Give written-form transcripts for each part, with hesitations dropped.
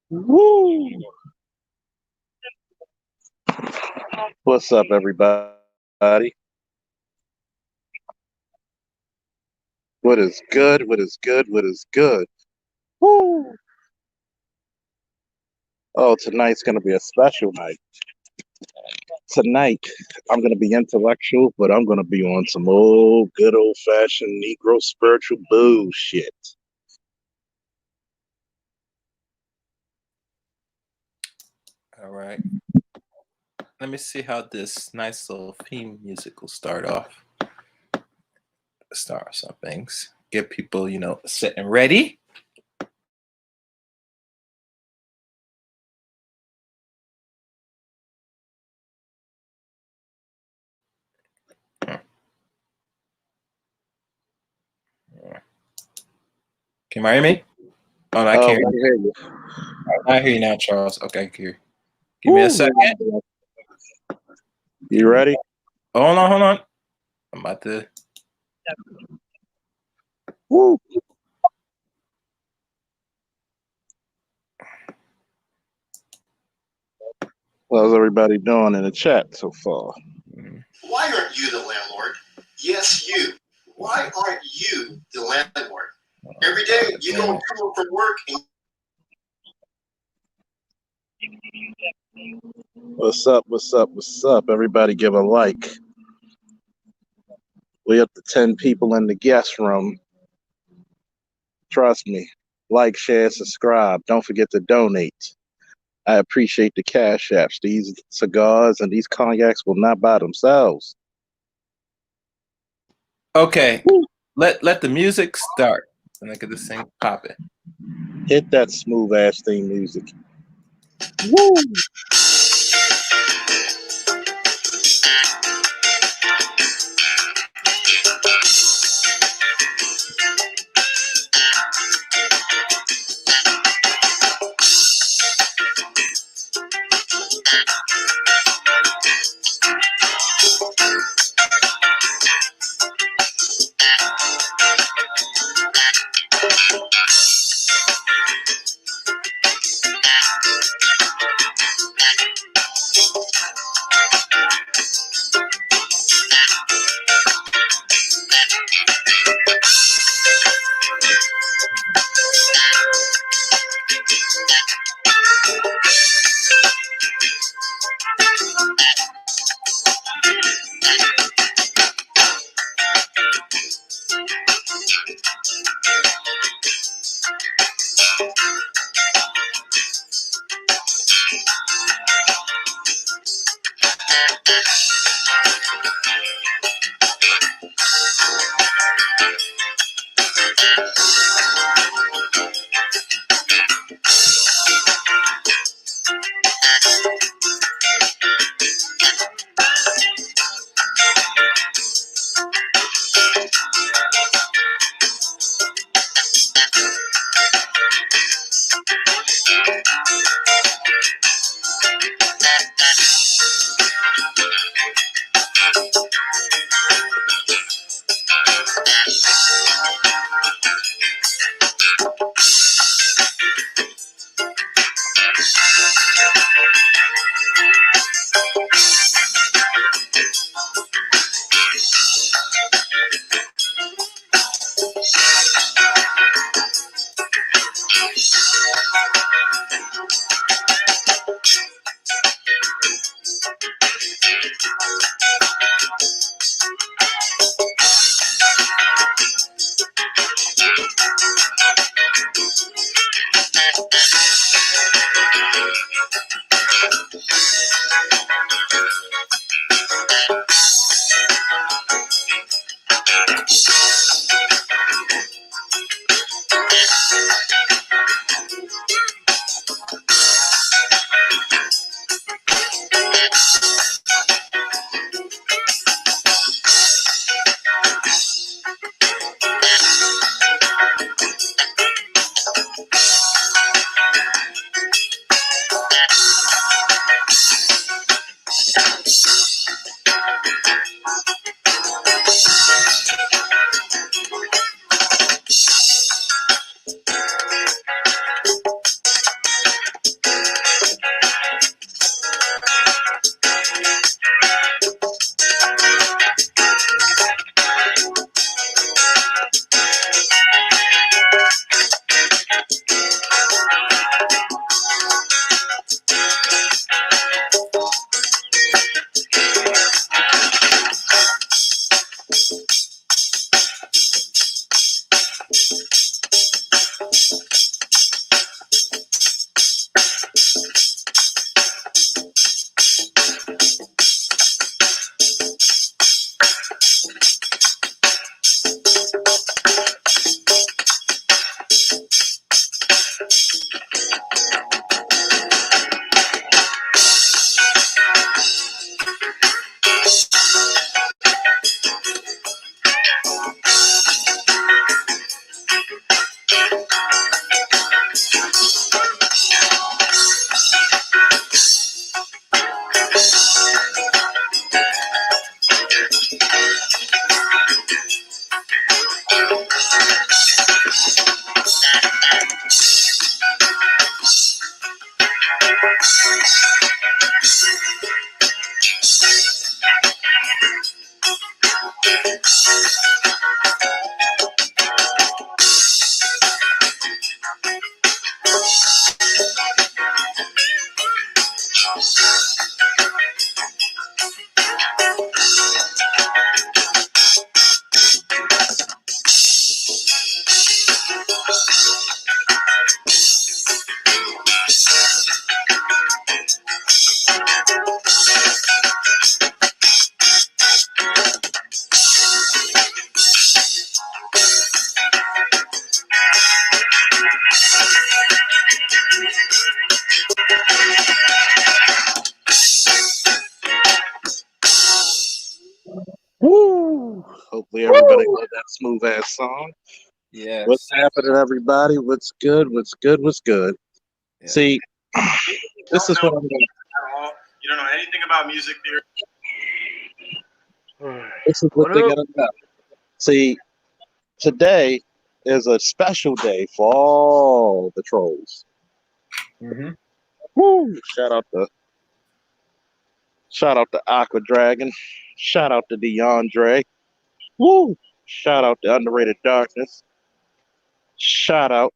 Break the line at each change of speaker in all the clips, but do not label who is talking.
Woo! What's up, everybody? What is good? What is good? What is good? Woo! Oh, tonight's going to be a special night. Tonight, I'm going to be intellectual, but I'm going to be on some old, good old fashioned Negro spiritual bullshit.
All right. Let me see how this nice little theme music will start off. Start some things. Get people, set and ready. Can you hear me? Oh, no, I can't
I hear you.
I hear you now, Charles. Okay, here. Give me a second.
You ready?
Hold on. I'm about to.
Woo! How's everybody doing in the chat so far?
Why aren't you the landlord? Yes, you. Why aren't you the landlord? Every day you go come home from work and
What's up? What's up? What's up? Everybody give a like. We up to 10 people in the guest room. Trust me. Like, share, subscribe. Don't forget to donate. I appreciate the cash apps. These cigars and these cognacs will not buy themselves.
Okay. Let the music start. And I get this thing popping.
Hit that smooth ass theme music. Woo! Hopefully everybody heard that smooth ass song.
Yes.
What's happening, everybody? What's good? What's good? What's good?
Yeah.
See, this is what I'm doing.
You don't know anything about music theory.
This is what they're gonna know. See, today is a special day for all the trolls.
Mm-hmm.
Woo! Shout out to Aqua Dragon. Shout out to DeAndre. Woo! Shout out to Underrated Darkness. Shout out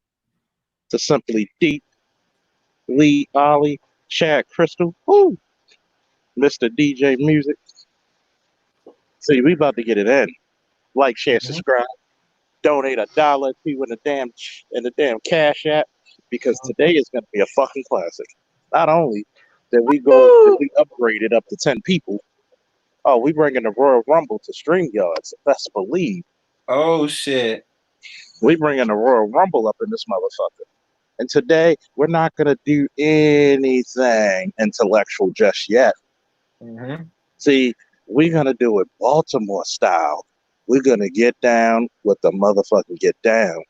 to Simply Deep, Lee Ollie, Chad Crystal. Woo! Mr. DJ Music. See, we about to get it in. Like, share, subscribe, donate $1 to you in the damn Cash App, because today is gonna be a fucking classic. Not only that we upgraded up to 10 people. Oh, we bringing the Royal Rumble to StreamYards. Best believe.
Oh shit.
We bringing the Royal Rumble up in this motherfucker. And today we're not gonna do anything intellectual just yet.
Mm-hmm.
See, we're gonna do it Baltimore style. We're gonna get down with the motherfucking get down.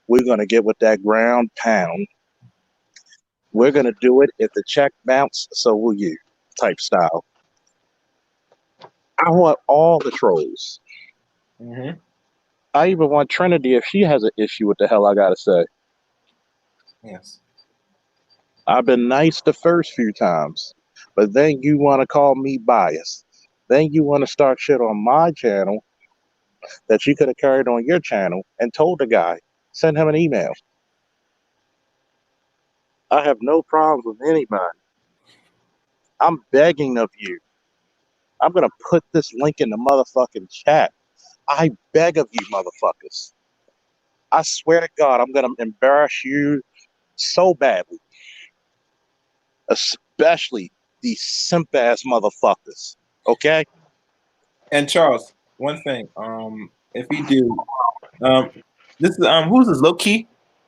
We're gonna get with that ground pound. We're gonna do it if the check bounce, so will you, type style. I want all the trolls.
Mm-hmm.
I even want Trinity if she has an issue with the hell I gotta say.
Yes.
I've been nice the first few times, but then you want to call me biased. Then you want to start shit on my channel that you could have carried on your channel and told the guy, send him an email. I have no problems with anybody. I'm begging of you. I'm going to put this link in the motherfucking chat. I beg of you, motherfuckers. I swear to God, I'm going to embarrass you so badly. Especially these simp ass motherfuckers. Okay?
And Charles, one thing. If you do, this is who's this low key?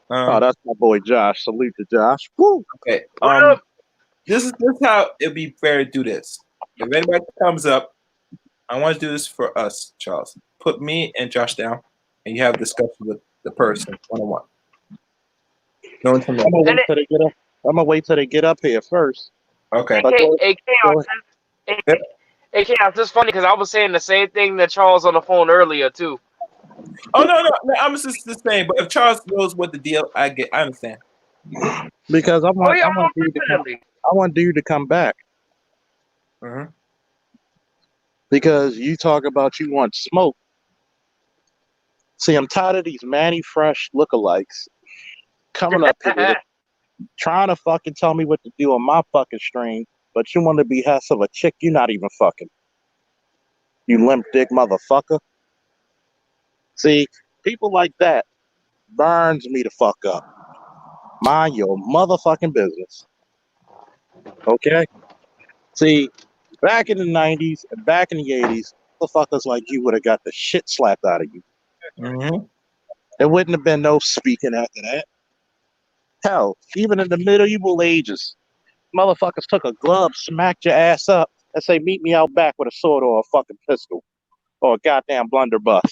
Oh, that's my boy Josh. Salute to Josh. Woo!
Okay.
What up?
This is how it'd be fair to do this. If anybody comes up, I want to do this for us, Charles. Put me and Josh down, and you have a discussion with the person one-on-one. No
I'm gonna wait till they get up. I'm gonna wait till they get up here first.
Okay.
Hey, Chaos, hey, Chaos, this is funny because I was saying the same thing to Charles on the phone earlier too.
Oh no, I'm just the same. But if Charles knows what the deal, I understand.
Because I want
Definitely.
dude to come back.
Mm-hmm.
Because you talk about you want smoke. See, I'm tired of these Manny Fresh lookalikes coming up here trying to fucking tell me what to do on my fucking stream, but you want to be hess of a chick you're not even fucking. You limp dick motherfucker. See, people like that burns me to fuck up. Mind your motherfucking business. Okay? See, back in the 90s and back in the 80s, motherfuckers like you would have got the shit slapped out of you.
Mm-hmm.
There wouldn't have been no speaking after that. Hell, even in the medieval ages, motherfuckers took a glove, smacked your ass up, and say, meet me out back with a sword or a fucking pistol or a goddamn blunderbuss.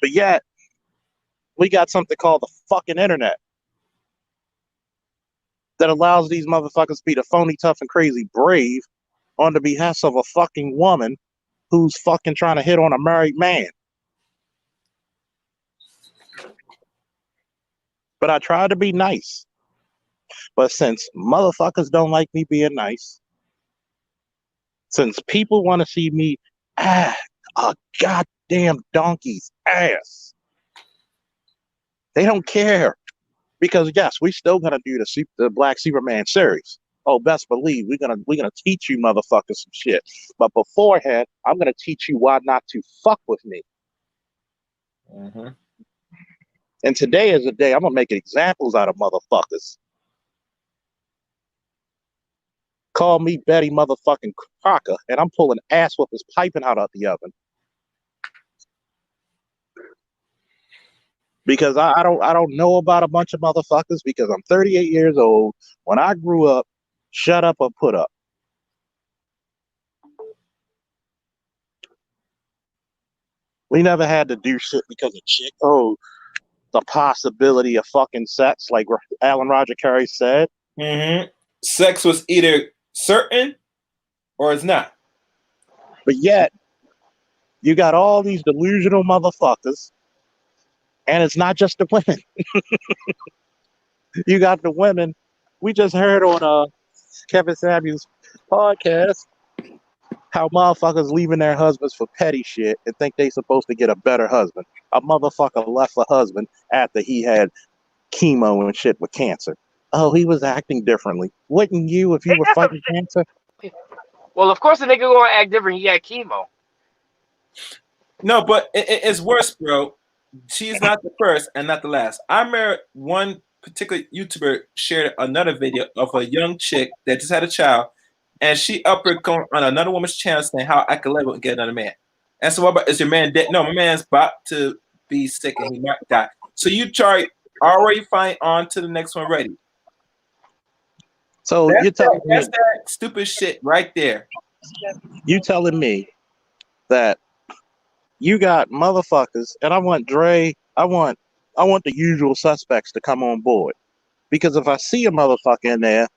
But yet, we got something called the fucking internet that allows these motherfuckers to be the phony, tough, and crazy brave on the behest of a fucking woman who's fucking trying to hit on a married man. But I tried to be nice. But since motherfuckers don't like me being nice, since people want to see me a goddamn donkey's ass, they don't care. Because yes, we still gonna do the Black Superman series. Oh, best believe we're gonna teach you motherfuckers some shit. But beforehand, I'm gonna teach you why not to fuck with me.
Mm-hmm.
And today is a day I'm gonna make examples out of motherfuckers. Call me Betty motherfucking Crocker, and I'm pulling ass whoopers piping out of the oven. Because I don't know about a bunch of motherfuckers because I'm 38 years old. When I grew up, shut up or put up. We never had to do shit because of chick. Oh, the possibility of fucking sex, like Alan Roger Curry said.
Mm-hmm. Sex was either certain or it's not.
But yet, you got all these delusional motherfuckers, and it's not just the women. You got the women. We just heard on Kevin Samuels' podcast how motherfuckers leaving their husbands for petty shit and think they supposed to get a better husband. A motherfucker left a husband after he had chemo and shit with cancer. Oh, he was acting differently. Wouldn't you if you were fighting cancer?
Well, of course the nigga gonna act different. He had chemo.
No, but it's worse, bro. She's not the first and not the last. I remember one particular YouTuber shared another video of a young chick that just had a child, and she uppercut on another woman's channel saying how I could live and get another man. And so, what about, is your man dead? No, my man's about to be sick and he might die. So you try already find on to the next one ready.
So
That's
that's
that stupid shit right there.
You telling me that you got motherfuckers, and I want Dre, I want the usual suspects to come on board. Because if I see a motherfucker in there,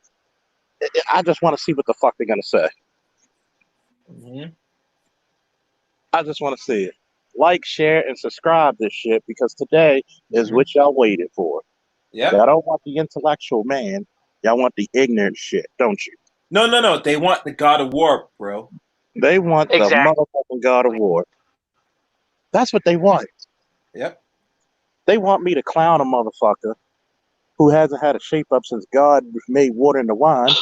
I just want to see what the fuck they're gonna say.
Mm-hmm.
I just want to see it. Like, share, and subscribe this shit because today is what y'all waited for.
Yeah.
Y'all don't want the intellectual man. Y'all want the ignorant shit, don't you?
No. They want the God of War, bro.
They want the motherfucking God of War. That's what they want.
Yep.
They want me to clown a motherfucker who hasn't had a shape up since God made water into wine.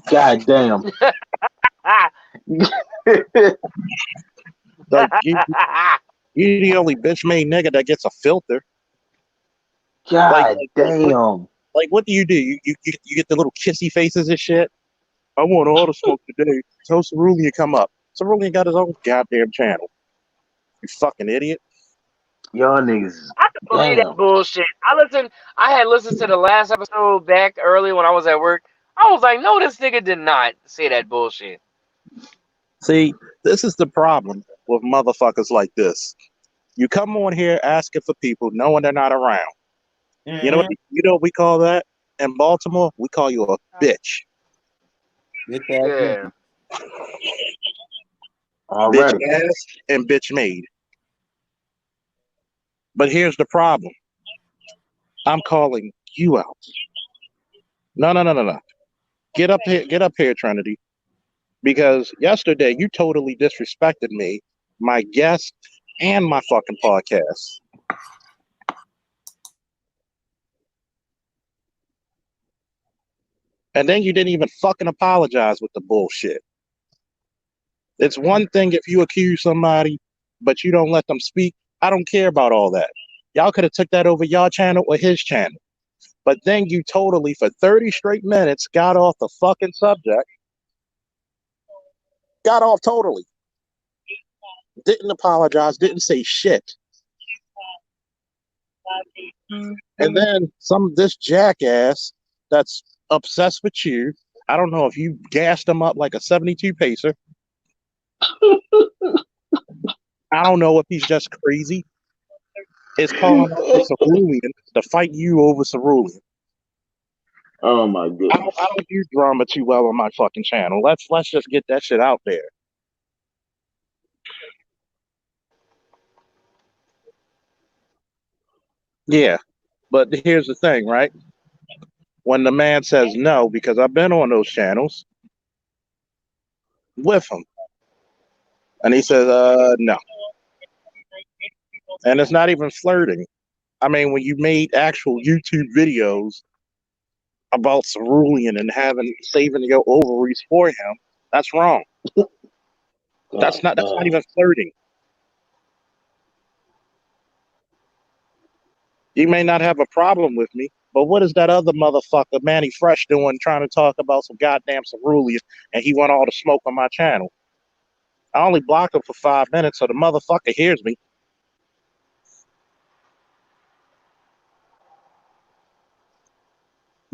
God damn.
Like, you the only bitch made nigga that gets a filter.
God damn.
Like, what do? You get the little kissy faces and shit. I want all the smoke today. Tell Cerulean to come up. Cerulean got his own goddamn channel. You fucking idiot.
Y'all niggas.
I can believe that bullshit. I had listened to the last episode back early when I was at work. I was like, no, this nigga did not say that bullshit.
See, this is the problem with motherfuckers like this. You come on here asking for people knowing they're not around.
Mm-hmm.
You know what we call that? In Baltimore, we call you a bitch.
Yeah.
Bitch ass and bitch made. But here's the problem. I'm calling you out. No. Get up here, Trinity. Because yesterday you totally disrespected me, my guest, and my fucking podcast. And then you didn't even fucking apologize with the bullshit. It's one thing if you accuse somebody, but you don't let them speak. I don't care about all that. Y'all could have took that over your channel or his channel. But then you totally, for 30 straight minutes, got off the fucking subject. Got off totally. Didn't apologize, didn't say shit. And then this jackass that's obsessed with you, I don't know if you gassed him up like a 72 pacer. I don't know if he's just crazy. Is calling out for Cerulean to fight you over Cerulean.
Oh my goodness.
I don't do drama too well on my fucking channel. Let's just get that shit out there. Yeah, but here's the thing, right? When the man says no, because I've been on those channels with him, and he says, no. And it's not even flirting. I mean, when you made actual YouTube videos about Cerulean and saving your ovaries for him, that's wrong. That's not even flirting. You may not have a problem with me, but what is that other motherfucker, Manny Fresh, doing trying to talk about some goddamn Cerulean, and he want all the smoke on my channel? I only block him for 5 minutes, so the motherfucker hears me.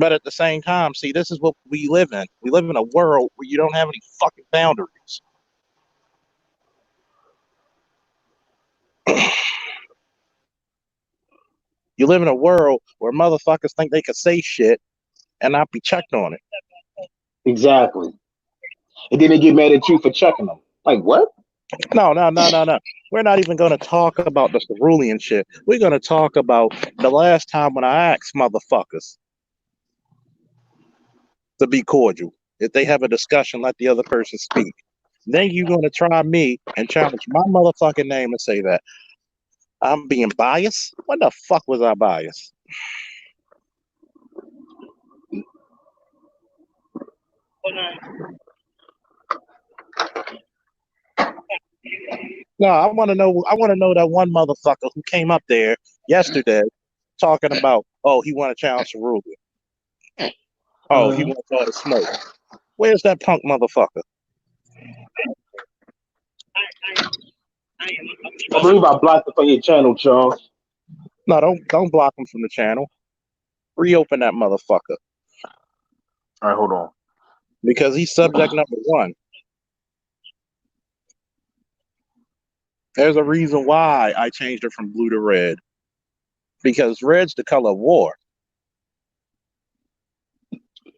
But at the same time, see, this is what we live in. We live in a world where you don't have any fucking boundaries. You live in a world where motherfuckers think they can say shit and not be checked on it.
Exactly. And then they get mad at you for checking them. Like what?
No. We're not even going to talk about the cerulean shit. We're going to talk about the last time when I asked motherfuckers to be cordial. If they have a discussion, let the other person speak. Then you're going to try me and challenge my motherfucking name and say that I'm being biased? When the fuck was I biased? No, I want to know. I want to know that one motherfucker who came up there yesterday talking about, oh, he want to challenge Cerulean. Oh, he wants all the smoke. Where's that punk motherfucker?
I believe I blocked it from your channel, Charles.
No, don't block him from the channel. Reopen that motherfucker
All right, hold on.
because he's subject number one. There's a reason why I changed it from blue to red. Because red's the color of war.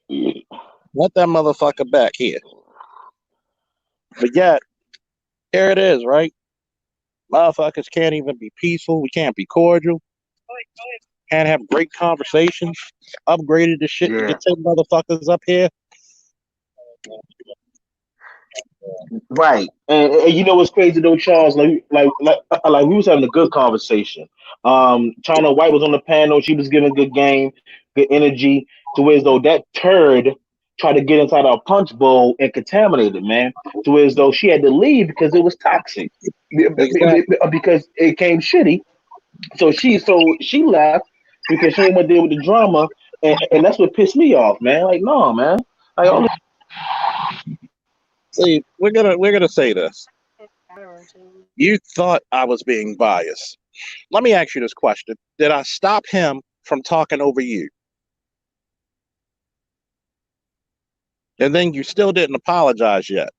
Let that motherfucker back here. But yet, here it is, right? Motherfuckers can't even be peaceful. We can't be cordial. Can't have great conversations. Upgraded the shit to
Yeah.
get 10 motherfuckers up here.
Right. And you know what's crazy though, Charles? Like we was having a good conversation. China White was on the panel. She was giving good game, good energy. To where as though that turd tried to get inside our punch bowl and contaminate it, man. To where as though she had to leave because it was toxic.
Exactly.
Because it came shitty. So she left because she didn't want to deal with the drama, and that's what pissed me off, man. Like, no, man. Like all this
See, we're gonna say this. You thought I was being biased. Let me ask you this question. Did I stop him from talking over you? And then you still didn't apologize yet.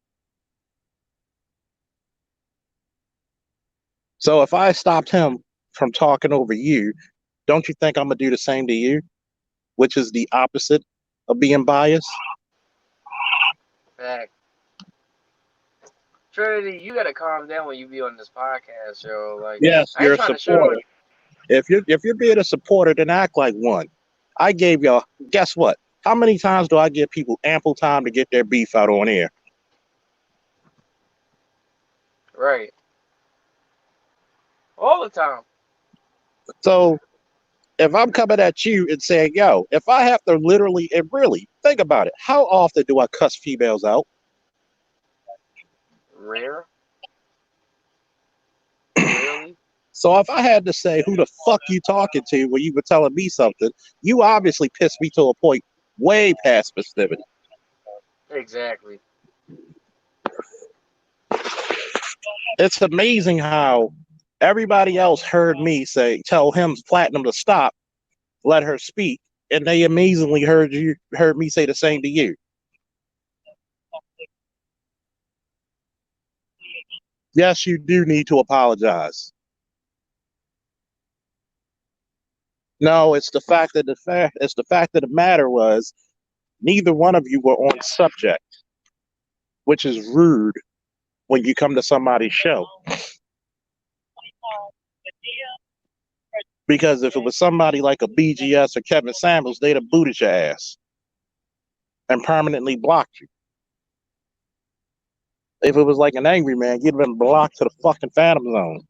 So if I stopped him from talking over you, don't you think I'm gonna do the same to you? Which is the opposite of being biased?
Fact. Trinity, you gotta calm down when you be on this podcast, yo. Like,
Yes,
I
you're
ain't
a
trying to show
supporter. If you're being a supporter, then act like one. I gave y'all. Guess what? How many times do I give people ample time to get their beef out on air?
right all the time.
So if I'm coming at you and saying, yo, if I have to literally and really think about it, how often do I cuss females out?
Rare, rarely.
So if I had to say who the fuck you talking to when you were telling me something, you obviously pissed me to a point way past festivity.
Exactly.
It's amazing how everybody else heard me tell him Platinum to stop, let her speak, and they amazingly heard me say the same to you. Yes, you do need to apologize. No, it's the fact that the matter was neither one of you were on subject, which is rude when you come to somebody's show. Because if it was somebody like a BGS or Kevin Samuels, they'd have booted your ass and permanently blocked you. If it was like an angry man, you'd have been blocked to the fucking Phantom Zone.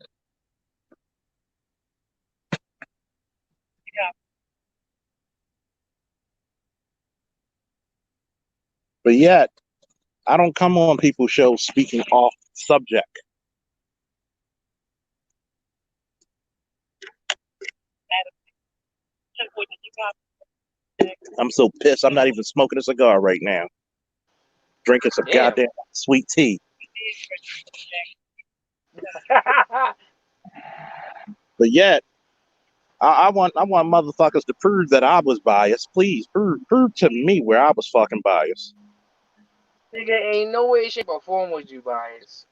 But yet, I don't come on people's shows speaking off subject. I'm so pissed. I'm not even smoking a cigar right now. Drinking some
Damn.
goddamn sweet tea. But yet, I want motherfuckers to prove that I was biased. Please prove to me where I was fucking biased.
Nigga, ain't no way, shape, or form was you biased.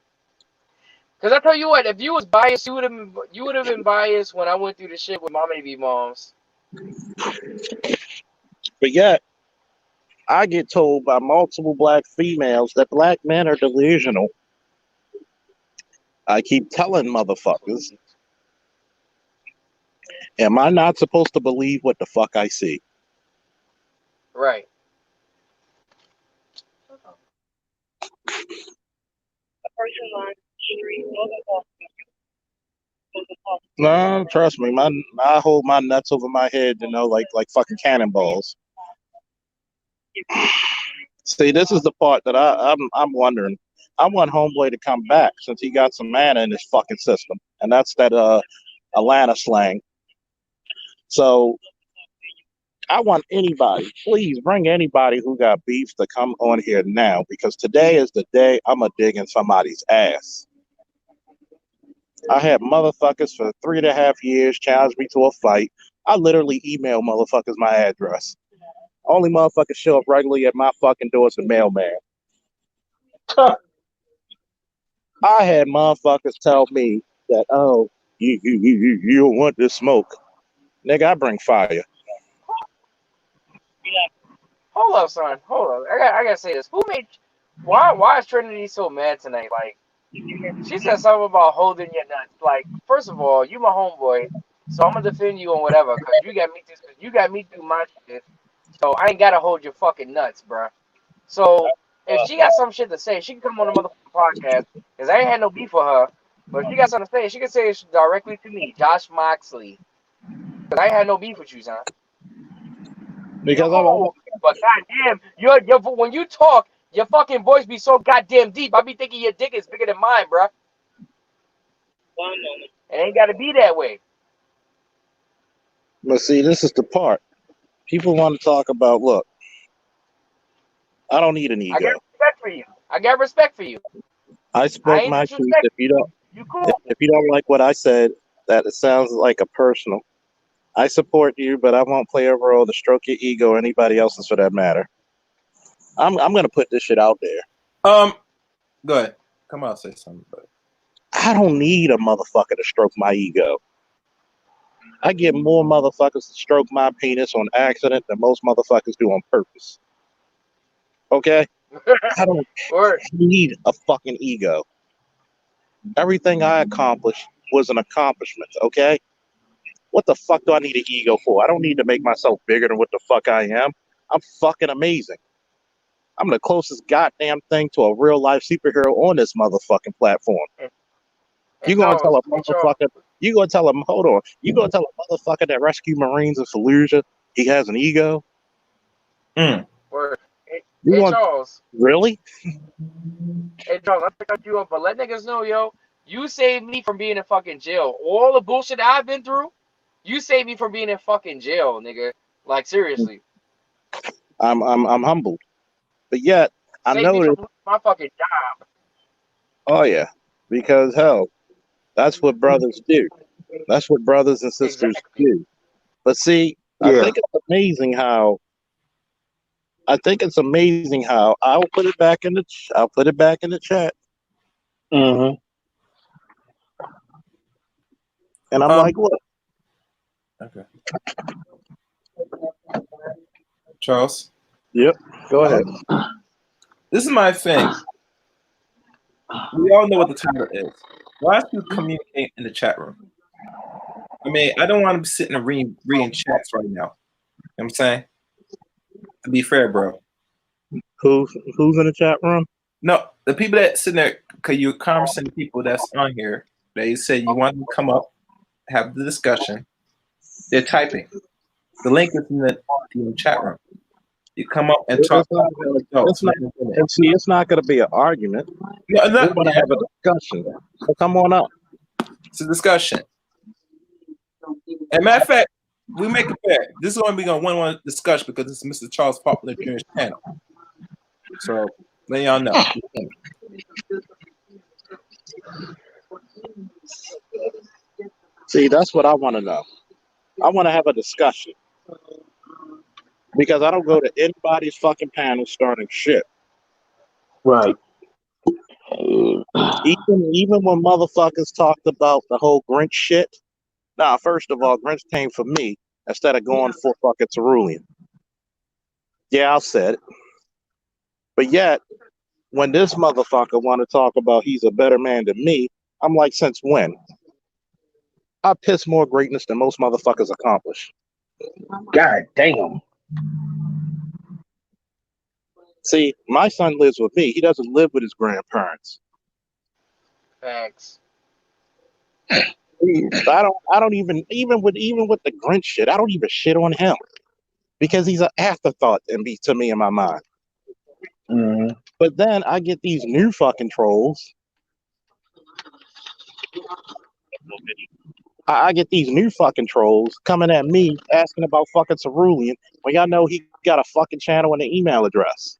Cause I tell you what, if you was biased, you would have been biased when I went through the shit with my baby moms.
But yet, I get told by multiple black females that black men are delusional. I keep telling motherfuckers, am I not supposed to believe what the fuck I see?
Right.
No, trust me, I hold my nuts over my head, like fucking cannonballs. See, this is the part that I'm wondering. I want Homeboy to come back since he got some mana in his fucking system, and that's that Atlanta slang. So I want anybody, please bring anybody who got beef to come on here now, because today is the day I'm a dig in somebody's ass. I had motherfuckers for 3.5 years challenge me to a fight. I literally email motherfuckers my address. Only motherfuckers show up regularly at my fucking door is the mailman. I had motherfuckers tell me that, oh, you don't want this smoke. Nigga, I bring fire.
Hold up, son. Hold up. I gotta say this. Why is Trinity so mad tonight? Like, she said something about holding your nuts. Like, first of all, you my homeboy, so I'm gonna defend you on whatever, cause you got me through my shit. So I ain't gotta hold your fucking nuts, bruh. So if she got some shit to say, she can come on the motherfucking podcast, cause I ain't had no beef with her. But if she got something to say, she can say it directly to me, Josh Moxley. Cause I ain't had no beef with you, son.
Because
But goddamn, when you talk, your fucking voice be so goddamn deep. I be thinking your dick is bigger than mine, bruh. It ain't gotta be that way.
But see, this is the part. People want to talk about, look, I don't need an ego.
I got respect for you. I got respect for you.
I spoke my truth. If you don't like what I said, that it sounds like a personal. I support you, but I won't play a role to stroke your ego or anybody else's for that matter. I'm gonna put this shit out there.
Go ahead. Come on, say something. But
I don't need a motherfucker to stroke my ego. I get more motherfuckers to stroke my penis on accident than most motherfuckers do on purpose. Okay? I don't need a fucking ego. Everything I accomplished was an accomplishment, okay? What the fuck do I need an ego for? I don't need to make myself bigger than what the fuck I am. I'm fucking amazing. I'm the closest goddamn thing to a real life superhero on this motherfucking platform. You gonna tell a motherfucker? You gonna tell him? Hold on. You gonna tell a motherfucker that rescued Marines in Fallujah he has an ego?
Hey, Charles.
Really?
Hey, Charles, I'm gonna cut you up, but let niggas know, yo, you saved me from being in fucking jail. All the bullshit I've been through, you saved me from being in fucking jail, nigga. Like, seriously.
I'm humbled, but yet I know that
my fucking job.
Oh yeah, because hell, that's what brothers do. That's what brothers and sisters do. But see, I think it's amazing how. I'll put it back in the. I'll put it back in the chat.
Mm-hmm.
And I'm like, what?
Okay. Charles?
Yep. Go ahead.
This is my thing. We all know what the title is. Why don't you communicate in the chat room? I mean, I don't want to be sitting and reading chats right now. You know what I'm saying? To be fair, bro.
Who's in the chat room?
No, the people that sitting there, because you're conversing with people that's on here. They say you want to come up, have the discussion. They're typing. The link is in the chat room. You come up and talk.
It's not going to be an argument.
No,
we're going to have a discussion. So come on up.
It's a discussion. And matter of fact, we make it fair. This is only going one discussion because it's Mr. Charles Popular Jr.'s panel. So let y'all know.
See, that's what I want to know. I want to have a discussion. Because I don't go to anybody's fucking panel starting shit.
Right.
Even when motherfuckers talked about the whole Grinch shit. Nah, first of all, Grinch came for me instead of going for fucking Cerulean. Yeah, I'll say it. But yet, when this motherfucker want to talk about he's a better man than me, I'm like, since when? I piss more greatness than most motherfuckers accomplish.
God damn.
See, my son lives with me. He doesn't live with his grandparents.
Facts.
I don't even with the Grinch shit, I don't even shit on him because he's an afterthought to me in my mind.
Mm-hmm.
But then I get these new fucking trolls. I get these new fucking trolls coming at me asking about fucking Cerulean when y'all know he got a fucking channel and an email address.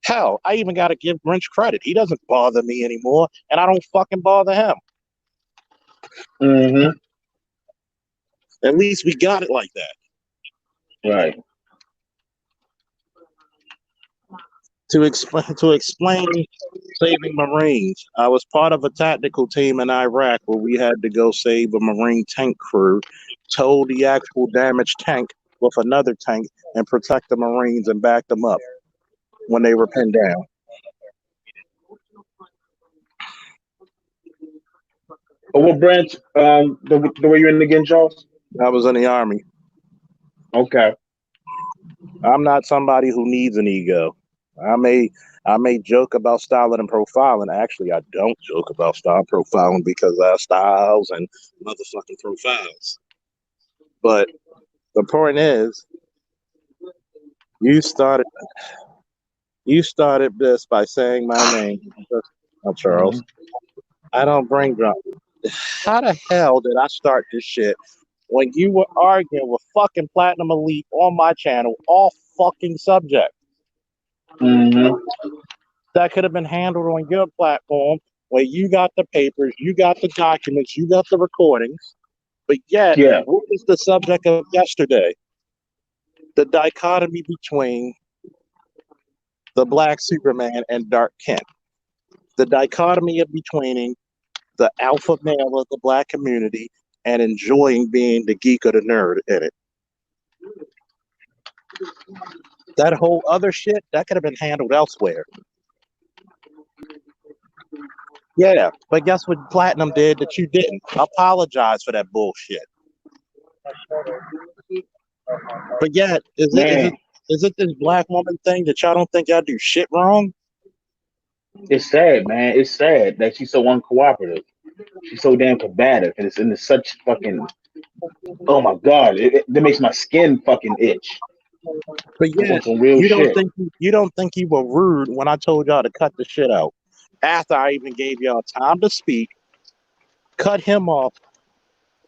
Hell, I even got to give Grinch credit. He doesn't bother me anymore, and I don't fucking bother him.
Mm-hmm.
At least we got it like that.
Right.
To explain saving Marines, I was part of a tactical team in Iraq where we had to go save a Marine tank crew, tow the actual damaged tank with another tank, and protect the Marines and back them up when they were pinned down.
What branch? The way you're in again, Charles?
I was in the Army.
Okay.
I'm not somebody who needs an ego. I may joke about styling and profiling. Actually, I don't joke about style profiling because I have styles and motherfucking profiles. But the point is, you started this by saying my name, Charles. I don't bring drama. How the hell did I start this shit when you were arguing with fucking Platinum Elite on my channel, all fucking subject?
Mm-hmm.
That could have been handled on your platform where you got the papers, you got the documents, you got the recordings. But yet,
Yeah.
what was the subject of yesterday? The dichotomy between the Black Superman and Dark Kent. The dichotomy of between the alpha male of the black community and enjoying being the geek or the nerd in it. That whole other shit, that could have been handled elsewhere. Yeah, but guess what Platinum did that you didn't? Apologize for that bullshit. But yet, is it this black woman thing that y'all don't think y'all do shit wrong?
It's sad, man. It's sad that she's so uncooperative. She's so damn combative, and it's into such fucking. Oh my god, that makes my skin fucking itch.
But yet,
some real
you don't
shit.
think you were rude when I told y'all to cut the shit out. After I even gave y'all time to speak, cut him off,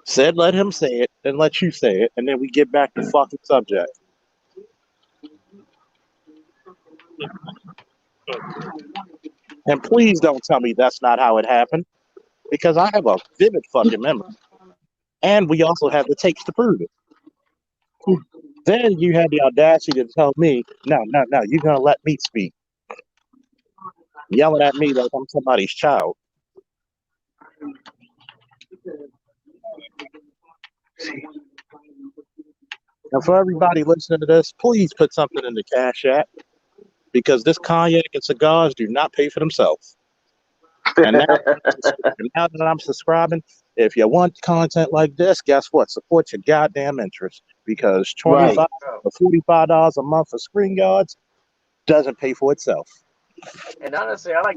said let him say it, then let you say it, and then we get back to fucking subject. And please don't tell me that's not how it happened, because I have a vivid fucking memory. And we also have the tapes to prove it. Then you had the audacity to tell me, no, you're going to let me speak. Yelling at me like I'm somebody's child. And for everybody listening to this, please put something in the Cash App, because this cognac and cigars do not pay for themselves. And now that I'm subscribing, if you want content like this, guess what? Support your goddamn interest, because $25 or $45 a month for screen guards doesn't pay for itself.
And honestly, I like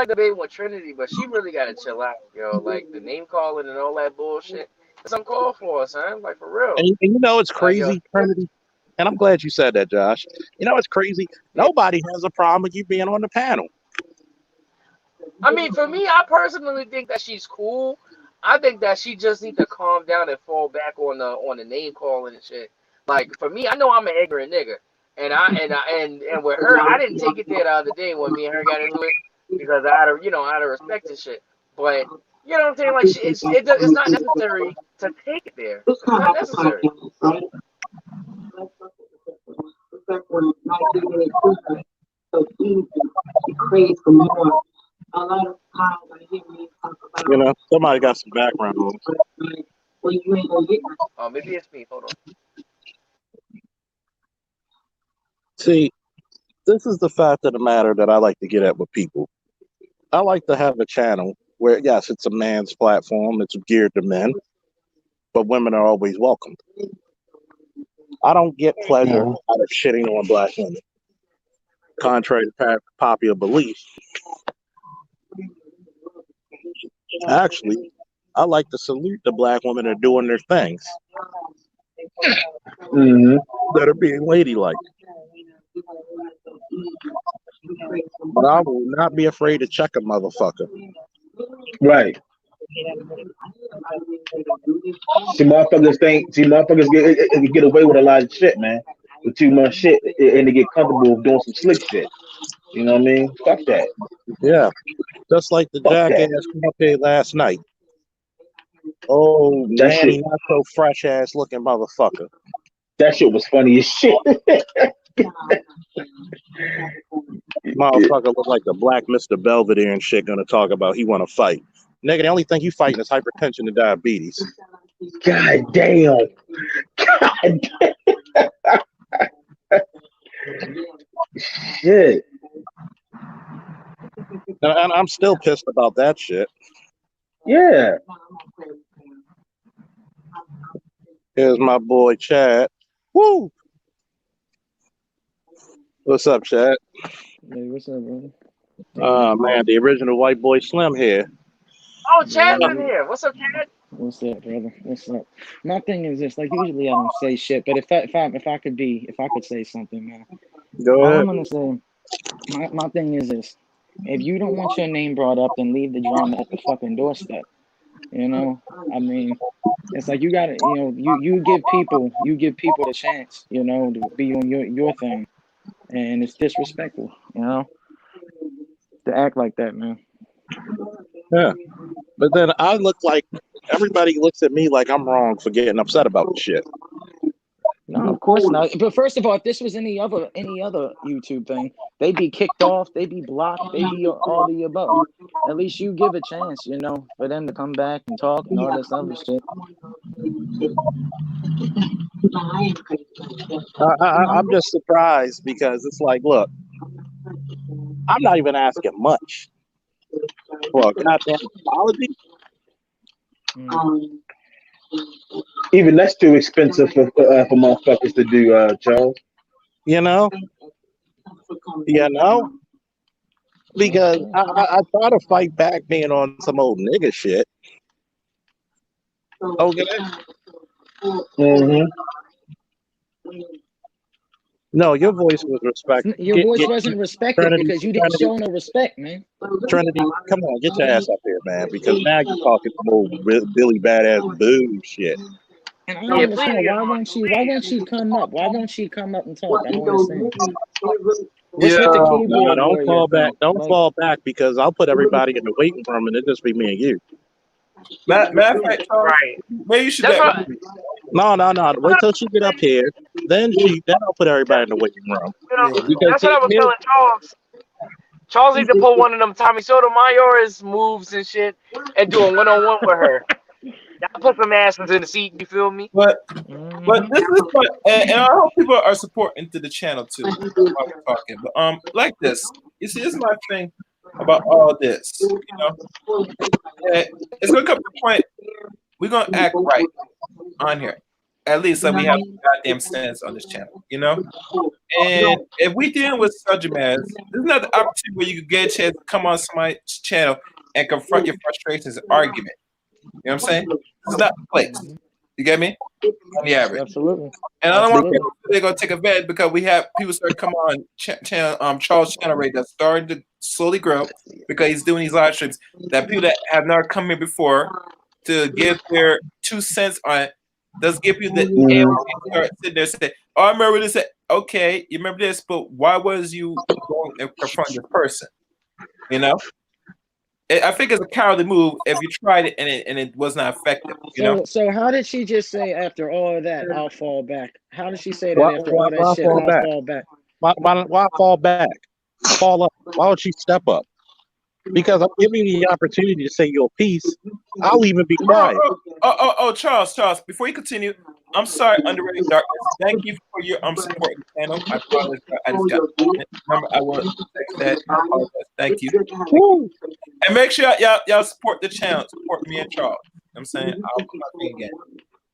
debating with Trinity, but she really gotta chill out, yo. Like the name calling and all that bullshit. It's uncalled for, son. Like for real.
And you know it's crazy, Trinity. And I'm glad you said that, Josh. You know it's crazy. Nobody has a problem with you being on the panel.
I mean, for me, I personally think that she's cool. I think that she just needs to calm down and fall back on the name calling and shit. Like for me, I know I'm an ignorant nigga, and with her, I didn't take it there the other day when me and her got into it because out of respect and shit. But you know what I'm saying? Like it's not necessary to take it there. It's not necessary.
You know, somebody got some background noise.
Oh, maybe it's me. Hold on.
See, this is the fact of the matter that I like to get at with people. I like to have a channel where, yes, it's a man's platform, it's geared to men, but women are always welcome. I don't get pleasure out of shitting on black women. Contrary to popular belief, actually, I like to salute the black women that are doing their things, that are being ladylike. But I will not be afraid to check a motherfucker.
Right. See, motherfuckers get away with a lot of shit, man. With too much shit, and they get comfortable with doing some slick shit. You know what I mean? Fuck that.
Yeah, just like the
Fuck
jackass
that.
come up here last night. Oh,
That
Manny,
shit.
not so fresh ass looking motherfucker.
That shit was funny as shit.
Motherfucker look like the black Mr. Belvedere and shit. Gonna talk about he want to fight. Nigga, the only thing you fighting is hypertension and diabetes.
God damn. God damn. Shit.
And I'm still pissed about that shit.
Yeah.
Here's my boy Chad. Woo! What's up, Chad?
Hey, what's up, brother?
Man, the original white boy Slim here.
Oh, Chad's in here. What's up, Chad?
What's up, brother? What's up? My thing is this: like, usually I don't say shit, but if I could say something, man,
Go
all
ahead.
I'm gonna say, my thing is this: if you don't want your name brought up, then leave the drama at the fucking doorstep. You know, I mean, it's like you gotta, you give people the chance, to be on your thing, and it's disrespectful, to act like that, man.
Yeah. But then I look like everybody looks at me like I'm wrong for getting upset about the shit.
No, of course not. But first of all, if this was any other YouTube thing, they'd be kicked off, they'd be blocked, they'd be all the above. At least you give a chance, for them to come back and talk and all this other shit.
I'm just surprised because it's like, look, I'm not even asking much for a goddamn apology.
Even that's too expensive for motherfuckers to do, Charles.
You know? Because I try to fight back being on some old nigga shit. Okay. No, your voice was respected.
Your voice wasn't respected
Trinity,
because you didn't show no respect, man.
Trinity, come on, get your ass up here, man. Because now you're talking some old Billy Badass boo shit.
And I don't understand why won't she come up? Why won't she come up and talk? I don't understand. What's with the keyboard
No, don't
warrior
fall back.
thing?
Don't fall back because I'll put everybody in the waiting room and it'll just be me and you.
Matter of fact, Charles,
Right.
maybe you should.
No. Wait till she get up here. Then I'll put everybody in the waiting room.
That's what I was telling Charles. Charles needs to pull one of them Tommy Sotomayor's moves and shit and do a one-on-one with her. Y'all put some asses in the seat. You feel me?
But this is what, and I hope people are supporting to the channel too while we're talking. But like this, you see, this is my thing about all this. It's gonna come to the point we're gonna act right on here. At least like we have goddamn sense on this channel, And if we dealing with subject matters, this is not the opportunity where you can get a chance to come on somebody's channel and confront your frustrations and argument. You know what I'm saying? This is not the place. You get me? On the average.
Absolutely.
And I don't want people to they're gonna take advantage because we have people start coming on channel Charles channel rate that's starting to slowly grow because he's doing these live streams that people that have never come here before to give their 2 cents on it. Does give you the start sitting there and say, "Oh, I remember this." Okay, you remember this, but why was you going and confront this person? I think it's a cowardly move if you tried it and it was not effective.
So how did she just say after all of that, I'll fall back? How did she say that after all that shit? I'll fall back.
Why fall back? fall up? Why don't you step up? Because I'm giving you the opportunity to say your piece. I'll even be quiet.
Charles, before you continue, I'm sorry, Underrated Darkness. Thank you for your support of the channel. I apologize. I just got remember I will text that. I apologize. Thank you.
Woo.
And make sure y'all support the channel. Support me and Charles. You know what I'm saying? I'll put my thing again.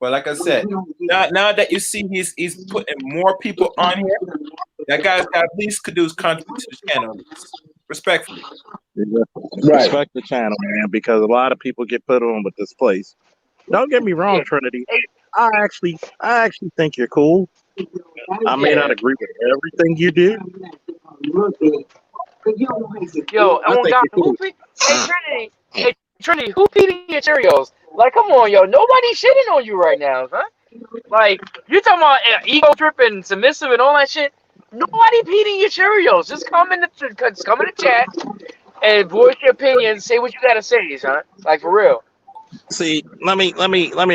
But like I said, now that you see he's putting more people on here, that guy's got at least could do is contribute to the channel. Respectfully.
Right.
Respect the channel, man, because a lot of people get put on with this place. Don't get me wrong, Trinity. I actually think you're cool. I may not agree with everything you do.
Yo,
I
oh
think
God,
you're cool.
Hey Trinity, who eating your Cheerios? Like, come on, yo, nobody's shitting on you right now, huh? Like, you talking about ego trip and submissive and all that shit. Nobody eating your Cheerios. Just come in the chat and voice your opinion. Say what you gotta say, son. Like, for real.
See, let me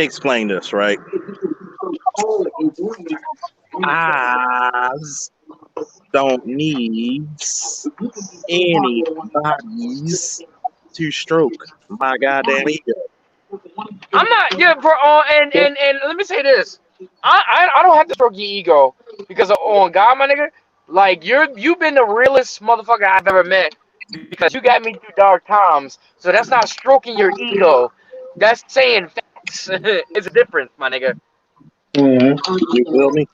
explain this, right? Eyes don't need anybody's to stroke my goddamn ego.
I'm not, yeah, bro. And let me say this. I don't have to stroke your ego because on God, my nigga. Like, you've been the realest motherfucker I've ever met because you got me through dark times. So that's not stroking your ego. That's saying facts. It's a difference, my nigga.
You feel me?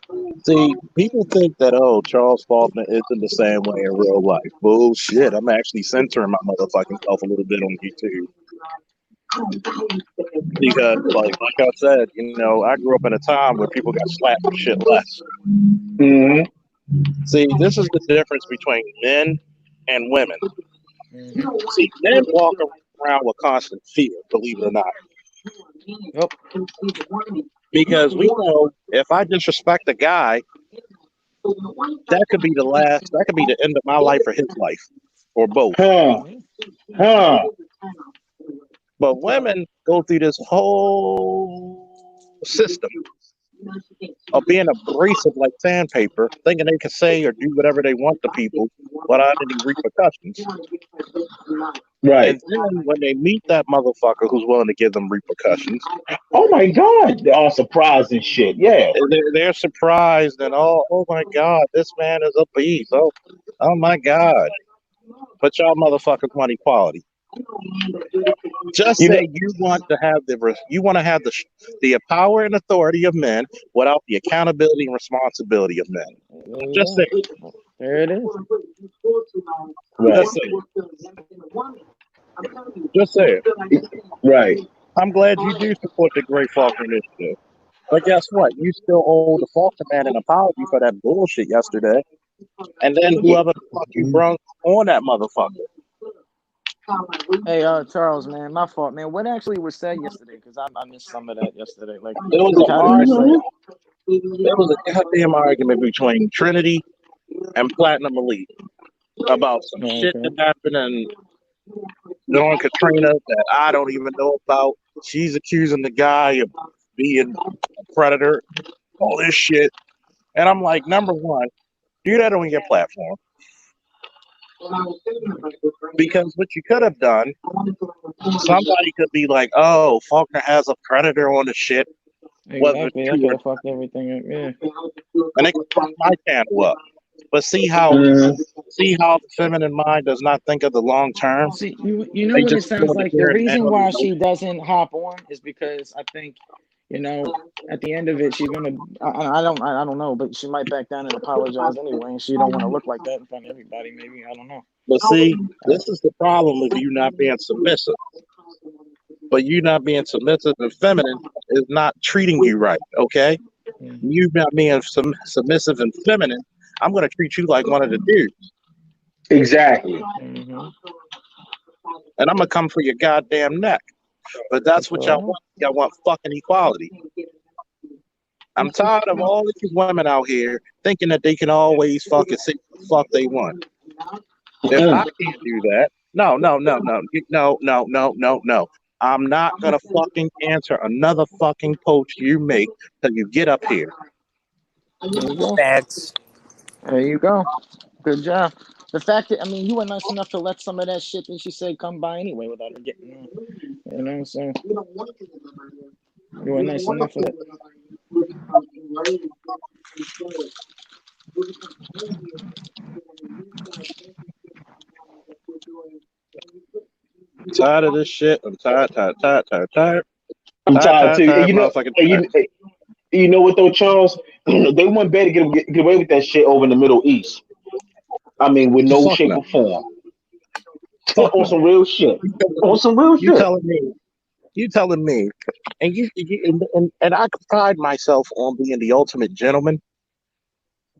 See, people think that Charles Faulkner isn't the same way in real life. Bullshit. I'm actually censoring my motherfucking self a little bit on YouTube. Because like I said, I grew up in a time where people got slapped for shit less. See, this is the difference between men and women. See, men walk around with constant fear, believe it or not.
Yep.
Because we know if I disrespect a guy, that could be the end of my life or his life, or both. But women go through this whole system of being abrasive like sandpaper, thinking they can say or do whatever they want to people without any repercussions.
Right.
And then when they meet that motherfucker who's willing to give them repercussions,
oh my God, they're all surprised and shit. Yeah.
They're surprised and oh my God, this man is a beast. Oh my God. But y'all motherfuckers want equality. Just say you want to have the power and authority of men without the accountability and responsibility of men. Just say it.
There it is.
Right.
Just say it.
Right.
I'm glad you do support the Great Faulkner Initiative. But guess what? You still owe the Faulkner man an apology for that bullshit yesterday. And then whoever the fuck you brung on that motherfucker.
Hey, Charles, man, my fault, man. What actually was said yesterday? Because I missed some of that yesterday. Like,
It was a goddamn argument between Trinity and Platinum Elite about some shit that happened and during Katrina that I don't even know about. She's accusing the guy of being a predator, all this shit. And I'm like, number one, do that on your platform. Because what you could have done, somebody could be like, oh, Faulkner has a predator on the shit.
Exactly, that could have fucked everything up, yeah.
And they can fuck my channel up. But see how the feminine mind does not think of the long term?
See, you know what it sounds like? The reason why she doesn't hop on is because I think, at the end of it, she's gonna. I don't know, but she might back down and apologize anyway, and she don't want to look like that in front of everybody. Maybe, I don't know.
But see, this is the problem with you not being submissive. But you not being submissive and feminine is not treating you right. Okay, you not being submissive and feminine, I'm gonna treat you like one of the dudes.
Exactly.
Mm-hmm.
And I'm gonna come for your goddamn neck. But that's what y'all want. Y'all want fucking equality. I'm tired of all these women out here thinking that they can always fucking say what the fuck they want. If I can't do that, no. I'm not gonna fucking answer another fucking post you make till you get up here.
There you go.
Facts.
There you go. Good job. The fact that you were nice enough to let some of that shit that she said come by anyway without her getting on. You know, so you were nice enough for that.
Tired of this shit. I'm tired.
I'm
Tired,
tired too. And
motherfucking tired.
you know what though, Charles? They want better get away with that shit over in the Middle East. I mean, with no
Fuck
shape
no.
or form. On some real shit. On some real
You
shit.
telling me, and I pride myself on being the ultimate gentleman,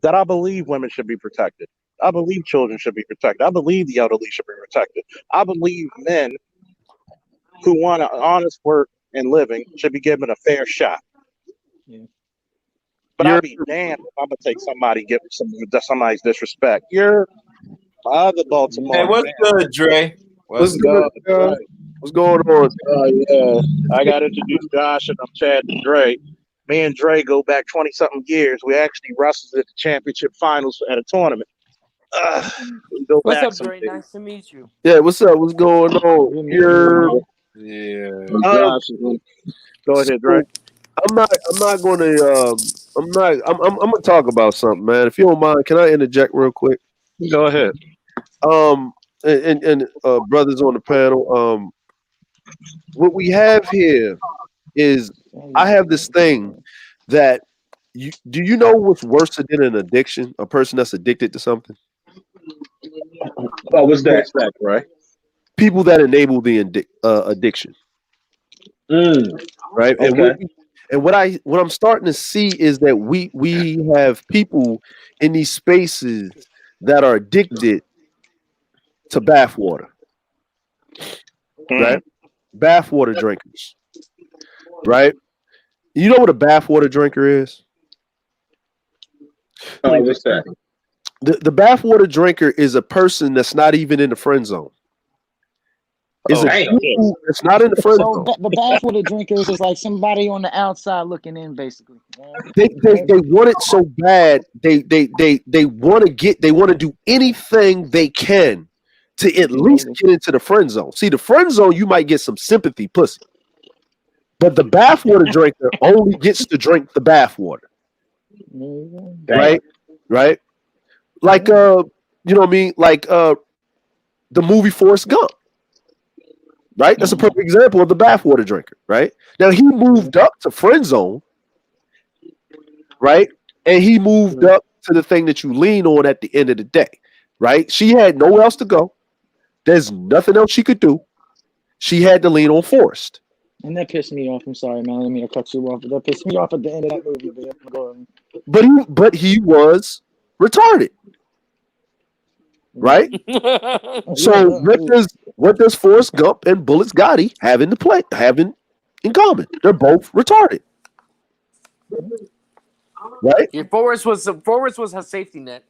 that I believe women should be protected. I believe children should be protected. I believe the elderly should be protected. I believe men who want an honest work and living should be given a fair shot.
Yeah.
But I'll be damned if I'm gonna take somebody's disrespect. You're my other Baltimore.
Hey, what's good, Dre?
What's good, guys? What's going on?
Yeah, I got to introduce Josh and I'm Chad and Dre. Me and Dre go back 20-something years. We actually wrestled at the championship finals at a tournament. We go
What's
back
up,
some
Dre?
days.
Nice to meet you.
Yeah, what's up? What's going on?
Yeah.
Josh, go ahead, Dre.
I'm not gonna talk about something, man. If you don't mind, can I interject real quick?
Go ahead.
And brothers on the panel, what we have here is I have this thing that do you know what's worse than an addiction? A person that's addicted to something?
Oh, what's that?
Right?
People that enable the addiction. Right?
Okay.
And what I'm starting to see is that we have people in these spaces that are addicted to bathwater. Right? Bathwater drinkers. Right? You know what a bathwater drinker is?
What's that?
The bathwater drinker is a person that's not even in the friend zone. It's it's not in the friend
So
zone.
the bathwater drinkers is like somebody on the outside looking in, basically.
They want it so bad. They want to do anything they can to at least get into the friend zone. See, the friend zone, you might get some sympathy pussy. But the bathwater drinker only gets to drink the bathwater. Right? Right? Like you know what I mean? Like the movie Forrest Gump. Right? That's a perfect example of the bathwater drinker, right? Now he moved up to friend zone, right? And he moved up to the thing that you lean on at the end of the day, right? She had nowhere else to go. There's nothing else she could do. She had to lean on Forrest.
And that pissed me off. I'm sorry, man. I didn't mean to cut you off, but that pissed me off at the end of that movie.
But he was retarded. Right? So what does Forrest Gump and Bullets Gotti have in common? They're both retarded. Right?
Yeah, Forrest was her safety net.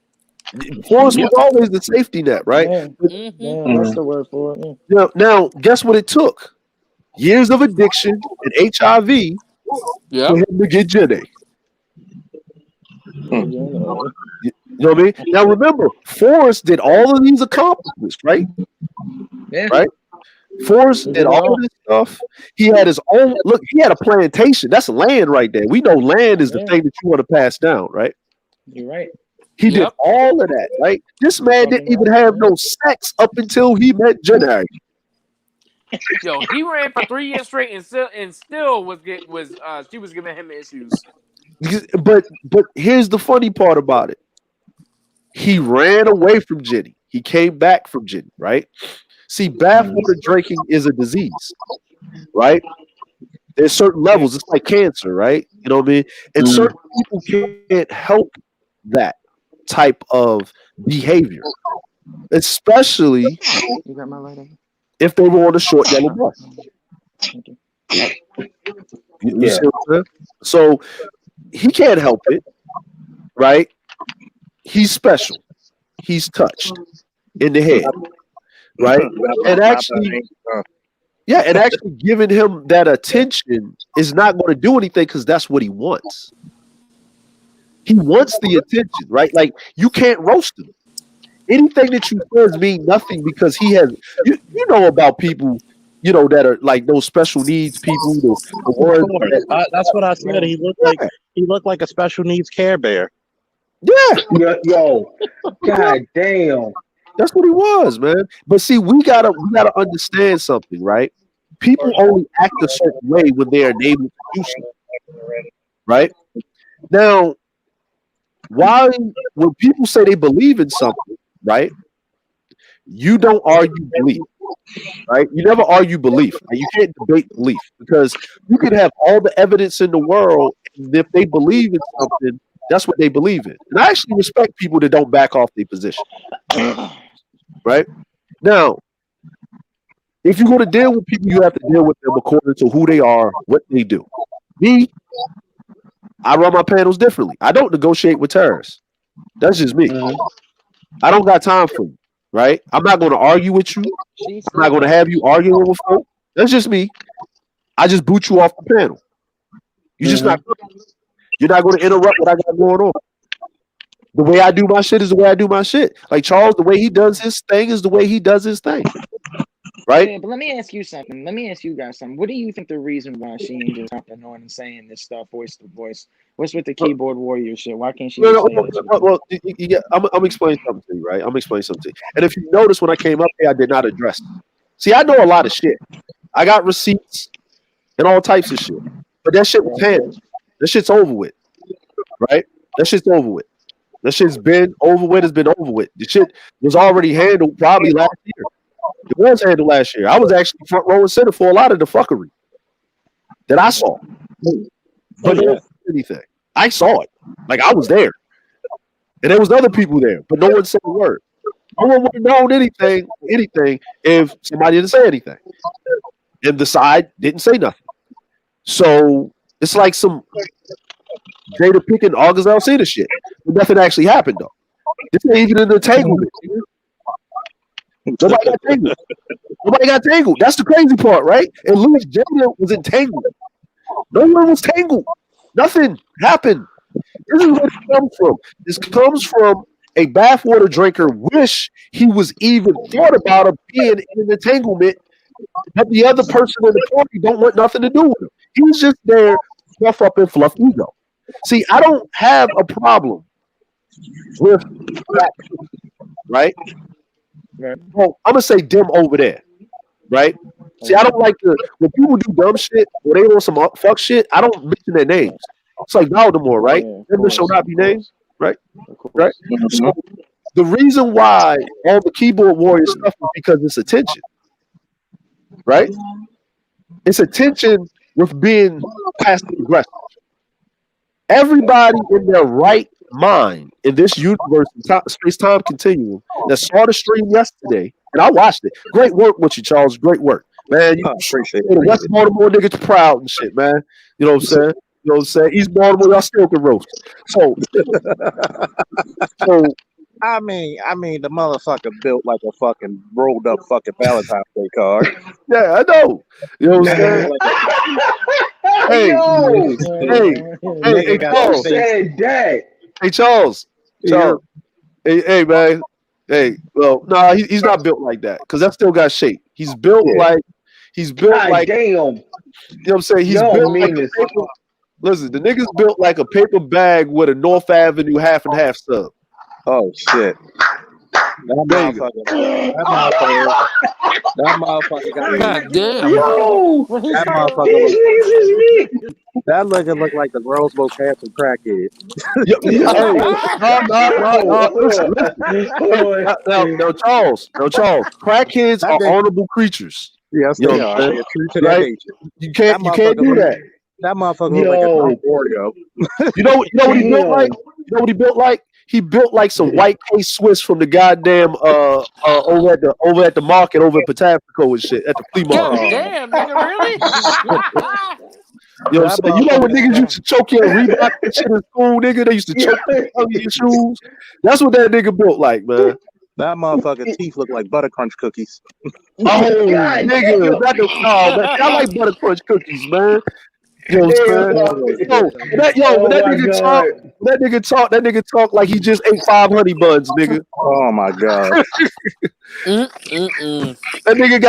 Forrest was always the safety net, right?
Yeah, that's the word for it.
Now, guess what it took? Years of addiction and HIV for him to get Jenny. You know what I mean? Now remember, Forrest did all of these accomplishments, right?
Yeah.
Right? Forrest did all of this stuff. He had his own look, he had a plantation. That's land right there. We know land is the thing that you want to pass down, right?
You're right.
He did all of that, right? This man didn't even have no sex up until he met Jenny.
Yo, he ran for 3 years straight and still she was giving him issues.
But here's the funny part about it. He ran away from Jenny. He came back from Jenny, right? See, bathwater drinking is a disease, right? There's certain levels. It's like cancer, right? You know what I mean? And certain people can't help that type of behavior, especially if they were on a short yellow bus. You see what I'm saying? So he can't help it, right? He's special. He's touched in the head, right? And actually giving him that attention is not going to do anything because that's what he wants. He wants the attention, right? Like you can't roast him. anything that you says mean nothing because he has. You know about people, that are like those special needs people. The
Of
ones
course. That's what I said. He looked like a special needs Care Bear.
yeah,
Yo, god damn.
that's what he was, man. But see, we gotta understand something, right? People only act a certain way when they are enabled to do so, right? Now, why when people say they believe in something, right? You don't argue belief, right? You never argue belief. Right? You can't debate belief because you can have all the evidence in the world, and if they believe in something, that's what they believe in. And I actually respect people that don't back off their position, right? Now, if you're going to deal with people, you have to deal with them according to who they are, what they do. Me, I run my panels differently. I don't negotiate with terrorists. That's just me. I don't got time for you, right? I'm not going to argue with you. I'm not going to have you arguing with folks. That's just me. I just boot you off the panel. You're just not. You're not going to interrupt what I got going on. The way I do my shit is the way I do my shit. Like Charles, the way he does his thing is the way he does his thing. Right?
Yeah, but let me ask you something. Let me ask you guys something. What do you think the reason why she ain't just jumping on and saying this stuff voice to voice? What's with the keyboard warrior shit? Why can't she just say that shit?
Well, I'm explaining something to you, right? I'm explaining something to you. And if you notice when I came up here, I did not address it. See, I know a lot of shit. I got receipts and all types of shit. But that shit was handled. That shit's over with. Right? That shit's over with. That shit's been over with, it's been over with. The shit was already handled probably last year. It was handled last year. I was actually front row and center for a lot of the fuckery that I saw. But no one said anything. I saw it. Like I was there. And there was other people there, but no one said a word. No one would have known anything if somebody didn't say anything. And the side didn't say nothing. So it's like some Jada Pinkett August Alsina shit. But nothing actually happened though. This ain't even an entanglement. Nobody got tangled. Nobody got tangled. That's the crazy part, right? And Louis Jada was entangled. No one was tangled. Nothing happened. This is where it comes from. This comes from a bathwater drinker wish he was even thought about of being in an entanglement, but the other person in the party don't want nothing to do with him. He's just there, fluff up and fluff ego. See, I don't have a problem with that, right? Well, I'm gonna say them over there, right? See, I don't like when people do dumb shit or they want some fuck shit. I don't mention their names. It's like Voldemort, right? Them shall not be named, right? Right. So the reason why all the keyboard warrior stuff is because it's attention, right? It's attention with being passive aggressive. Everybody in their right mind in this universe, space-time continuum, that saw the stream yesterday, and I watched it. Great work with you, Charles. Great work, man. You
appreciate
the West Baltimore niggas proud and shit, man. You know what I'm saying? You know what I'm saying? East Baltimore, y'all still can roast. So
I mean, the motherfucker built like a fucking rolled up fucking Valentine's Day card.
Yeah, I know. You know what I'm saying? Hey, Charles. Hey, Charles. Hey, man. Hey, well, nah, he's not built like that because that still got shape. He's built like damn. You know what I'm saying? He's built like a paper. Listen, the nigga's built like a paper bag with a North Avenue half and half sub.
Oh shit. That motherfucker got
damn.
Yo,
that motherfucker. That look like the Rosebud Cancer crackhead.
No, Charles. Crackheads are honorable creatures.
Yes, they are. They're true to their nature.
You can't do that.
That motherfucker look like a Oreo.
You know what he built like? You know what he built like? He built like some white case Swiss from the goddamn over at the market over at Patafico and shit at the flea market.
God damn, nigga, really?
You know what I'm saying? You know when niggas used to choke your Reebok and shit in school, nigga? They used to choke your shoes. That's what that nigga built like, man.
That motherfucking teeth look like butter crunch cookies.
Oh, nigga, I like butter crunch cookies, man. You know what I'm saying? Yo, when that nigga talk like he just ate 5 honey buns, nigga.
Oh my god.
That nigga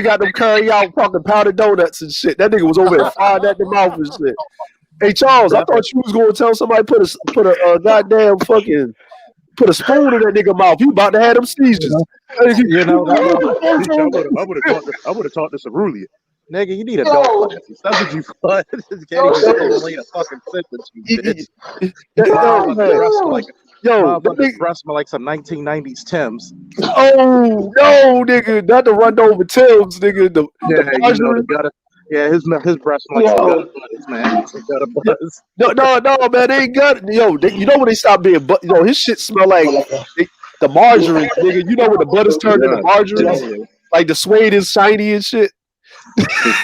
got them curry out fucking powdered donuts and shit. That nigga was over there frying at the mouth and shit. Hey Charles, I thought you was gonna tell somebody put a goddamn fucking put a spoon in that nigga mouth. You about to have them seizures.
You know, I would have taught this to Cerulean. Nigga, you need adult classes. That's what you thought. This can't even lay a fucking sentence, you bitch. Breast smell like some 1990s Timbs.
Oh no, nigga, not the run over Timbs, nigga.
His breast smell like some gutter buttons, man. Some gutter buttons.
No, man, they ain't got you know when they stop being his shit smell like the margarine, nigga. You know when the butters turn into margarine, like the suede is shiny and shit.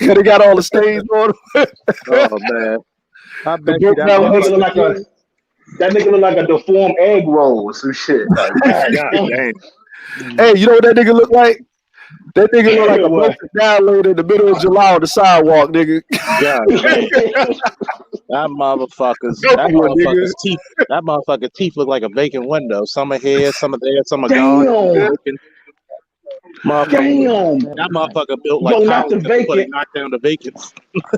They got all the stains on them.
Oh man, I bet
you that nigga look like a deformed egg roll or some shit.
God damn.
Hey, you know what that nigga look like? That nigga look like a broken down later in the middle of July on the sidewalk, nigga.
God. That motherfucker's teeth look like a vacant window. Some are here, some are there, some are gone.
Damn.
That motherfucker built like
not the vacant.
Knock down the vacants.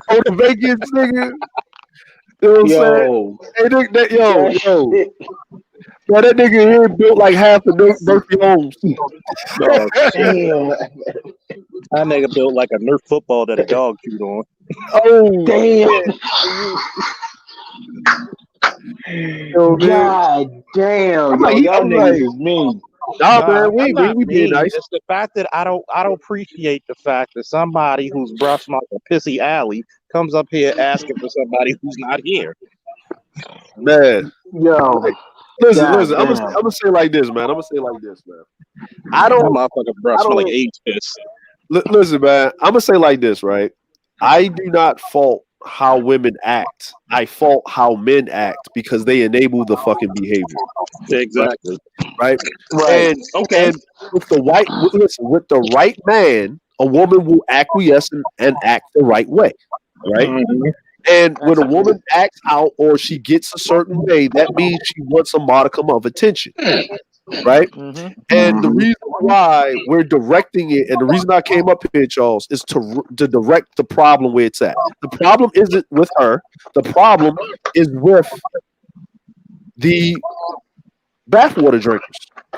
Oh, the vacants, nigga. You know what I'm saying? Hey, yo. Yeah, that nigga here built like half of Murphy Homes.
Oh, damn. That nigga built like a Nerf football that a dog chewed on.
Oh,
damn. God damn. Y'all niggas is mean.
Nah, man, we be nice.
It's the fact that I don't appreciate the fact that somebody who's brushed like a pissy alley comes up here asking for somebody who's not here.
Man,
yo,
listen. I'm gonna say like this, man. I don't.
Motherfucker brush smell like AIDS piss.
Listen, man. I'm gonna say like this, right? I do not fault how women act. I fault how men act because they enable the fucking behavior.
Exactly.
Right. And with the right man, a woman will acquiesce and act the right way. Right. Mm-hmm. And when a woman acts out or she gets a certain way, that means she wants a modicum of attention. Right? Mm-hmm. And the reason why we're directing it, and the reason I came up here, Charles, is to direct the problem where it's at. The problem isn't with her. The problem is with the bathwater drinkers,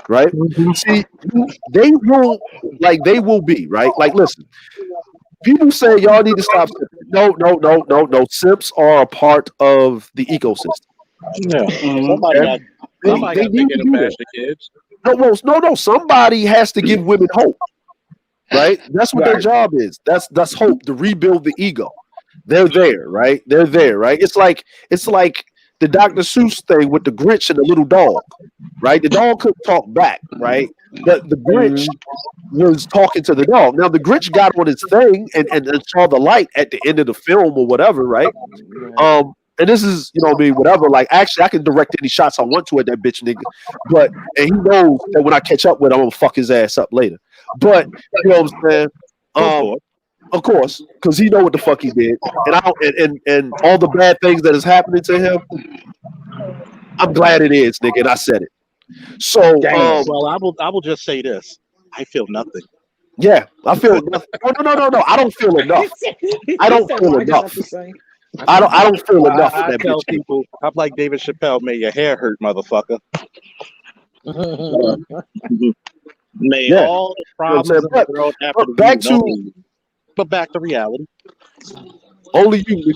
right? Mm-hmm. See, they will be, right? Like, listen, people say y'all need to stop simping. No. Simps are a part of the ecosystem.
Yeah. Mm-hmm. Somebody got to get a bash the kids.
No. Somebody has to give women hope, right? That's what their job is. That's hope to rebuild the ego. They're there, right? It's like the Dr. Seuss thing with the Grinch and the little dog, right? The dog couldn't talk back, right? The Grinch was talking to the dog. Now the Grinch got on his thing and saw the light at the end of the film or whatever, right? And this is, whatever. Like, actually, I can direct any shots I want to at that bitch nigga. And he knows that when I catch up with him, I'm gonna fuck his ass up later. But you know what I'm saying? Of course, because he know what the fuck he did, and all the bad things that is happening to him. I'm glad it is, nigga, and I said it. So,
I will just say this: I feel nothing.
Yeah, I feel nothing. No. I don't feel enough. I don't feel enough. I don't feel enough.
I tell people, I'm like David Chappelle, may your hair hurt, motherfucker. May all the problems in the world happen but back to reality.
Only you. You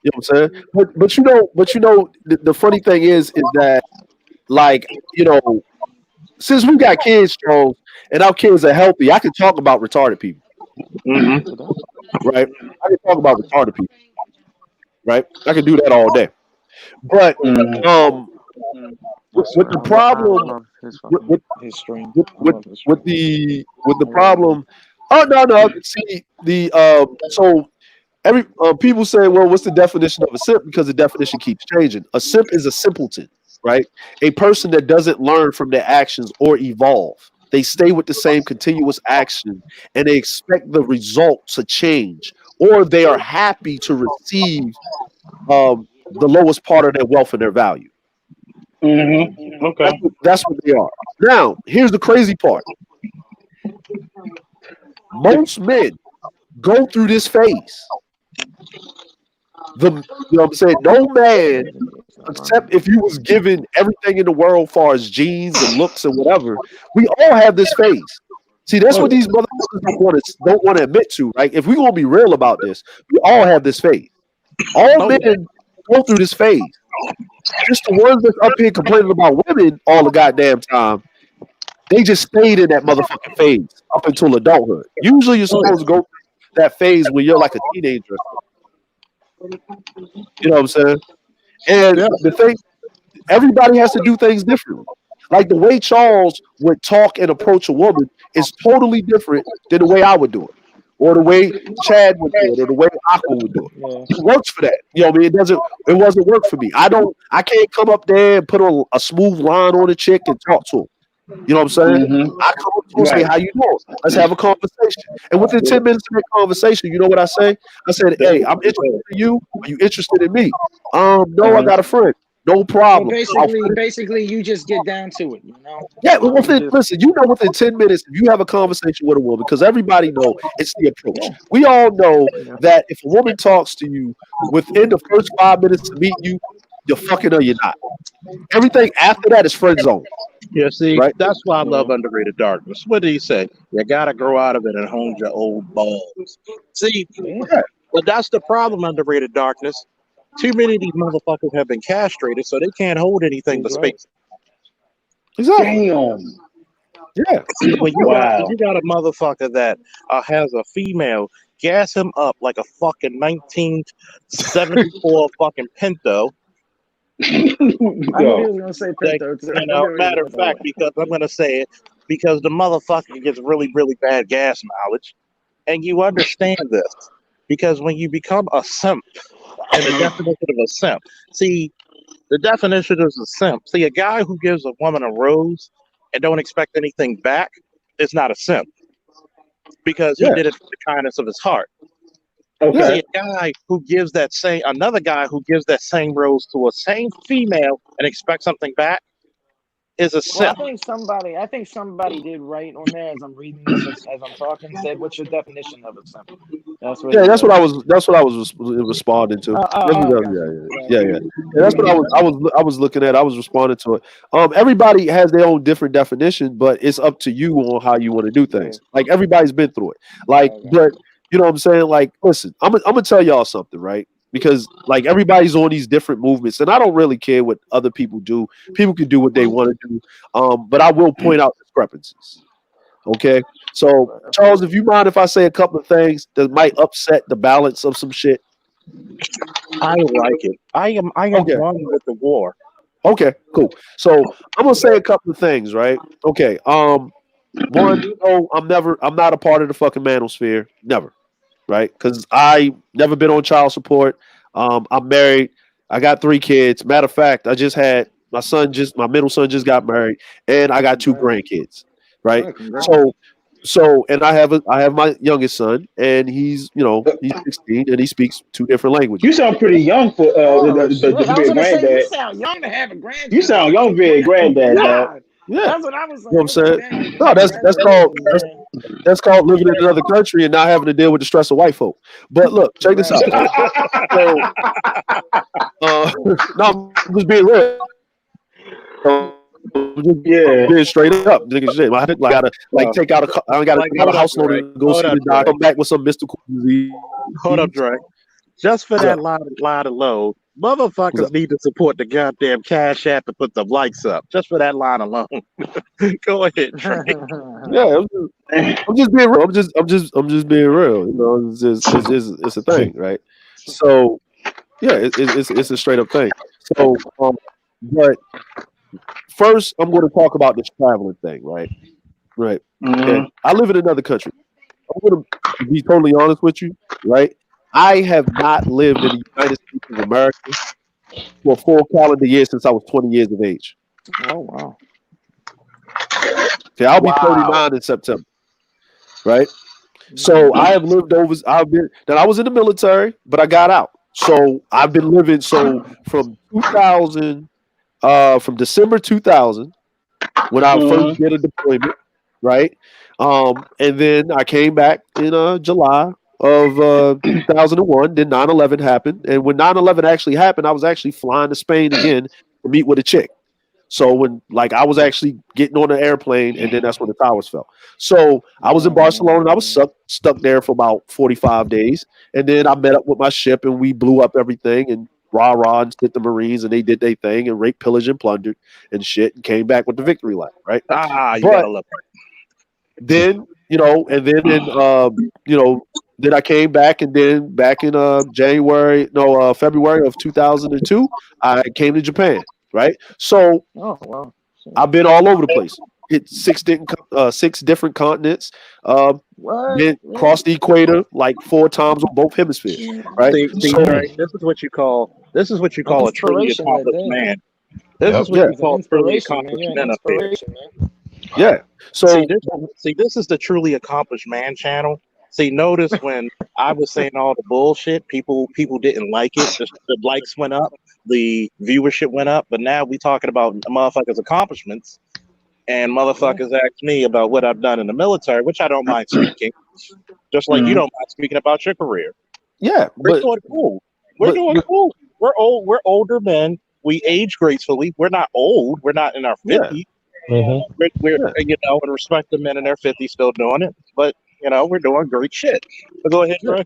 know what I'm saying? But the funny thing is that, like, since we got kids, Charles, and our kids are healthy, I can talk about retarded people. Mm-hmm. Right? I can talk about retarded people. Right, I can do that all day, but with the problem, with the problem. Oh no. See so every people say, well, what's the definition of a simp? Because the definition keeps changing. A simp is a simpleton, right? A person that doesn't learn from their actions or evolve. They stay with the same continuous action and they expect the result to change or they are happy to receive the lowest part of their wealth and their value.
Mm-hmm. Okay.
That's what they are. Now, here's the crazy part. Most men go through this phase. You know what I'm saying? No man, except if you was given everything in the world, as far as genes and looks and whatever, we all have this phase. See, that's what these motherfuckers don't want to admit to, right? If we're gonna be real about this, we all have this phase. All men go through this phase. Just the ones that's up here complaining about women all the goddamn time, they just stayed in that motherfucking phase up until adulthood. Usually you're supposed to go through that phase when you're like a teenager. You know what I'm saying? And the thing, everybody has to do things differently. Like the way Charles would talk and approach a woman is totally different than the way I would do it, or the way Chad would do it, or the way Aqua would do it. It works for that. You know what I mean? It wasn't work for me. I can't come up there and put a smooth line on a chick and talk to her. You know what I'm saying?
Mm-hmm.
I come up to her and say, "How you doing? Let's have a conversation." And within 10 minutes of that conversation, you know what I say? I said, "Hey, I'm interested in you. Are you interested in me?" No, I got a friend. No problem.
Basically, you just get down to it, you know?
Yeah, well, listen, you know, within 10 minutes, if you have a conversation with a woman, because everybody know it's the approach. We all know that if a woman talks to you within the first 5 minutes of meeting you, you're fucking or you're not. Everything after that is friend zone.
Yeah, see,
Right?
that's why I love Underrated Darkness. What did he say? You gotta grow out of it and hone your old balls. See, but that's the problem, Underrated Darkness. Too many of these motherfuckers have been castrated, so they can't hold anything but space.
Exactly.
Damn.
Yeah.
When you got a motherfucker that has a female, gas him up like a fucking 1974 fucking Pinto.
I knew he was gonna say Pinto too.
You know, matter of fact, because I'm gonna say it, because the motherfucker gets really, really bad gas mileage, and you understand this, because when you become a simp, and the definition of a simp, see, the definition of a simp. See, a guy who gives a woman a rose and don't expect anything back is not a simp, because he did it for the kindness of his heart.
Okay.
See, a guy who gives another guy who gives that same rose to a same female and expects something back is a simp.
Well, I think somebody did write on there as I'm reading this as I'm talking, said, "What's your definition of a simp?" That's what
I was responding to. Yeah. That's what I was looking at. I was responding to it. Everybody has their own different definition, but it's up to you on how you want to do things. Like everybody's been through it. Like, but you know what I'm saying? Like, listen, I'm gonna tell y'all something, right? Because like everybody's on these different movements, and I don't really care what other people do. People can do what they want to do, but I will point out discrepancies. Okay, so Charles, if you mind if I say a couple of things that might upset the balance of some shit,
I like it. I am wrong with the war.
Okay, cool. So I'm gonna say a couple of things, right? Okay. One, no, I'm not a part of the fucking manosphere. Never. Right? Because I never been on child support. I'm married. I got 3 kids. Matter of fact, I just had my middle son just got married, and I got 2 grandkids. Right? So and I have my youngest son, and he's 16 and he speaks 2 different languages.
You sound pretty young for the big granddad.
You sound young to have a granddad.
You sound young, big granddad, dog.
Yeah, that's what I was saying.
You know what I'm saying? No, that's called living in another country and not having to deal with the stress of white folk. But look, check this out. No, I'm just being real. Being straight up, nigga. Shit, I gotta take out a house loan and go see the doctor. Come back with some mystical disease.
Hold up, Dre. Just for that line alone, motherfuckers need to support the goddamn Cash App and put the likes up. Just for that line alone. Go ahead, Dre.
Yeah, I'm just being real. I'm just being real. You know, it's a thing, right? So yeah, it's a straight up thing. So but first I'm going to talk about this traveling thing, right? Right. Mm-hmm. I live in another country. I'm going to be totally honest with you, right? I have not lived in the United States of America for a full calendar year since I was 20 years of age.
Oh, wow.
Okay, I'll be 39 in September, right? So I have lived over. I was in the military, but I got out. So I've been living. So from 2000, from December 2000, when I first did a deployment, right? And then I came back in July of 2001. Then 9/11 happened, and when 9/11 actually happened, I was actually flying to Spain again to meet with a chick. So when I was actually getting on the airplane, and then that's when the towers fell. So I was in Barcelona, and I was stuck there for about 45 days, and then I met up with my ship, and we blew up everything, and rah and hit the Marines, and they did their thing, and raped, pillaged, and plundered, and shit, and came back with the victory lap, right?
You gotta love it.
Then then I came back, and then back in February of 2002, I came to Japan. Right, so I've been all over the place. Hit six different continents. Then crossed the equator like 4 times on both hemispheres. Right.
Right, this is what you call a truly accomplished man. This is what you call truly accomplished man up here.
Yeah. So
this is the truly accomplished man channel. See, notice when I was saying all the bullshit, people didn't like it. The likes went up, the viewership went up, but now we talking about motherfuckers' accomplishments, and motherfuckers ask me about what I've done in the military, which I don't mind speaking, just like you don't mind speaking about your career.
Yeah,
we're doing cool. We're doing cool. We're old. We're older men. We age gracefully. We're not old. We're not in our 50s. We're and respect the men in their 50s still doing it, but. We're doing great shit. So go ahead, Trey.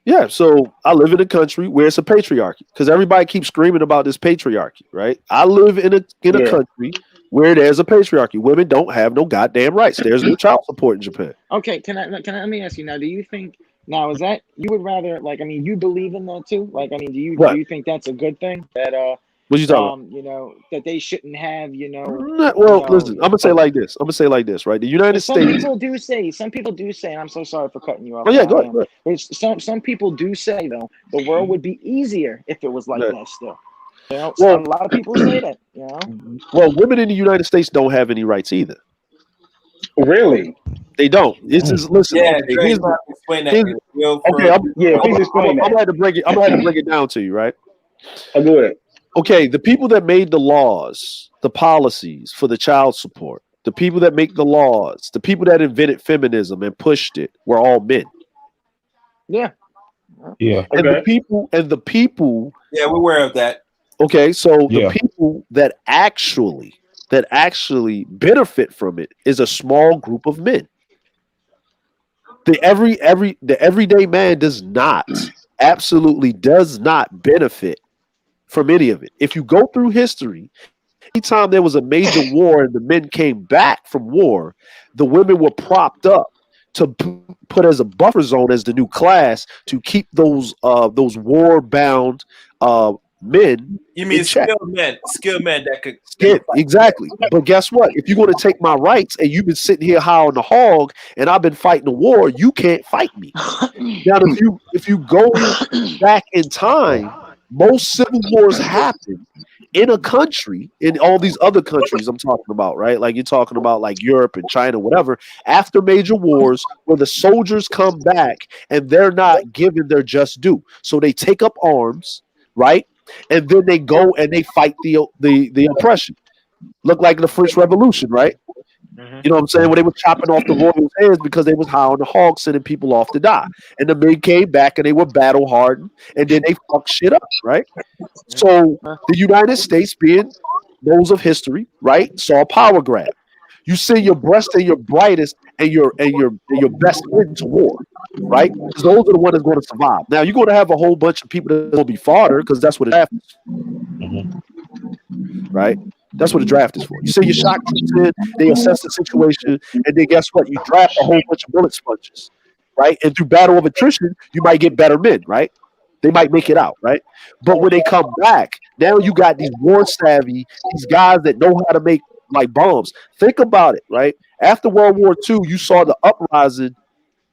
Yeah, so I live in a country where it's a patriarchy because everybody keeps screaming about this patriarchy, right? I live in a country where there's a patriarchy. Women don't have no goddamn rights. There's no child support in Japan.
Okay, can I let me ask you now? Do you think is that you would rather you believe in that too? Do you think that's a good thing that
what you talking about?
That they shouldn't have,
listen, I'm gonna say like this, right? The United States.
Some people do say, and I'm so sorry for cutting you off.
Oh yeah, go ahead.
But some people do say though, the world would be easier if it was like that still. A lot of people say that,
Well, women in the United States don't have any rights either.
Really?
They don't. It's just listen.
Yeah, explain that.
Please explain that. I'm gonna have to break it down to you, right?
I'll do it.
Okay, the people that made the laws, the policies for the child support, the people that make the laws, the people that invented feminism and pushed it were all men.
Yeah.
Yeah.
And the people.
Yeah, we're aware of that.
Okay, so the people that actually benefit from it is a small group of men. The everyday man absolutely does not benefit from any of it. If you go through history, anytime there was a major war and the men came back from war, the women were propped up to put as a buffer zone as the new class to keep those war-bound men.
You mean skilled men that could
exactly. But guess what? If you're going to take my rights and you've been sitting here high on the hog and I've been fighting the war, you can't fight me. Now, if you go back in time, most civil wars happen in a country, in all these other countries I'm talking about, right? Like you're talking about like Europe and China, whatever, after major wars where the soldiers come back and they're not given their just due. So they take up arms, right? And then they go and they fight the oppression. Look like the French Revolution, right? Mm-hmm. You know what I'm saying? When they were chopping off the royals' heads because they was high on the hog, sending people off to die. And the men came back and they were battle hardened, and then they fucked shit up, right? So the United States, being those of history, right, saw a power grab. You send your best and your brightest and your best into war, right? Because those are the ones that's going to survive. Now you're going to have a whole bunch of people that will be fodder because that's what it happens, right? That's what the draft is for. You send your shock troops in, they assess the situation, and then guess what? You draft a whole bunch of bullet sponges, right? And through battle of attrition, you might get better men, right? They might make it out, right? But when they come back, now you got these war savvy, these guys that know how to make like bombs. Think about it, right? After World War II, you saw the uprising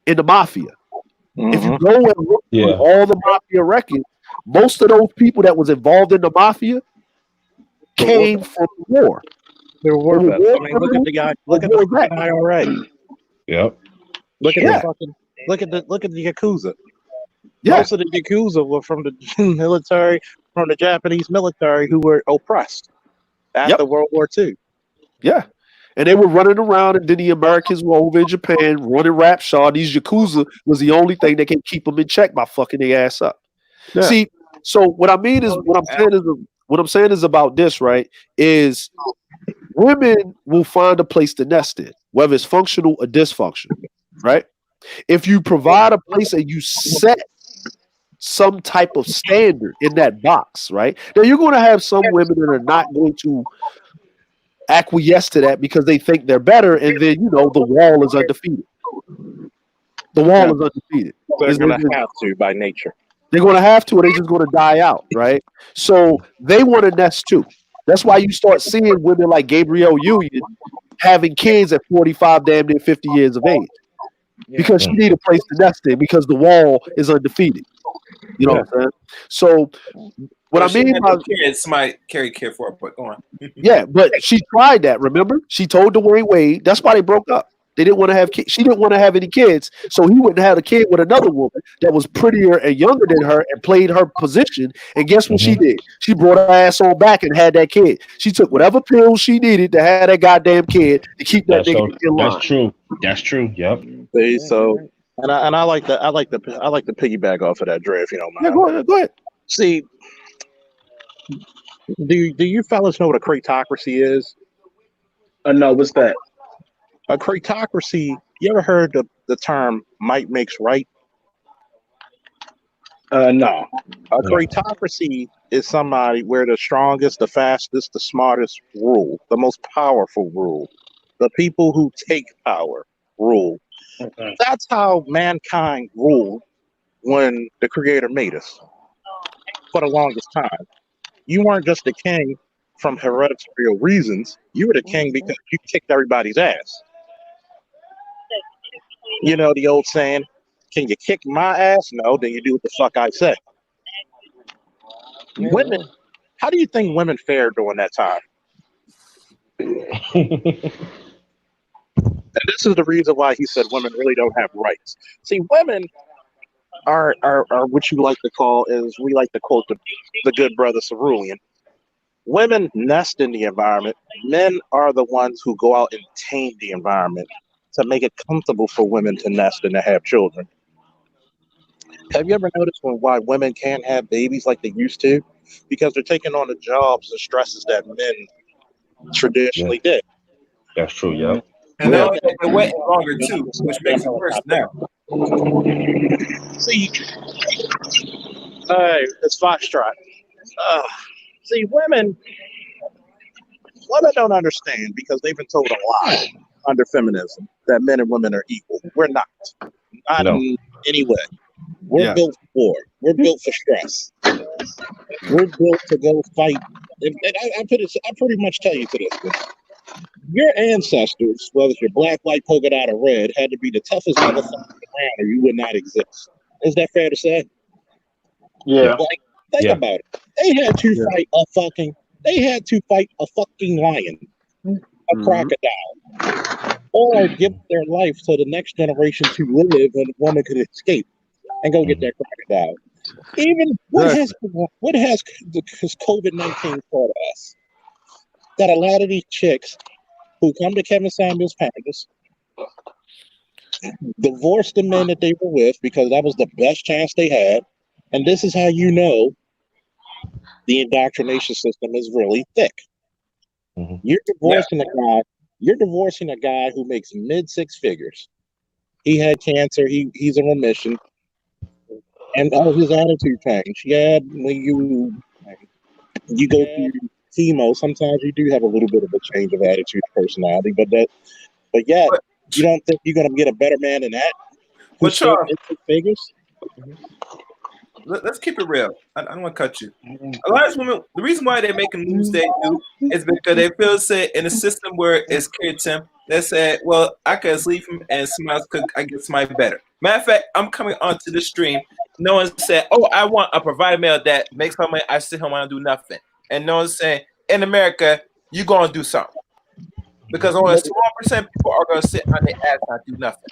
in the mafia. Mm-hmm. If you go and look through all the mafia records, most of those people that was involved in the mafia came from the war.
They were war vets. I mean, look at the guy. Look at the IRA.
Yep.
Look at the fucking. Look at the Yakuza.
Yeah,
Most of the Yakuza were from the military, from the Japanese military who were oppressed after World War II.
yeah. And they were running around, and then the Americans were over in Japan running Rapshaw. These Yakuza was the only thing that can keep them in check by fucking their ass up.
Yeah.
See, so what I'm saying is about this, right? Is women will find a place to nest in, whether it's functional or dysfunctional, right? If you provide a place and you set some type of standard in that box, right? Now you're going to have some women that are not going to acquiesce to that because they think they're better, and then the wall is undefeated. The wall is undefeated.
They're going to have to by nature.
They're going to have to, or they're just going to die out, right? So they want to nest too. That's why you start seeing women like Gabrielle Union having kids at 45, damn near 50 years of age, because she need a place to nest in because the wall is undefeated. You know what I'm saying? So what I mean by
kids might carry care for her, but go on.
yeah, but she tried that. Remember, she told Dwayne Wade. That's why they broke up. They didn't want to have kids. She didn't want to have any kids, so he wouldn't have a kid with another woman that was prettier and younger than her and played her position. And guess what she did? She brought her ass on back and had that kid. She took whatever pills she needed to have that goddamn kid to keep that nigga in line.
That's true. That's true. Yep.
See, so and I like to piggyback off of that, Dre, if you don't mind.
Yeah, go ahead.
See, do you fellas know what a cratocracy is?
No, what's that?
A cratocracy. You ever heard the term "might makes right"?
No.
A cratocracy is somebody where the strongest, the fastest, the smartest rule, the most powerful rule. The people who take power rule.
Okay.
That's how mankind ruled when the Creator made us. For the longest time, you weren't just the king from hereditary reasons. You were the king because you kicked everybody's ass. You know the old saying, can you kick my ass? No, then you do what the fuck I say. Women, how do you think women fared during that time? And this is the reason why he said women really don't have rights. See, women are what you like to call, is we like to quote the good brother Cerulean. Women nest in the environment. Men are the ones who go out and tame the environment to make it comfortable for women to nest and to have children. Have you ever noticed why women can't have babies like they used to? Because they're taking on the jobs and stresses that men traditionally did.
That's true. Yep.
And now they're waiting longer too, which makes it worse now.
See, it's Foxtrot. See, women don't understand because they've been told a lie under feminism that men and women are equal. We're not. Not in any way. We're built for war. We're built for stress. We're built to go fight. And I pretty much tell you to this. Your ancestors, whether you're black, white, polka dot, or red, had to be the toughest motherfuckers around or you would not exist. Is that fair to say?
Yeah.
Like, think about it. They had to fight a fucking lion, a crocodile, or give their life to the next generation to live and a woman could escape and go get that crocodile. Even what has COVID-19 taught us? That a lot of these chicks who come to Kevin Samuels' panels divorced the men that they were with because that was the best chance they had. And this is how you know the indoctrination system is really thick. You're divorcing a guy who makes mid-six figures. He had cancer, he's in remission, and all his attitude changed. Yeah, when you go through chemo, sometimes you do have a little bit of a change of attitude, personality, but you don't think you're gonna get a better man than that?
But Charles,
figures?
Let's keep it real. I don't want to cut you. A lot of women, the reason why they're making moves they do is because they feel say in a system where it's carried to them, they say, well, I could leave him and somebody else could, I get somebody better. Matter of fact, I'm coming onto the stream. No one said, oh, I want a provider male that makes my money. I sit home and I do nothing. And no one's saying, in America, you're going to do something. Because only a small percent of people are going to sit on their ass and not do nothing.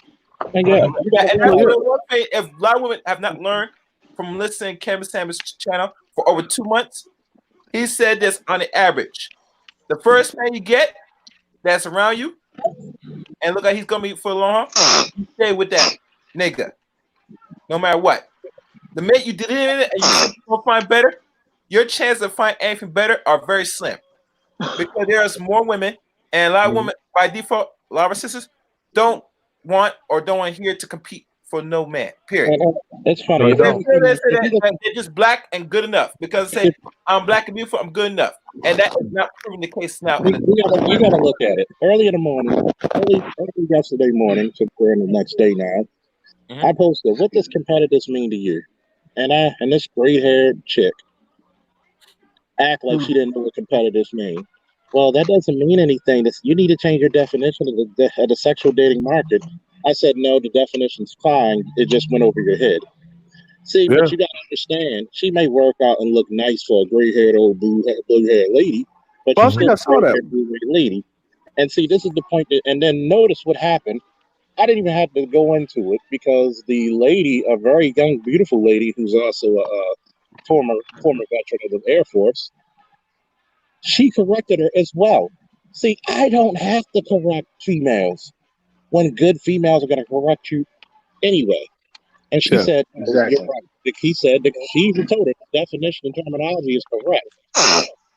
And yeah, you got
And
to
that's
do it.
what if a lot of women have not learned from listening to Kevin Samuels' channel for over 2 months. He said this on the average. The first man you get that's around you and look like he's gonna be for long, you stay with that nigga. No matter what. The minute you did it and you don't find better, your chance to find anything better are very slim. Because there's more women, and a lot of women by default, a lot of our sisters don't want to hear to compete for no man. Period.
It's funny.
They feel that they're just black and good enough because say I'm black and beautiful, I'm good enough, and that is not proving the case now.
You got to look at it. Early in the morning, early yesterday morning, so we're in the next day now. I posted, "What does competitiveness mean to you?" And this gray-haired chick act like she didn't know what competitiveness mean. Well, that doesn't mean anything. You need to change your definition of the sexual dating market. I said, no, the definition's fine. It just went over your head. See, but you got to understand, she may work out and look nice for a gray-haired old blue-haired lady, but she's still a gray-haired blue-haired lady. And see, this is the point. And then notice what happened. I didn't even have to go into it because the lady, a very young, beautiful lady, who's also a former veteran of the Air Force, she corrected her as well. See, I don't have to correct females when good females are going to correct you anyway. And she said, exactly. You're right. He said that she told her the definition and terminology is correct.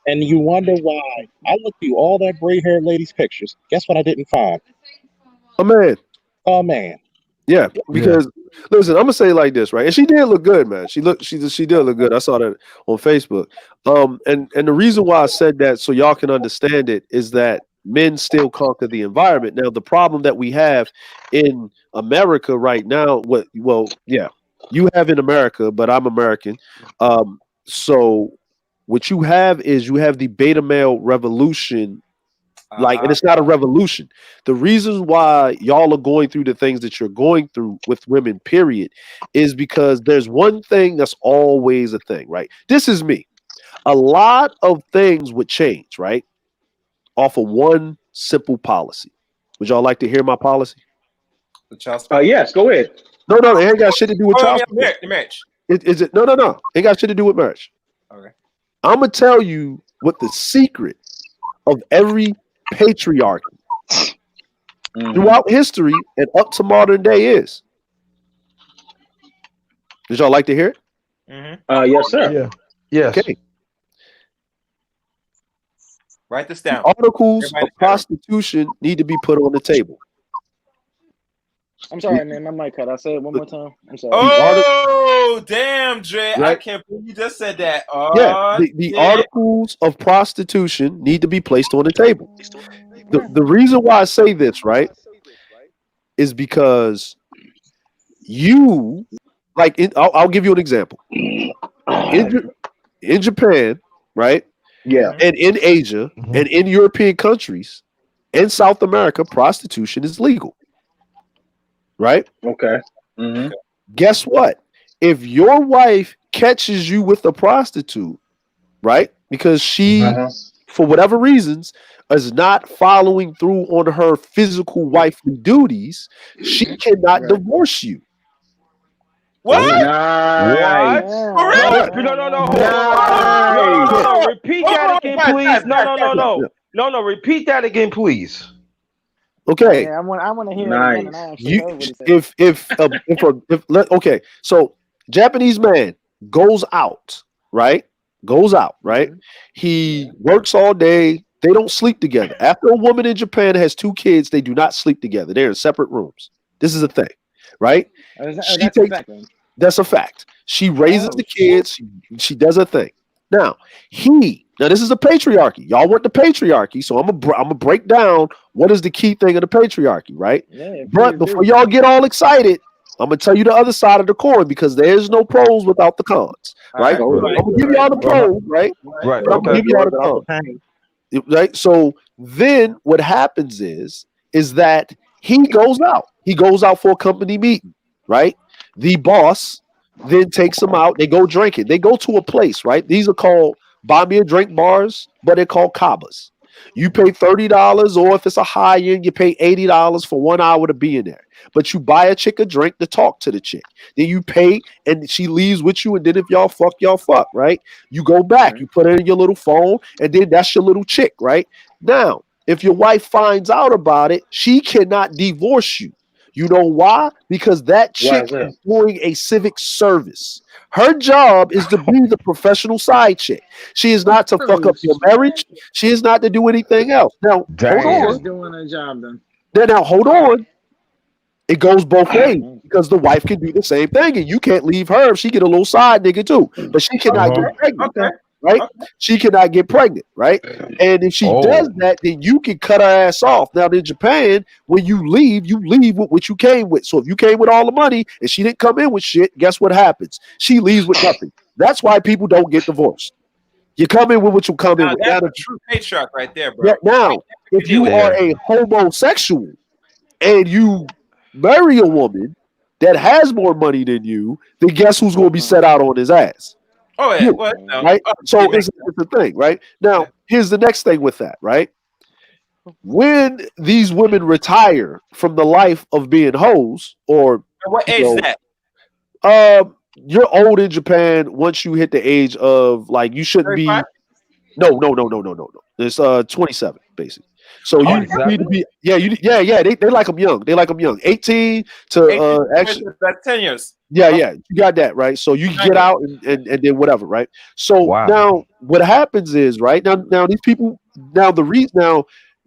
And you wonder why. I looked through all that gray-haired lady's pictures. Guess what I didn't find?
A man.
A man.
Yeah, because listen, I'm gonna say it like this, right? And she did look good, man. She did look good. I saw that on Facebook. And the reason why I said that so y'all can understand it is that men still conquer the environment. Now, the problem that we have in America right now, you have in America, but I'm American. So what you have is you have the beta male revolution. And it's not a revolution. The reason why y'all are going through the things that you're going through with women, period, is because there's one thing that's always a thing, right? This is me. A lot of things would change, right? Off of one simple policy. Would y'all like to hear my policy?
The child support.
Yes, go ahead.
No, it ain't got shit to do with child support.
The marriage.
Is it? No. Ain't got shit to do with marriage.
Okay.
I'm gonna tell you what the secret of every patriarchy throughout history and up to modern day is. Did y'all like to hear it?
Yes, sir.
Yeah. Yes.
Okay.
Write this down.
The articles of prostitution need to be put on the table.
I'm sorry, man. My mic cut. I said it one more time. I'm sorry.
Oh, damn, Dre. Right? I can't believe you just said that.
The articles of prostitution need to be placed on the table. The reason why I say this, right, is because you, I'll give you an example. In Japan, right?
Yeah.
And in Asia and in European countries and South America, prostitution is legal. Right?
Okay.
Guess what? If your wife catches you with a prostitute, right? Because she, for whatever reasons, is not following through on her physical wifely duties, she cannot divorce you.
What?
Nice.
No. Repeat that again, please. No. Repeat that again, please.
Okay.
Yeah, I want to hear
nice.
it.
Okay. So Japanese man goes out, right? He works all day. They don't sleep together. After a woman in Japan has 2 kids, they do not sleep together. They're in separate rooms. This is a thing, right? That's a fact. She raises the kids. She does her thing. Now this is a patriarchy. Y'all want the patriarchy, so I'm gonna break down what is the key thing of the patriarchy, right? Yeah, but before y'all get all excited, I'm gonna tell you the other side of the coin because there's no pros without the cons, right? I'm gonna give y'all the pros, right?
Right.
I'm gonna give y'all the cons, right? So then what happens is that he goes out. He goes out for a company meeting, right? The boss then takes him out. They go drinking. They go to a place, right? These are called buy me a drink bars, but they're called kabas. You pay $30, or if it's a high end, you pay $80 for 1 hour to be in there. But you buy a chick a drink to talk to the chick. Then you pay, and she leaves with you. And then if y'all fuck, right? You go back, you put it in your little phone, and then that's your little chick, right? Now, if your wife finds out about it, she cannot divorce you. You know why? Because that chick is doing a civic service. Her job is to be the professional side chick. She is not to fuck up your marriage. She is not to do anything else. Now, hold on.
Doing her job then.
Now, hold on. It goes both ways because the wife can do the same thing, and you can't leave her if she get a little side nigga too. But she cannot get pregnant, right? She cannot get pregnant, right? And if she does that, then you can cut her ass off. Now in Japan, when you leave with what you came with. So if you came with all the money and she didn't come in with shit, guess what happens? She leaves with nothing. That's why people don't get divorced. You come in with what you come in with.
That's a true patriarch right there, bro.
Now, if you are a homosexual and you marry a woman that has more money than you, then guess who's going to be set out on his ass?
Oh yeah, well, no.
Right. So it's a thing, right? Now, here's the next thing with that, right? When these women retire from the life of being hoes, or
what age is that?
You're old in Japan once you hit the age of like you shouldn't 35? Be. No. It's 27 basically. So you need to be They like them young. They like them young. 18 to actually
that's 10 years.
Yeah, you got that right. So you get out and then whatever, right? So now what happens is right now these people now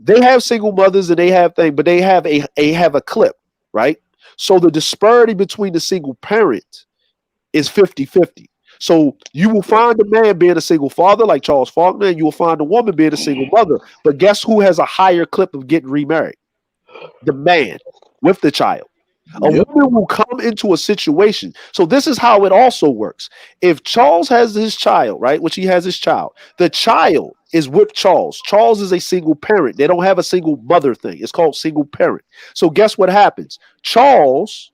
they have single mothers and they have things, but they have a clip, right? So the disparity between the single parent is 50-50. So you will find a man being a single father like Charles Faulkner, and you will find a woman being a single mother. But guess who has a higher clip of getting remarried? The man with the child. A woman will come into a situation. So this is how it also works. If Charles has his child, right, which he has his child, the child is with Charles. Charles is a single parent. They don't have a single mother thing. It's called single parent. So guess what happens? Charles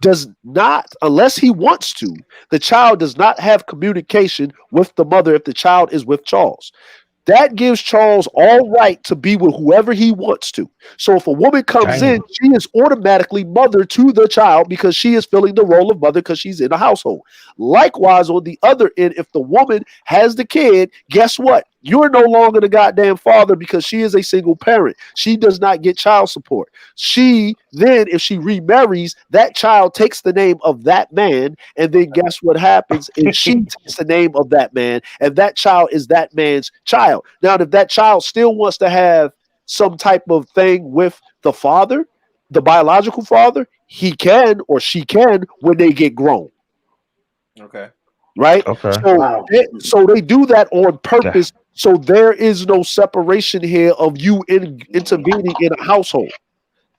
does not, unless he wants to, the child does not have communication with the mother if the child is with Charles. That gives Charles all right to be with whoever he wants to. So if a woman comes in, she is automatically mother to the child because she is filling the role of mother because she's in the household. Likewise, on the other end, if the woman has the kid, guess what? You're no longer the goddamn father because she is a single parent. She does not get child support. She then, if she remarries, that child takes the name of that man, and then guess what happens? Is she takes the name of that man, and that child is that man's child. Now, if that child still wants to have some type of thing with the father, the biological father, he can or she can when they get grown.
Okay.
Right? Okay. So they do that on purpose. So there is no separation here of you intervening in a household.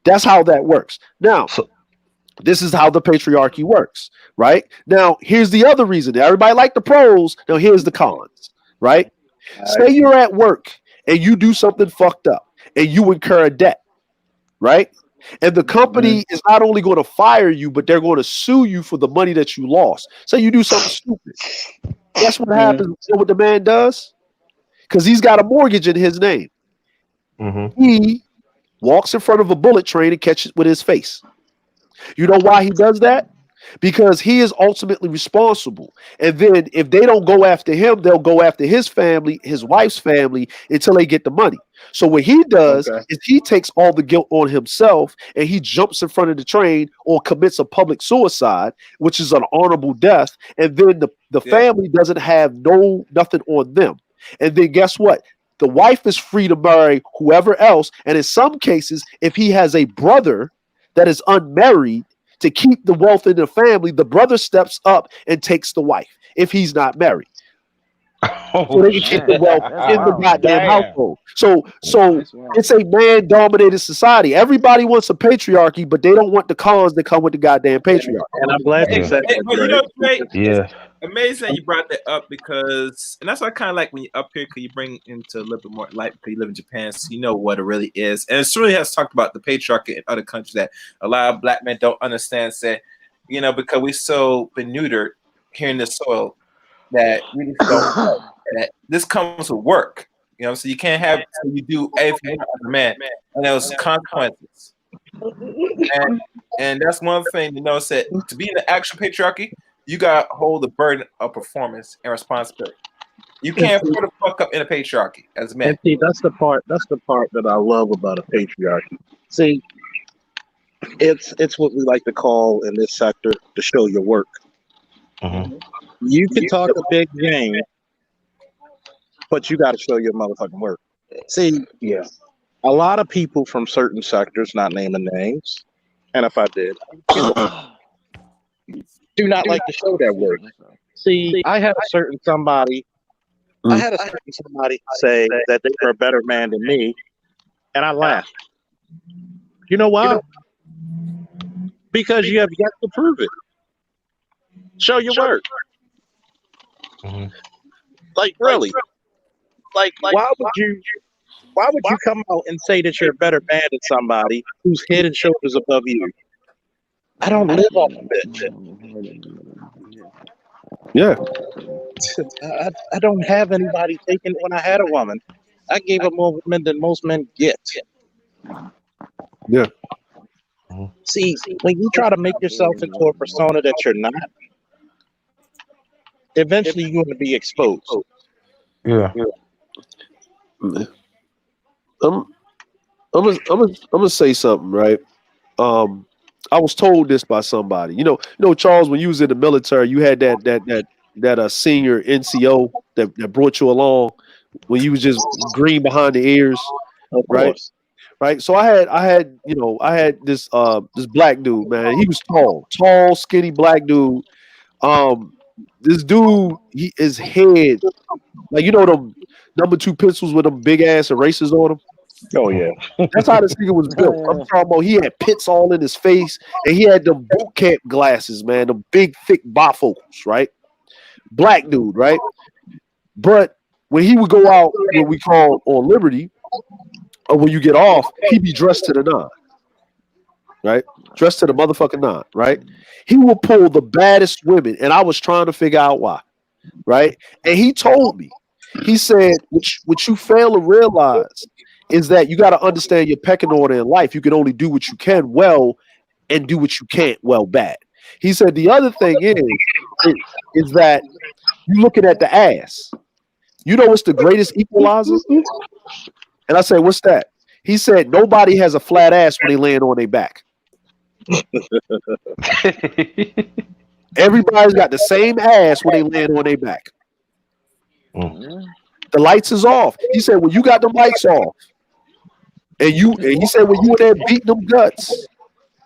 That's how that works. Now, this is how the patriarchy works, right? Now, here's the other reason. Everybody like the pros. Now, here's the cons, right? Say you're at work and you do something fucked up and you incur a debt, right? And the company is not only going to fire you, but they're going to sue you for the money that you lost. Say you do something stupid. Guess what happens? You know what the man does? Because he's got a mortgage in his name. He walks in front of a bullet train and catches it with his face. You know why he does that? Because he is ultimately responsible. And then if they don't go after him, they'll go after his family, his wife's family, until they get the money. So what he does is he takes all the guilt on himself and he jumps in front of the train or commits a public suicide, which is an honorable death. And then the family doesn't have nothing on them. And then guess what? The wife is free to marry whoever else. And in some cases, if he has a brother that is unmarried, to keep the wealth in the family, the brother steps up and takes the wife if he's not married. So they can keep the wealth in the goddamn household. So it's a man-dominated society. Everybody wants a patriarchy, but they don't want the cons that come with the goddamn patriarchy.
And I'm glad you said that.
But you know, amazing that you brought that up because, and that's why I kind of like when you're up here, because you bring into a little bit more light because you live in Japan, so you know what it really is. And it really has talked about the patriarchy in other countries that a lot of black men don't understand. Say, you know, because we're so been neutered here in the soil that we just don't know that this comes with work. You know, so you can't have so you do everything as a man, and there's consequences. And that's one thing, you know, said to be in the actual patriarchy, you got to hold the burden of performance and responsibility. You can't put the fuck up in a patriarchy as a man.
And see, that's the part that I love about a patriarchy. See, it's what we like to call in this sector to show your work.
Mhm.
You can talk a big game, but you got to show your motherfucking work. See,
Yeah.
a lot of people from certain sectors, not naming names, and if I did, do not like to show that work. See, I had a certain somebody say that they were a better man than me, and I laughed. You know why? Because you have yet to prove it. Show your work.
Mhm.
Like really. Like why would you come out and say that you're a better man than somebody who's head and shoulders above you? I don't live off of it.
Yeah.
I don't have anybody taking when I had a woman. I gave her more women than most men get.
Yeah.
See, when you try to make yourself into a persona that you're not, eventually you're going to be exposed.
Yeah.
I'm gonna say something, right? I was told this by somebody. You know, Charles, when you was in the military, you had that senior NCO that brought you along when you was just green behind the ears,
Of
right?
course.
Right. So I had this black dude, man. He was tall, skinny black dude. This dude, his head, like them #2 pistols with them big ass erasers on them.
Oh yeah.
That's how this nigga was built. I'm talking about he had pits all in his face, and he had them boot camp glasses, man, the big thick bifocals, right? Black dude, right? But when he would go out, what we call on liberty, or when you get off, he'd be dressed to the nine, right? Dressed to the motherfucking nine, right? He would pull the baddest women, and I was trying to figure out why, right? And he told me, he said, what you fail to realize is that you got to understand your pecking order in life. You can only do what you can well and do what you can't well bad. He said the other thing is that you looking at the ass. You know what's the greatest equalizer? And I said, what's that? He said, nobody has a flat ass when they land on their back. Everybody's got the same ass when they land on their back. The lights is off. He said, when you got the lights off, and he said, when you were there beating them guts,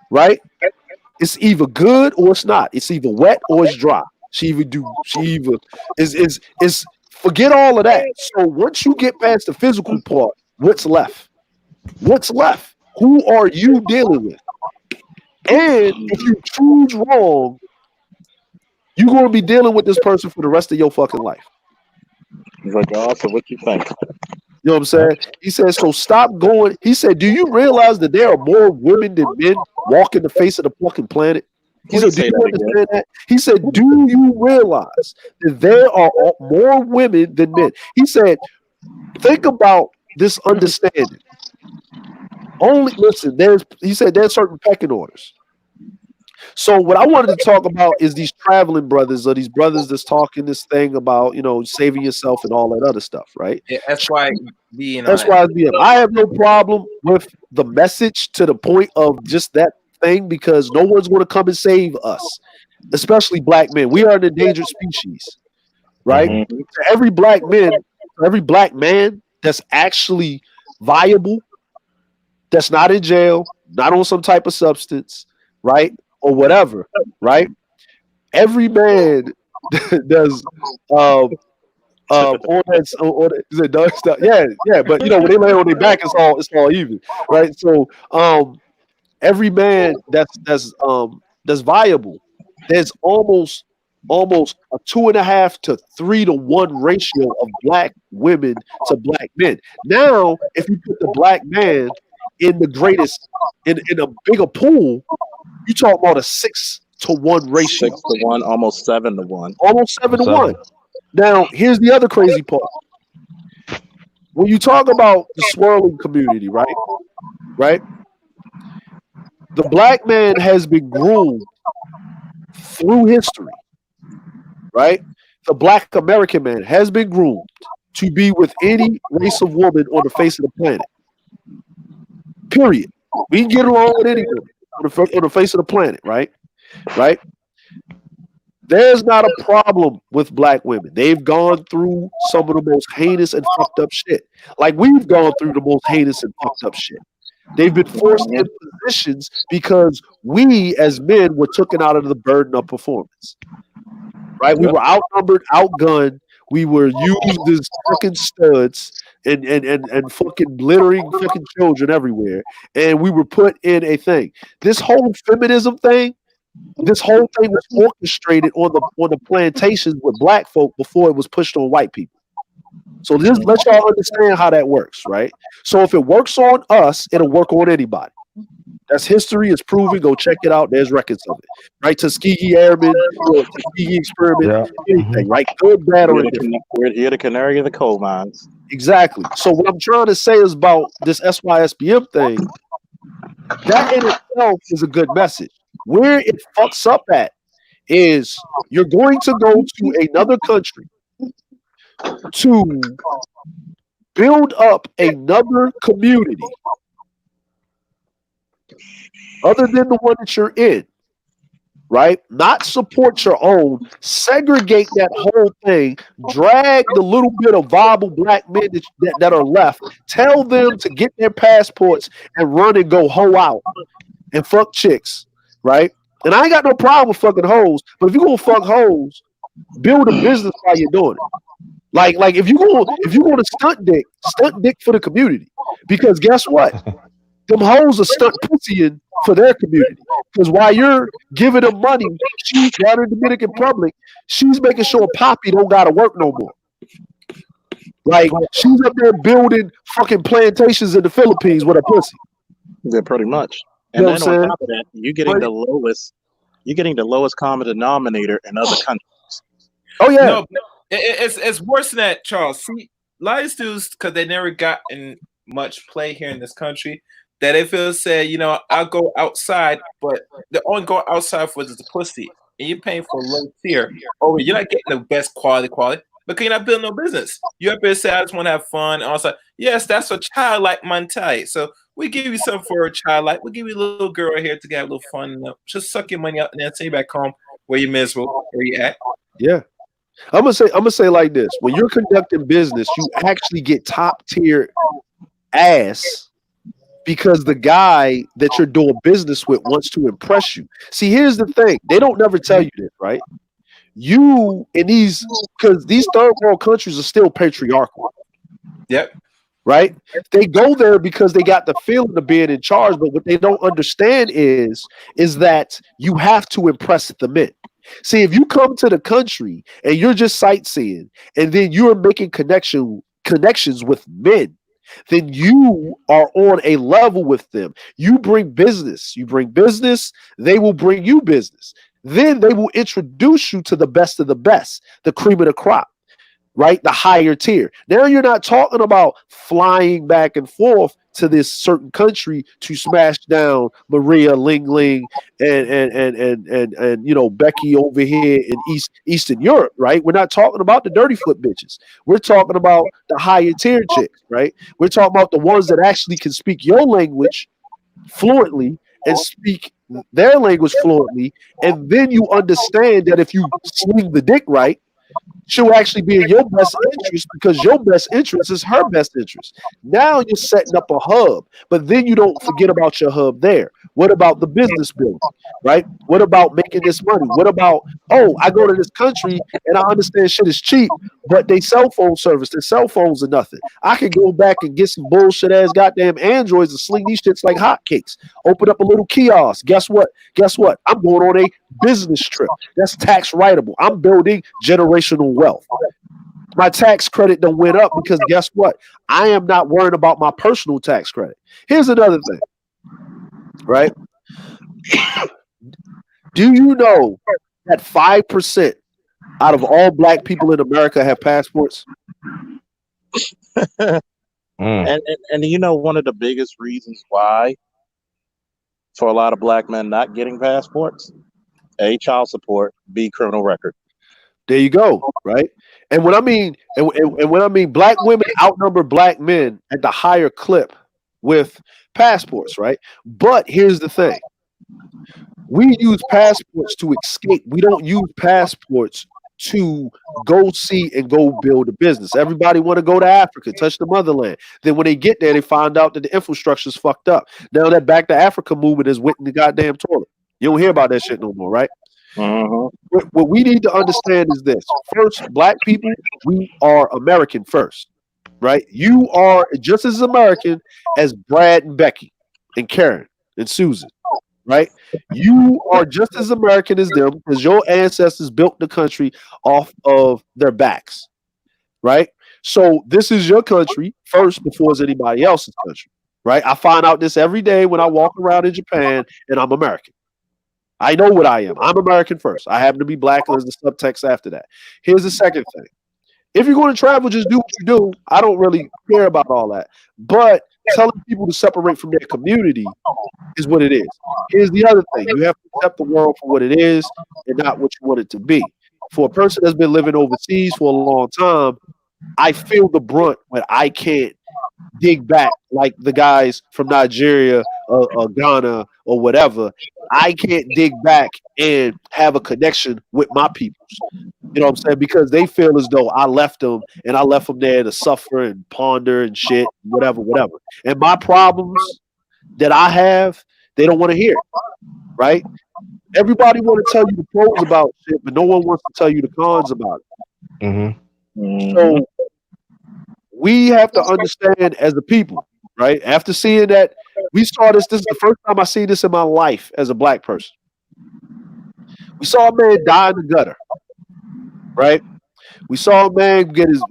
right? It's either good or it's not. It's either wet or it's dry. She either is forget all of that. So once you get past the physical part, what's left? What's left? Who are you dealing with? And if you choose wrong, you're going to be dealing with this person for the rest of your fucking life.
Regardless of what you think.
You know what I'm saying? He said, so stop going. He said, do you realize that there are more women than men walking the face of the fucking planet? He said, do you understand that? He said, do you realize that there are more women than men? He said, think about this understanding. Only listen, he said there's certain pecking orders. So what I wanted to talk about is these traveling brothers, or these brothers that's talking this thing about, saving yourself and all that other stuff, right?
Yeah, that's why
I have no problem with the message to the point of just that thing, because no one's going to come and save us, especially black men. We are an endangered species, right?
Mm-hmm.
Every black man that's actually viable, that's not in jail, not on some type of substance, right? Or whatever, right? Every man does on that stuff. Yeah, but when they lay on their back, it's all even, right? So every man that's viable, there's almost a 2.5 to 3 to 1 ratio of black women to black men. Now, if you put the black man in the greatest in a bigger pool, you talk about a 6 to 1 ratio.
6 to 1, almost 7 to 1.
Almost 7 to 1. Now, here's the other crazy part. when you talk about the swirling community, right? Right? The black man has been groomed through history, right? The black American man has been groomed to be with any race of woman on the face of the planet. Period. We can get along with any woman on the face of the planet, right? Right? There's not a problem with black women. They've gone through some of the most heinous and fucked up shit. Like we've gone through the most heinous and fucked up shit. They've been forced in positions because we as men were taken out of the burden of performance. Right? We were outnumbered, outgunned. We were used as fucking studs and fucking littering fucking children everywhere. And we were put in a thing. This whole feminism thing, this whole thing was orchestrated on the plantations with black folk before it was pushed on white people. So just let y'all understand how that works, right? So if it works on us, it'll work on anybody. That's history is proven. Go check it out. There's records of it, right? Tuskegee Airmen, Tuskegee Experiment, anything, right? Good, bad, or indifferent.
You're the canary in the coal mines.
Exactly. So what I'm trying to say is about this SYSBM thing. That in itself is a good message. Where it fucks up at is you're going to go to another country to build up another community other than the one that you're in, right? Not support your own, segregate that whole thing, drag the little bit of viable black men that are left, tell them to get their passports and run and go hoe out and fuck chicks, right? And I ain't got no problem with fucking hoes, but if you're gonna fuck hoes, build a business while you're doing it. Like if you want to stunt dick for the community, because guess what? Them hoes are stunt pussying for their community. Because while you're giving them money, she's down in the Dominican Republic, she's making sure Poppy don't gotta work no more. Like she's up there building fucking plantations in the Philippines with a pussy.
Yeah, pretty much. And
You know
then on top of that, you're getting the lowest common denominator in other countries.
Oh yeah.
No, it's worse than that, Charles. See, a lot of these dudes, because they never gotten much play here in this country, that they feel say, you know, I'll go outside, but the only going outside for is the pussy, and you're paying for a low tier. Oh, you're not getting the best quality, because you're not building no business. You up there say, I just want to have fun, and also, yes, that's a childlike mentality. So we give you something for a childlike. We'll give you a little girl here to get a little fun. Just suck your money out and then send you back home where you're miserable, where you at.
Yeah. I'm gonna say like this: when you're conducting business, you actually get top tier ass because the guy that you're doing business with wants to impress you. See, here's the thing: they don't never tell you this, right? You in these, because these third world countries are still patriarchal.
Yep.
Right? They go there because they got the feeling of being in charge, but what they don't understand is that you have to impress the men. See, if you come to the country and you're just sightseeing and then you're making connections with men, then you are on a level with them. You bring business, they will bring you business. Then they will introduce you to the best of the best, the cream of the crop, right? The higher tier. Now you're not talking about flying back and forth to this certain country to smash down Maria, Ling Ling, and you know, Becky over here in Eastern Europe, right? We're not talking about the dirty foot bitches. We're talking about the higher tier chicks, right? We're talking about the ones that actually can speak your language fluently and speak their language fluently, and then you understand that if you swing the dick right, she'll actually be in your best interest because your best interest is her best interest. Now you're setting up a hub, but then you don't forget about your hub there. What about the business building, right? What about making this money? What about, oh, I go to this country and I understand shit is cheap, but they cell phone service, their cell phones are nothing. I can go back and get some bullshit ass goddamn Androids and sling these shits like hotcakes. Open up a little kiosk. Guess what? I'm going on a business trip. That's tax writable. I'm building generational wealth. My tax credit done went up because guess what? I am not worrying about my personal tax credit. Here's another thing, right? Do you know that 5% out of all black people in America have passports?
And you know, one of the biggest reasons why for a lot of black men not getting passports, A, child support, B, criminal record.
There you go, right? And when I mean, and when I mean, black women outnumber black men at the higher clip with passports, right? But here's the thing: we use passports to escape. We don't use passports to go see and go build a business. Everybody want to go to Africa, touch the motherland. Then when they get there, they find out that the infrastructure is fucked up. Now that Back to Africa movement is went in the goddamn toilet. You don't hear about that shit no more, right? What we need to understand is this. First, black people, we are American first, right? You are just as American as Brad and Becky and Karen and Susan, right? You are just as American as them because your ancestors built the country off of their backs, right? So this is your country first before it's anybody else's country, right? I find out this every day when I walk around in Japan and I'm American. I know what I am. I'm American first. I happen to be black, and there's the subtext after that. Here's the second thing. If you're going to travel, just do what you do. I don't really care about all that. But telling people to separate from their community is what it is. Here's the other thing. You have to accept the world for what it is and not what you want it to be. For a person that's been living overseas for a long time, I feel the brunt when I can't dig back like the guys from Nigeria or Ghana or whatever. I can't dig back and have a connection with my peoples. You know what I'm saying? Because they feel as though I left them and I left them there to suffer and ponder and shit, whatever. And my problems that I have, they don't want to hear it, right? Everybody want to tell you the pros about shit, but no one wants to tell you the cons about it. So we have to understand as a people, right? After seeing that, we saw this. This is the first time I see this in my life as a black person. We saw a man die in the gutter, right? We saw a man get his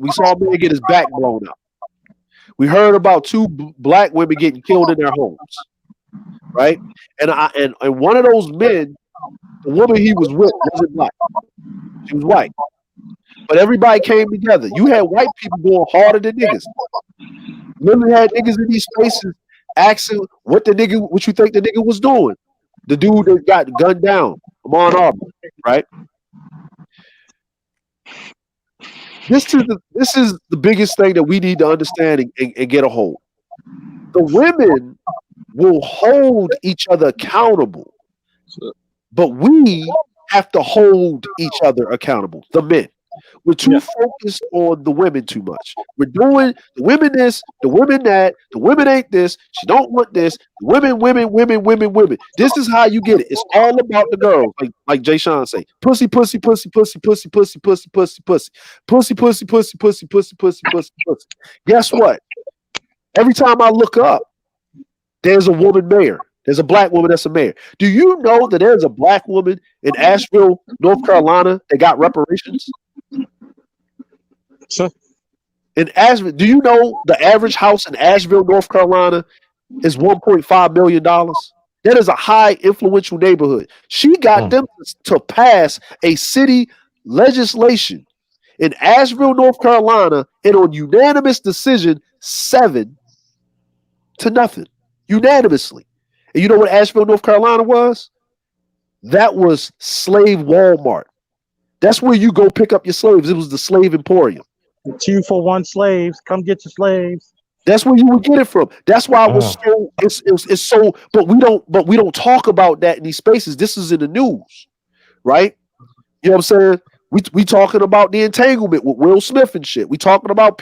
back blown out. We heard about two black women getting killed in their homes, right? And one of those men, the woman he was with, wasn't black. She was white. But everybody came together. You had white people going harder than niggas. Literally had niggas in these spaces asking what you think the nigga was doing. The dude that got gunned down, Ahmaud Arbery, right? This is the biggest thing that we need to understand and get a hold. The women will hold each other accountable, but we have to hold each other accountable, the men. We're too focused on the women too much. We're doing the women this, the women that, the women ain't this, she don't want this, women. This is how you get it. It's all about the girls, like Jay Sean say. Pussy. Guess what? Every time I look up, there's a woman mayor. There's a black woman that's a mayor. Do you know that there's a black woman in Asheville, North Carolina that got reparations? In Asheville, do you know the average house in Asheville, North Carolina is $1.5 million? That is a high influential neighborhood. She got them to pass a city legislation in Asheville, North Carolina, and on unanimous decision, 7-0, unanimously. And you know what Asheville, North Carolina was? That was slave Walmart. That's where you go pick up your slaves. It was the slave emporium.
2-for-1 slaves. Come get your slaves.
That's where you would get it from. That's why I was so it's so. But we don't talk about that in these spaces. This is in the news, right? You know what I'm saying? We talking about the entanglement with Will Smith and shit. We talking about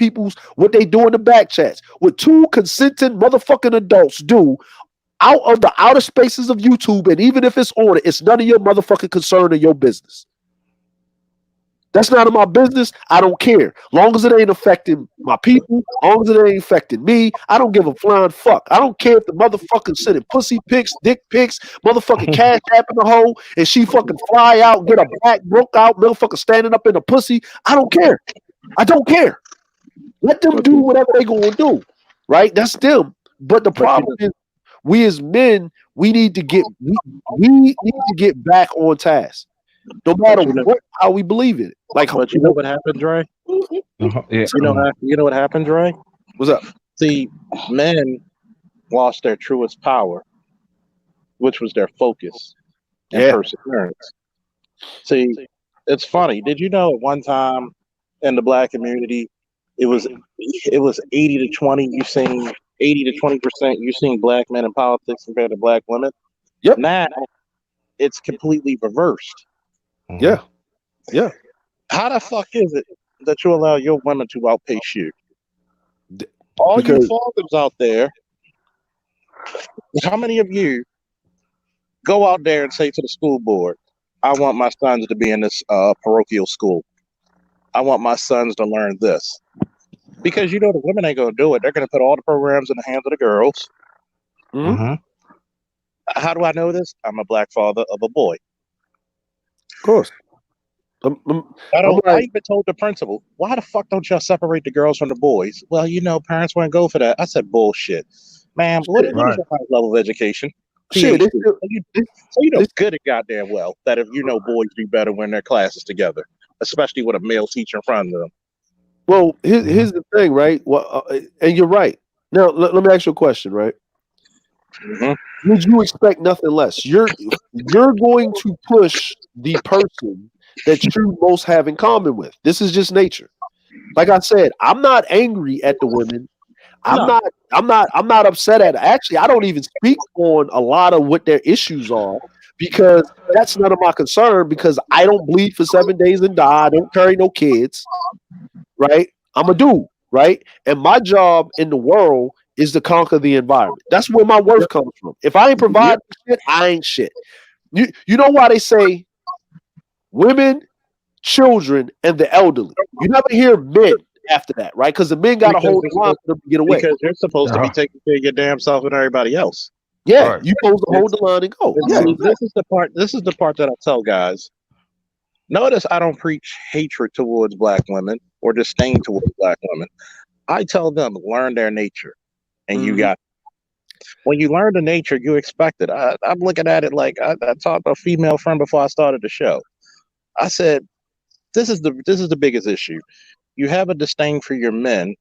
what they do in the back chats. What two consenting motherfucking adults do out of the outer spaces of YouTube, and even if it's on it, it's none of your motherfucking concern or your business. That's none of my business. I don't care. Long as it ain't affecting my people, long as it ain't affecting me, I don't give a flying fuck. I don't care if the motherfucker sending pussy pics, dick pics, motherfucking cash app in the hole, and she fucking fly out, get a back broke out, motherfucker standing up in a pussy. I don't care. I don't care. Let them do whatever they gonna do. Right? That's them. But the problem is, we as men, we need to get back on task. No matter how we believe in it.
But you know what happened, Dre?
Yeah.
You know what happened, Dre?
What's up?
See, men lost their truest power, which was their focus and
Yeah.
perseverance. See, it's funny. Did you know at one time in the black community, it was 80 to 20. You seen 80 to 20%. You seen black men in politics compared to black women.
Yep.
Now it's completely reversed.
Yeah. Yeah.
How the fuck is it that you allow your women to outpace you? All you
Because
fathers out there, how many of you go out there and say to the school board, I want my sons to be in this parochial school. I want my sons to learn this. Because you know the women ain't going to do it. They're going to put all the programs in the hands of the girls.
Mm-hmm.
How do I know this? I'm a black father of a boy.
of course.
I
like,
even told the principal, why the fuck don't y'all separate the girls from the boys? Well, you know, parents wouldn't go for that. I said, bullshit. Man, what is
Right.
your highest level of education?
shit,
PhD.
they still,
So you know good and goddamn well that if you know boys do better when their classes together, especially with a male teacher in front of them.
well, here's the thing, right? Well, and you're right. Now, let me ask you a question, right? Would you expect nothing less? You're going to push the person that you most have in common with. This is just nature. Like I said, I'm not angry at the women. I'm not upset at it. Actually, I don't even speak on a lot of what their issues are because that's none of my concern because I don't bleed for 7 days and die. I don't carry no kids, right? I'm a dude, right? And my job in the world is to conquer the environment. That's where my worth comes from. If I ain't providing shit, I ain't shit. You know why they say women, children, and the elderly. You never hear men after that, right? Because the men got to hold the line for them to get away.
Because you're supposed to be taking care of your damn self and everybody else.
Yeah,
Right.
you're supposed to hold the line and go. Yeah,
See, this is the part. This is the part that I tell guys. Notice I don't preach hatred towards black women or disdain towards black women. I tell them learn their nature, and you got. When you learn the nature, you expect it. I'm looking at it like I talked to a female friend before I started the show. I said, "This is the biggest issue. You have a disdain for your men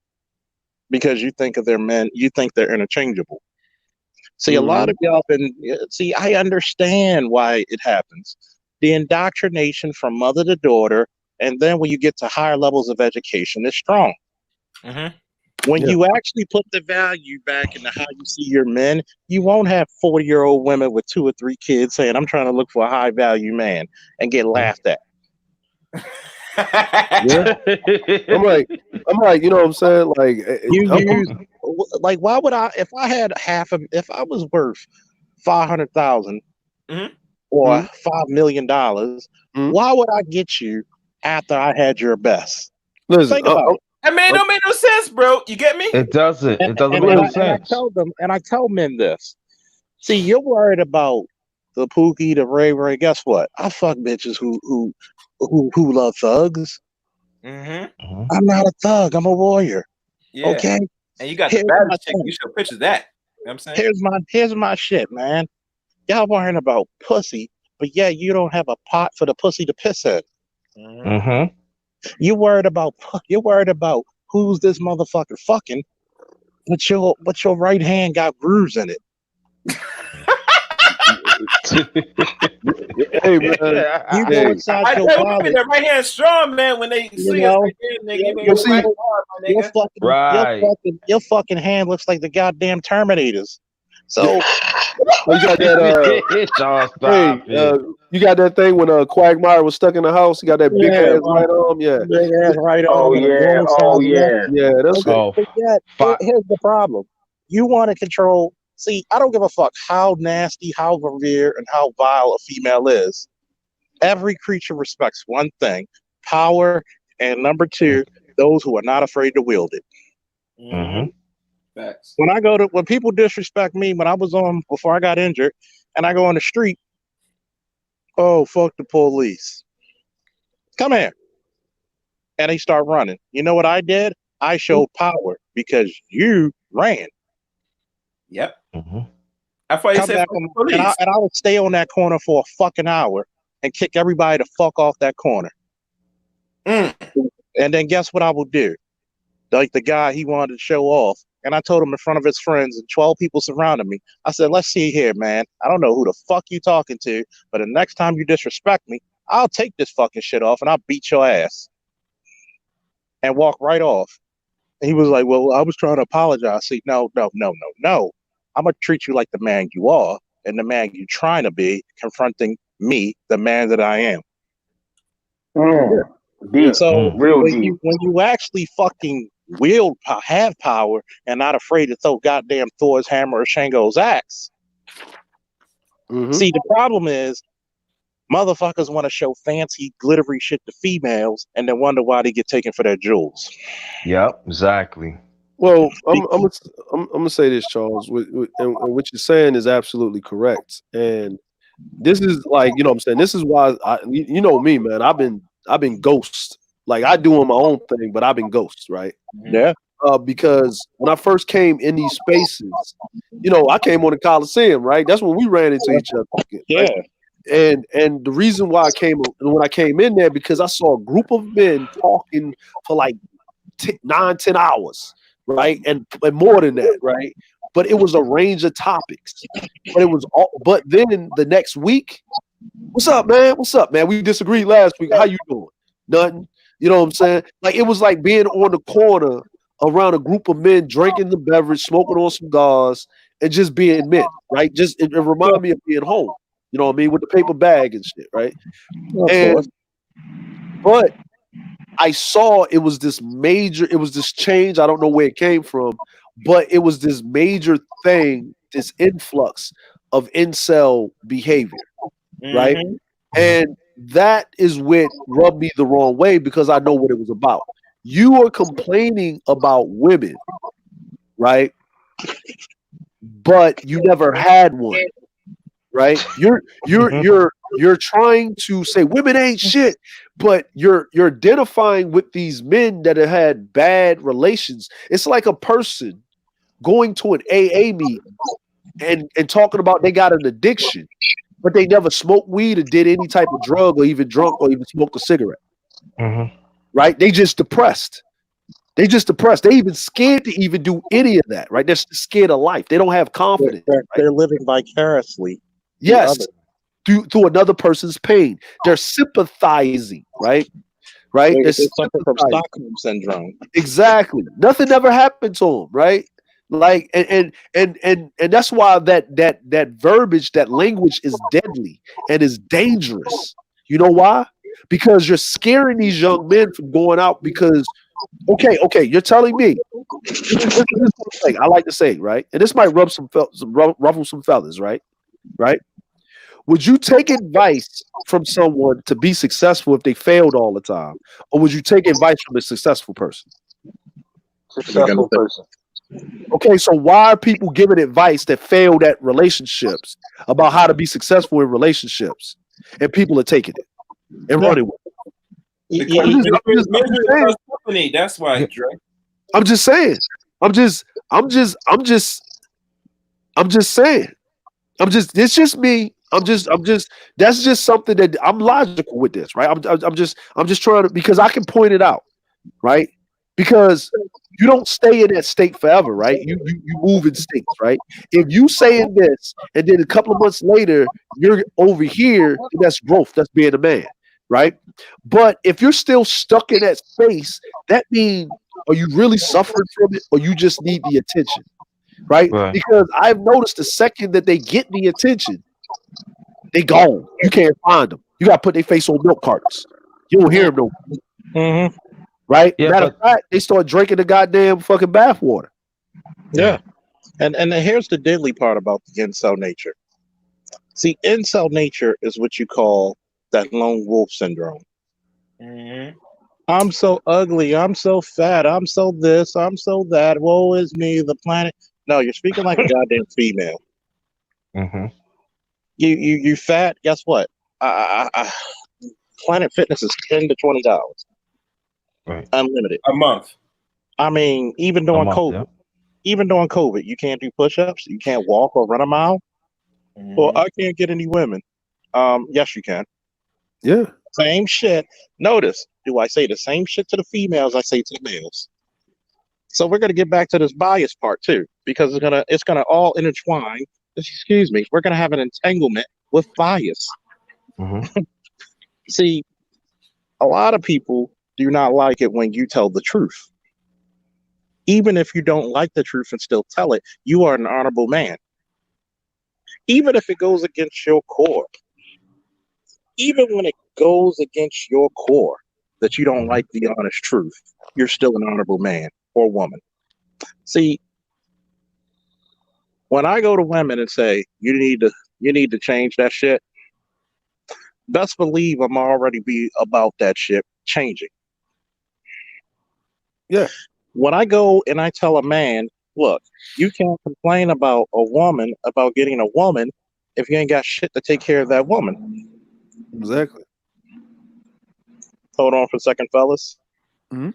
because you think of their men. You think they're interchangeable. See, a lot of y'all see. I understand why it happens. The indoctrination from mother to daughter, and then when you get to higher levels of education, is strong. When you actually put the value back into how you see your men, you won't have 40-year-old women with 2 or 3 kids saying, I'm trying to look for a high value man and get laughed at.
Yeah. I'm like, you know what I'm saying? Like,
why would I, if I had if I was worth 500,000 or $5 million, why would I get you after I had your best?
Listen,
Think about it.
That don't make no sense, bro. You get me?
It doesn't. It doesn't
And
make no
I
sense.
tell them, and I tell men this. See, you're worried about the Pookie, the Ray Ray. Guess what? I fuck bitches who love thugs. I'm not a thug. I'm a warrior.
Yeah.
Okay.
And you got
Here's
the
my
baddest chick.
thing.
You show pictures of that. You know what I'm saying?
Here's my shit, man. Y'all worrying about pussy, but yeah, you don't have a pot for the pussy to piss in. You're worried about who's this motherfucker fucking, but your right hand got grooves in it.
Hey man,
You go inside your body.
That right hand strong, man. When they see us right there, nigga,
your fucking hand looks like the goddamn Terminators. So
you got that. You got that thing when Quagmire was stuck in the house. He got that big ass right arm. Yeah,
big ass right arm.
Yeah, that's
But yet, here's the problem. You want to control. See, I don't give a fuck how nasty, how revere, and how vile a female is. Every creature respects one thing: power, and number 2, those who are not afraid to wield it.
Facts.
When people disrespect me, before I got injured, and I go on the street, oh, fuck the police. Come here. And they start running. You know what I did? I showed power because you ran.
Yep. I thought you said police.
And I would stay on that corner for a fucking hour and kick everybody the fuck off that corner. And then guess what I will do? Like the guy, he wanted to show off. and I told him in front of his friends and 12 people surrounded me. I said, let's see here, man. I don't know who the fuck you talking to, but the next time you disrespect me, I'll take this fucking shit off and I'll beat your ass. And walk right off. And he was like, well, I was trying to apologize. See, no. I'm going to treat you like the man you are and the man you're trying to be, confronting me, the man that I am.
Deep.
So
Real
when
deep.
you actually fucking have power and not afraid to throw goddamn Thor's hammer or Shango's axe. See, the problem is motherfuckers want to show fancy, glittery shit to females and then wonder why they get taken for their jewels.
Yep, exactly.
Well, I'm gonna say this, Charles. And what you're saying is absolutely correct. And this is like, you know what I'm saying? This is why you know me, man. I've been ghost. Like I doing my own thing, but I've been ghost, right?
Yeah.
Because when I first came in these spaces, you know, I came on the Coliseum, right? That's when we ran into each other.
Yeah.
And the reason why when I came in there, because I saw a group of men talking for like 9-10 hours, right? And more than that, right? But it was a range of topics. But then the next week, what's up, man? What's up, man? We disagreed last week. How you doing? Nothing. You know what I'm saying? Like it was like being on the corner around a group of men drinking the beverage, smoking on some cigars, and just being men, right? Just it reminded me of being home. You know what I mean? With the paper bag and shit, right? But I saw it was this change. I don't know where it came from, but it was this major thing, this influx of incel behavior, right? And that is what rubbed me the wrong way because I know what it was about. You are complaining about women, right? But you never had one. Right, you're trying to say women ain't shit, but you're identifying with these men that have had bad relations. It's like a person going to an AA meeting and talking about they got an addiction, but they never smoked weed or did any type of drug or even drunk or even smoked a cigarette. Right? They just depressed. They even scared to even do any of that. Right? They're scared of life. They don't have confidence.
They're living vicariously.
Yes, through another person's pain. They're sympathizing, right?
They're suffering from Stockholm syndrome.
Exactly. Nothing ever happened to them, right? Like, and that's why that verbiage, that language is deadly and is dangerous. You know why? Because you're scaring these young men from going out. Because okay, you're telling me. This is the thing I like to say, right? And this might ruffle some feathers, right? Right? Would you take advice from someone to be successful if they failed all the time? Or would you take advice from a successful person?
Successful person.
Okay, so why are people giving advice that failed at relationships about how to be successful in relationships? And people are taking it and running with it.
That's why, Dre.
I'm just saying. I'm just saying. It's just me. That's just something that I'm logical with this, right? I'm just trying to, because I can point it out, right? Because you don't stay in that state forever, right? You move in states, right? If you saying this and then a couple of months later you're over here, that's growth, that's being a man, right? But if you're still stuck in that space, that means, are you really suffering from it or you just need the attention? Right? Because I've noticed the second that they get the attention, they gone. You can't find them. You got to put their face on milk cartons. You don't hear them no. Right?
Yeah,
Matter of fact, they start drinking the goddamn fucking bathwater.
Yeah. And here's the deadly part about the incel nature. See, incel nature is what you call that lone wolf syndrome. I'm so ugly. I'm so fat. I'm so this. I'm so that. Woe is me, the planet. No, you're speaking like a goddamn female. You fat. Guess what? Planet Fitness is $10 to $20, unlimited
a month.
I mean, even during COVID, you can't do push-ups. You can't walk or run a mile. Well, I can't get any women. Yes, you can.
Yeah.
Same shit. Notice, do I say the same shit to the females I say to the males? So we're gonna get back to this bias part too, because it's gonna all intertwine. Excuse me, we're gonna have an entanglement with bias.
Mm-hmm.
See, a lot of people do not like it when you tell the truth. Even if you don't like the truth and still tell it, you are an honorable man. Even if it goes against your core. Even when it goes against your core that you don't like the honest truth, you're still an honorable man or woman. See, when I go to women and say, you need to change that shit, best believe I'm already be about that shit changing.
Yeah.
When I go and I tell a man, look, you can't complain about a woman, about getting a woman, if you ain't got shit to take care of that woman.
Exactly.
Hold on for a second, fellas.
Mm-hmm.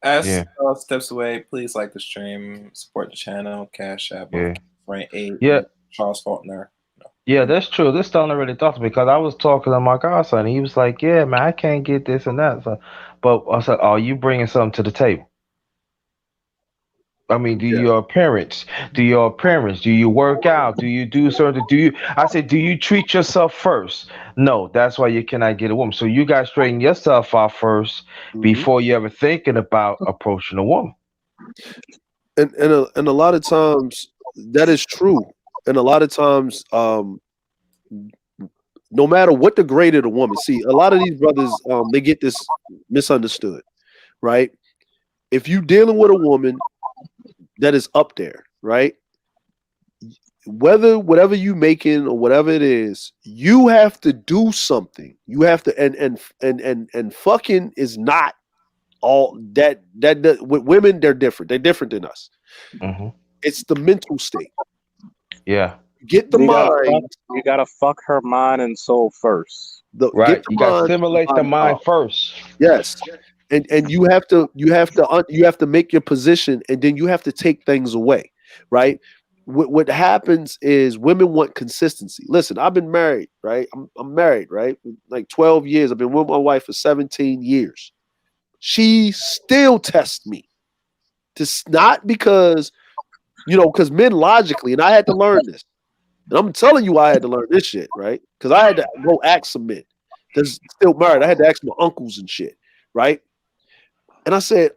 As steps away, please like the stream, support the channel, Cash App, Frank 8, Charles Faulkner.
Yeah, that's true. This don't really talk to me because I was talking to my godson. And he was like, "Yeah, man, I can't get this and that." So, but I said, "Oh, you bringing something to the table?" I mean, do your parents? Do you work out? Do you do certain? I said, do you treat yourself first? No, that's why you cannot get a woman. So you guys straighten yourself out 1st before you ever thinking about approaching a woman.
And a lot of times that is true. And a lot of times, no matter what the grade of the woman, see, a lot of these brothers, they get this misunderstood, right? If you dealing with a woman that is up there, right? Whatever you making or whatever it is, you have to do something. You have to, and fucking is not all that with women. They're different. They're different than us.
Mm-hmm.
It's the mental state.
Yeah.
Get the mind.
You gotta fuck her mind and soul first.
You gotta stimulate the mind first.
Yes. And you have to make your position, and then you have to take things away, right? What happens is women want consistency. Listen, I've been married, right? I'm married, right? Like 12 years. I've been with my wife for 17 years. She still tests me. Not because, because men logically, and I had to learn this. And I'm telling you, I had to learn this shit, right? Because I had to go ask some men. Because still married, I had to ask my uncles and shit, right? And I said,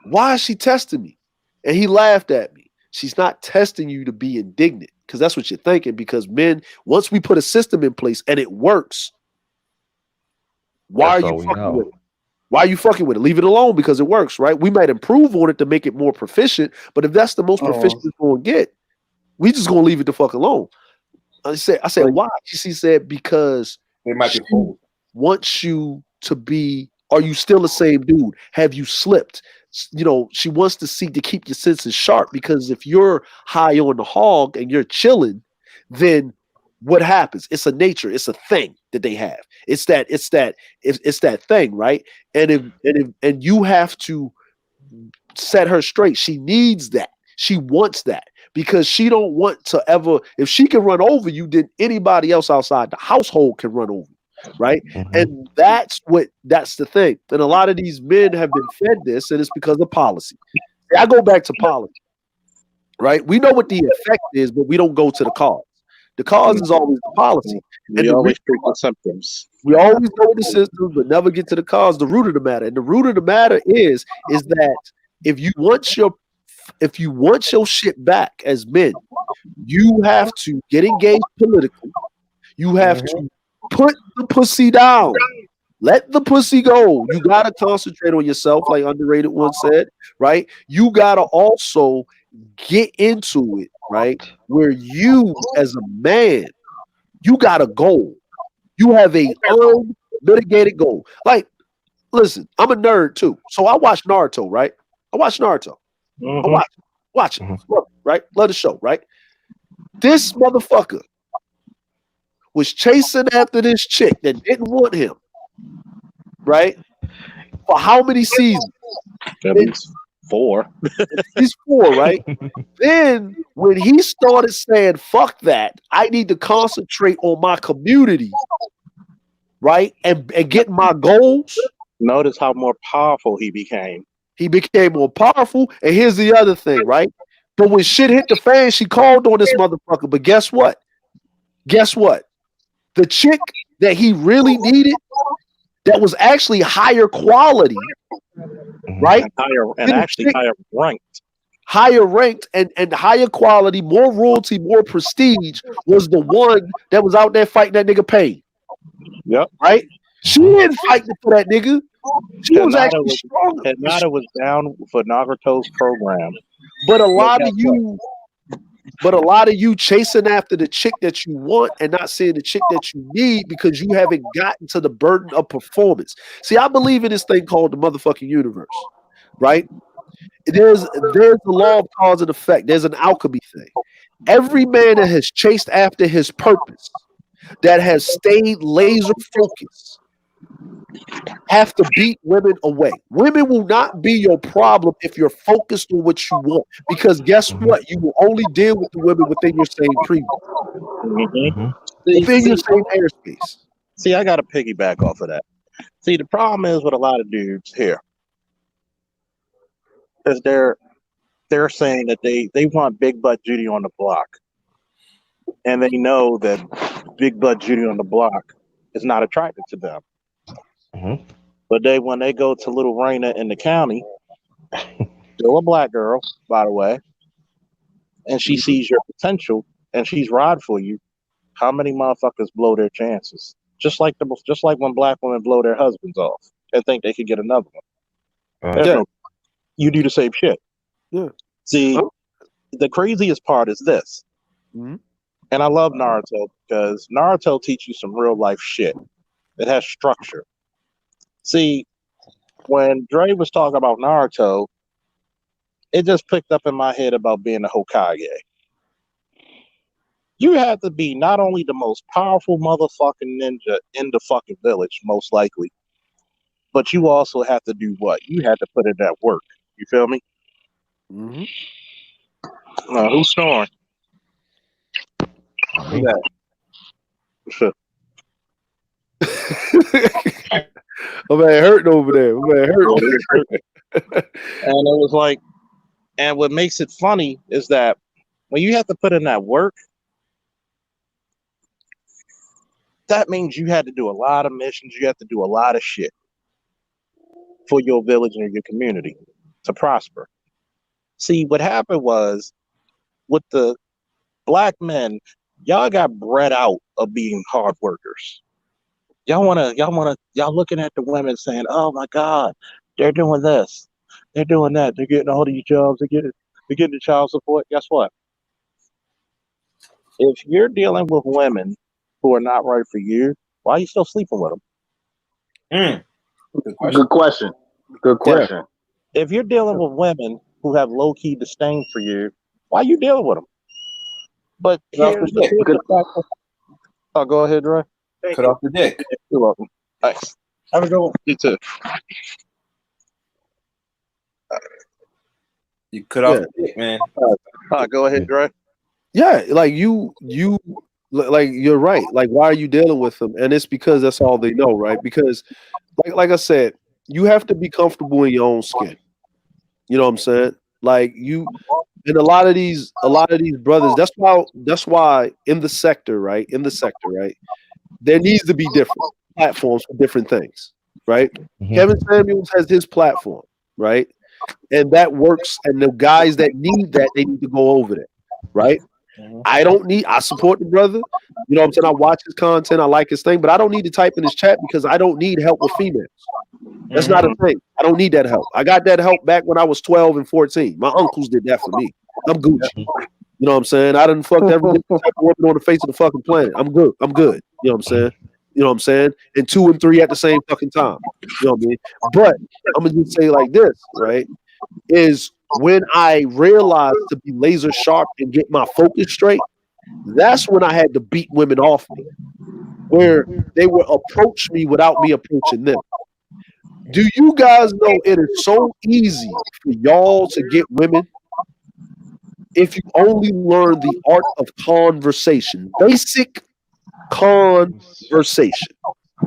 why is she testing me? And he laughed at me. She's not testing you to be indignant, because that's what you're thinking. Because men, once we put a system in place and it works, why are you fucking with it? Why are you fucking with it? Leave it alone because it works, right? We might improve on it to make it more proficient, but if that's the most proficient it's going to get, we just going to leave it the fuck alone. I said, why? She said, because
it might be
wants you to be. Are you still the same dude? Have you slipped? She wants to see to keep your senses sharp, because if you're high on the hog and you're chilling, then what happens? It's a nature. It's a thing that they have. It's that thing, right? And you have to set her straight. She needs that. She wants that, because she don't want to ever. If she can run over you, then anybody else outside the household can run over you. Right. Mm-hmm. And that's the thing. And a lot of these men have been fed this, and it's because of policy. I go back to policy, right? We know what the effect is, but we don't go to the cause. The cause is always the policy.
We always treat the symptoms.
We always know the symptoms, but never get to the cause, the root of the matter. And the root of the matter is that if you want your shit back as men, you have to get engaged politically. You have to put the pussy down. Let the pussy go. You got to concentrate on yourself, like Underrated one said, right? You got to also get into it, right? Where you, as a man, you got a goal. You have a unmitigated goal. Like, listen, I'm a nerd too. So I watch Naruto, right? I watch Naruto. I watch it. Look, right? Love the show, right? This motherfucker was chasing after this chick that didn't want him, right? For how many seasons?
It's 4.
He's 4, right? Then when he started saying, fuck that, I need to concentrate on my community, right? And get my goals,
Notice how more powerful he became.
He became more powerful. And here's the other thing, right? But when shit hit the fan, she called on this motherfucker. But guess what? Guess what? The chick that he really needed, that was actually higher quality, right?
And actually
higher ranked and higher quality, more royalty, more prestige, was the one that was out there fighting that nigga Pain.
Yep.
Right? She didn't fight for that nigga. She was actually strong.
Hinata was down for Nagato's program.
But a lot of you chasing after the chick that you want and not seeing the chick that you need because you haven't gotten to the burden of performance. See, I believe in this thing called the motherfucking universe, right? There's the law of cause and effect. There's an alchemy thing. Every man that has chased after his purpose, that has stayed laser focused, have to beat women away. Women will not be your problem if you're focused on what you want. Because guess what? You will only deal with the women within your same preview. Within your same airspace.
See, I got to piggyback off of that. See, the problem is with a lot of dudes here is they're saying that they want Big Butt Judy on the block. And they know that Big Butt Judy on the block is not attracted to them. But when they go to Little Raina in the county, still a black girl, by the way, and she sees your potential and she's ride for you, how many motherfuckers blow their chances? Just like when black women blow their husbands off and think they could get another one. You do the same shit.
Yeah.
See, the craziest part is this. And I love Naruto because Naruto teaches you some real life shit. It has structure. See, when Dre was talking about Naruto, it just picked up in my head about being a Hokage. You have to be not only the most powerful motherfucking ninja in the fucking village, most likely, but you also have to do what? You have to put in that work. You feel me? Who's snoring?
My man hurting over there.
And it was like, and what makes it funny is that when you have to put in that work, that means you had to do a lot of missions. You have to do a lot of shit for your village and your community to prosper. See, what happened was with the black men, y'all got bred out of being hard workers. Y'all looking at the women saying, "Oh my God, they're doing this, they're doing that, they're getting all these jobs, they're getting the child support." Guess what? If you're dealing with women who are not right for you, why are you still sleeping with them?
Good question.
Yeah. If you're dealing with women who have low key disdain for you, why are you dealing with them? But here's the oh, go ahead, Dre.
Cut off the dick.
You're welcome. Thanks. Have a good one. You too.
You cut off the dick, man.
Go ahead, Dre.
Yeah, like you're right. Like, why are you dealing with them? And it's because that's all they know, right? Because, like I said, you have to be comfortable in your own skin. You know what I'm saying? Like you, and a lot of these brothers. That's why in the sector, right? There needs to be different platforms for different things, right? Kevin Samuels has his platform, right? And that works. And the guys that need that, they need to go over that, right? I support the brother. You know what I'm saying? I watch his content. I like his thing, but I don't need to type in his chat because I don't need help with females. That's not a thing. I don't need that help. I got that help back when I was 12 and 14. My uncles did that for me. I'm Gucci. You know what I'm saying? I done fucked every type of woman on the face of the fucking planet. I'm good. You know what I'm saying? And 2 and 3 at the same fucking time. You know what I mean? But I'm gonna just say like this, right? Is when I realized to be laser sharp and get my focus straight, that's when I had to beat women off me, where they would approach me without me approaching them. Do you guys know it is so easy for y'all to get women if you only learn the art of conversation, basic conversation?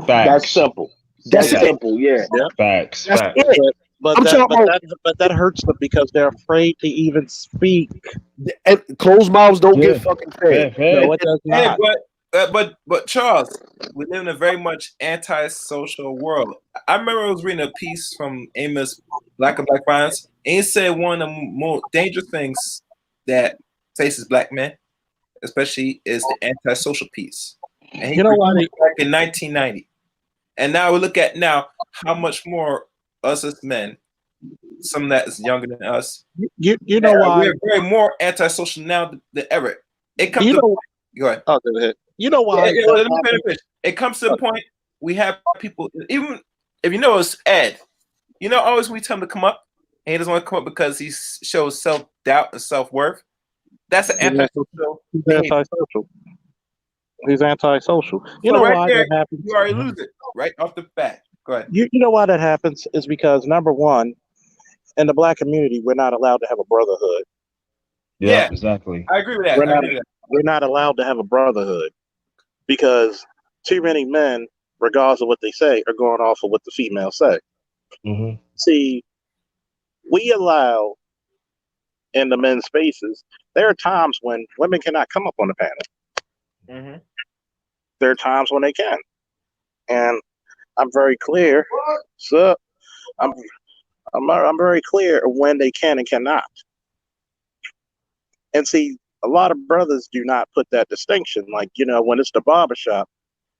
That's simple. That's
That's
Yeah.
it.
simple. Yeah.
Yeah.
Facts.
That's
Facts.
it.
But
I'm
that,
talking
but
about
that, but that hurts them because they're afraid to even speak.
and closed mouths don't
Yeah.
get fucking fed.
No, it does
Hey,
not.
but Charles, we live in a very much anti-social world. I remember I was reading a piece from Amos Black and Black Violence, and he said one of the more dangerous things that faces black men, especially, is the anti-social piece. And he
You know why
produced it back in 1990. And now we look at now how much more us as men, some that is younger than us,
you know why
we're very more antisocial now than ever. It comes
you
to
know
go ahead.
Oh, go ahead.
you know why
Yeah,
that
let me
happens?
finish. It comes to the point we have people, even if you know it's Ed, you know, always we tell him to come up, and he doesn't want to come up because he shows self-doubt and self-worth. That's an
He's
antisocial
He's
behavior.
antisocial. He's antisocial. You
So
know
right
why
there,
that happens?
you already lose it right off the bat. Go ahead.
You know why that happens is because number one, in the black community, we're not allowed to have a brotherhood.
Yeah,
exactly.
I agree with that.
We're
I
not
agree with that.
we're not allowed to have a brotherhood because too many men, regardless of what they say, are going off of what the females say.
Mm-hmm.
See, we allow in the men's spaces, there are times when women cannot come up on the panel.
Mm-hmm.
There are times when they can. And I'm very clear. So I'm very clear of when they can and cannot. And see, a lot of brothers do not put that distinction. Like, you know, when it's the barbershop,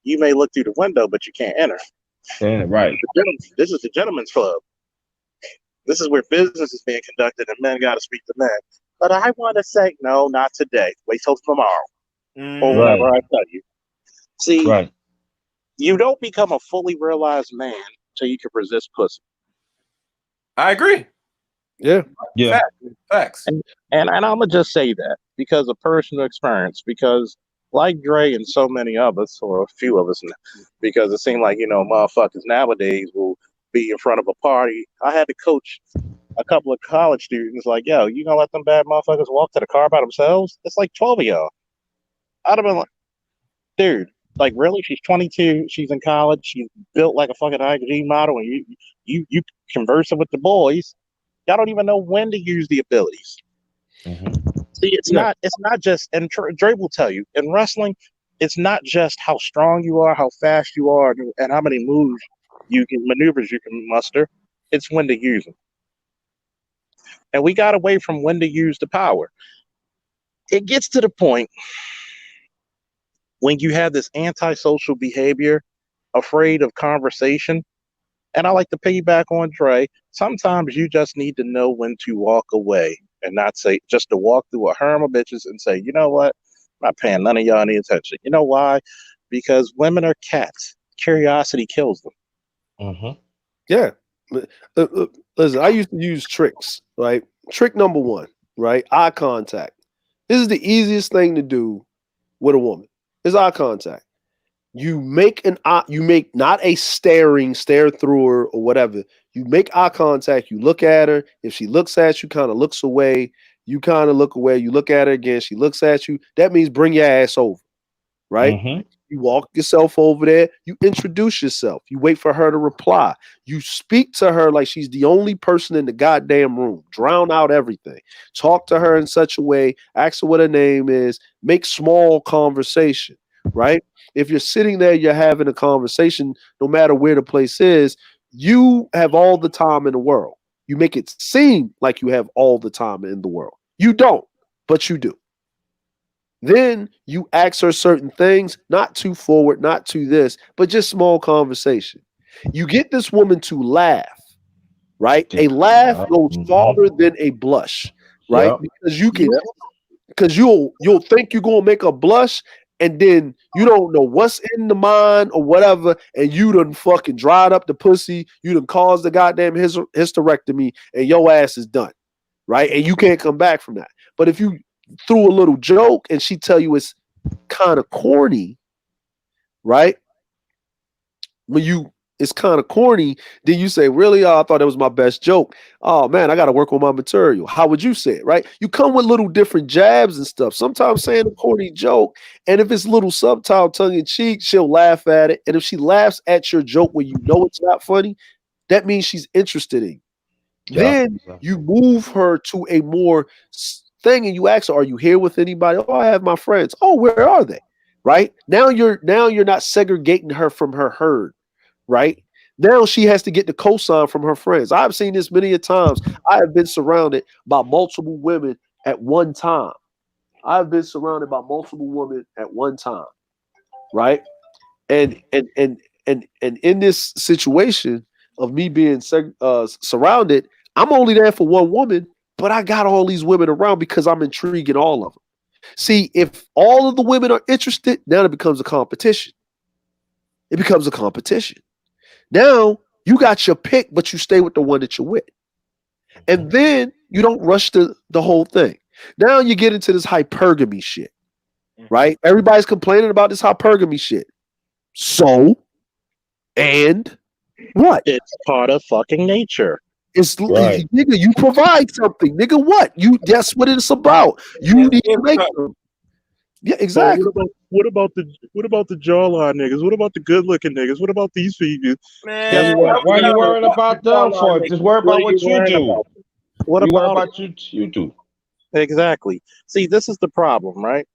you may look through the window, but you can't enter.
Yeah, right.
This is the gentleman's club. This is where business is being conducted and men got to speak to men. But I want to say, no, not today. Wait till tomorrow or whenever I tell you. See,
Right.
you don't become a fully realized man till you can resist pussy.
I agree.
Yeah.
Yeah.
Facts.
And I'm gonna just say that because of personal experience. Because like Dre and so many of us, or a few of us, because it seemed like, you know, motherfuckers nowadays will be in front of a party. I had to coach a couple of college students. Like, yo, you gonna let them bad motherfuckers walk to the car by themselves? It's like 12 of y'all. I'd have been like, dude, like really? She's 22. She's in college. She's built like a fucking IG model, and you conversing with the boys. Y'all don't even know when to use the abilities.
Mm-hmm.
See, it's not just, and Dre will tell you, in wrestling, it's not just how strong you are, how fast you are, and how many maneuvers you can muster. It's when to use them. And we got away from when to use the power. It gets to the point when you have this antisocial behavior, afraid of conversation. And I like to piggyback on Dre. Sometimes you just need to know when to walk away and not say, just to walk through a harem of bitches and say, you know what? I'm not paying none of y'all any attention. You know why? Because women are cats. Curiosity kills them.
Mm-hmm.
Yeah. Listen, I used to use tricks, right? Trick number one, right? Eye contact. This is the easiest thing to do with a woman. Is eye contact. You make not a stare through her or whatever. You make eye contact. You look at her. If she looks at you, kind of looks away. You kind of look away. You look at her again. She looks at you. That means bring your ass over, right?
Mm-hmm.
You walk yourself over there. You introduce yourself. You wait for her to reply. You speak to her like she's the only person in the goddamn room. Drown out everything. Talk to her in such a way. Ask her what her name is. Make small conversation, right? If you're sitting there, you're having a conversation, no matter where the place is, you have all the time in the world. You make it seem like you have all the time in the world. You don't, but you do. Then you ask her certain things, not too forward, not too this, but just small conversation. You get this woman to laugh, right? A laugh goes farther than a blush, right?
Yep.
Because you'll think you're gonna make a blush, and then you don't know what's in the mind or whatever, and you done fucking dried up the pussy, you done caused the goddamn hysterectomy, and your ass is done, right? And you can't come back from that. But if you threw a little joke and she tell you it's kind of corny, right? When you it's kind of corny, then you say, really? Oh, I thought that was my best joke. Oh man, I got to work on my material. How would you say it, right? You come with little different jabs and stuff. Sometimes saying a corny joke, and if it's a little subtle, tongue in cheek, she'll laugh at it. And if she laughs at your joke when you know it's not funny, that means she's interested in you. Then you move her to a more thing, and you ask her, "Are you here with anybody?" "Oh, I have my friends." "Oh, where are they?" Right? Now you're not segregating her from her herd. Right? Now she has to get the cosign from her friends. I've seen this many a times. I have been surrounded by multiple women at one time. I've been surrounded by multiple women at one time. Right? And in this situation of me being surrounded, I'm only there for one woman, but I got all these women around because I'm intriguing all of them. See, if all of the women are interested, now it becomes a competition. It becomes a competition. Now you got your pick, but you stay with the one that you're with. And then you don't rush the whole thing. Now you get into this hypergamy shit, right? Everybody's complaining about this hypergamy shit. So, and what?
It's part of fucking nature.
It's nigga, you provide something, nigga. What? That's what it's about. You need to make them. Yeah, exactly.
What about the jawline niggas? What about the good looking niggas? What about these females?
Man, why are you worrying about them for? Just worry about what you do.
What
you worry
about
about you do?
Exactly. See, this is the problem, right?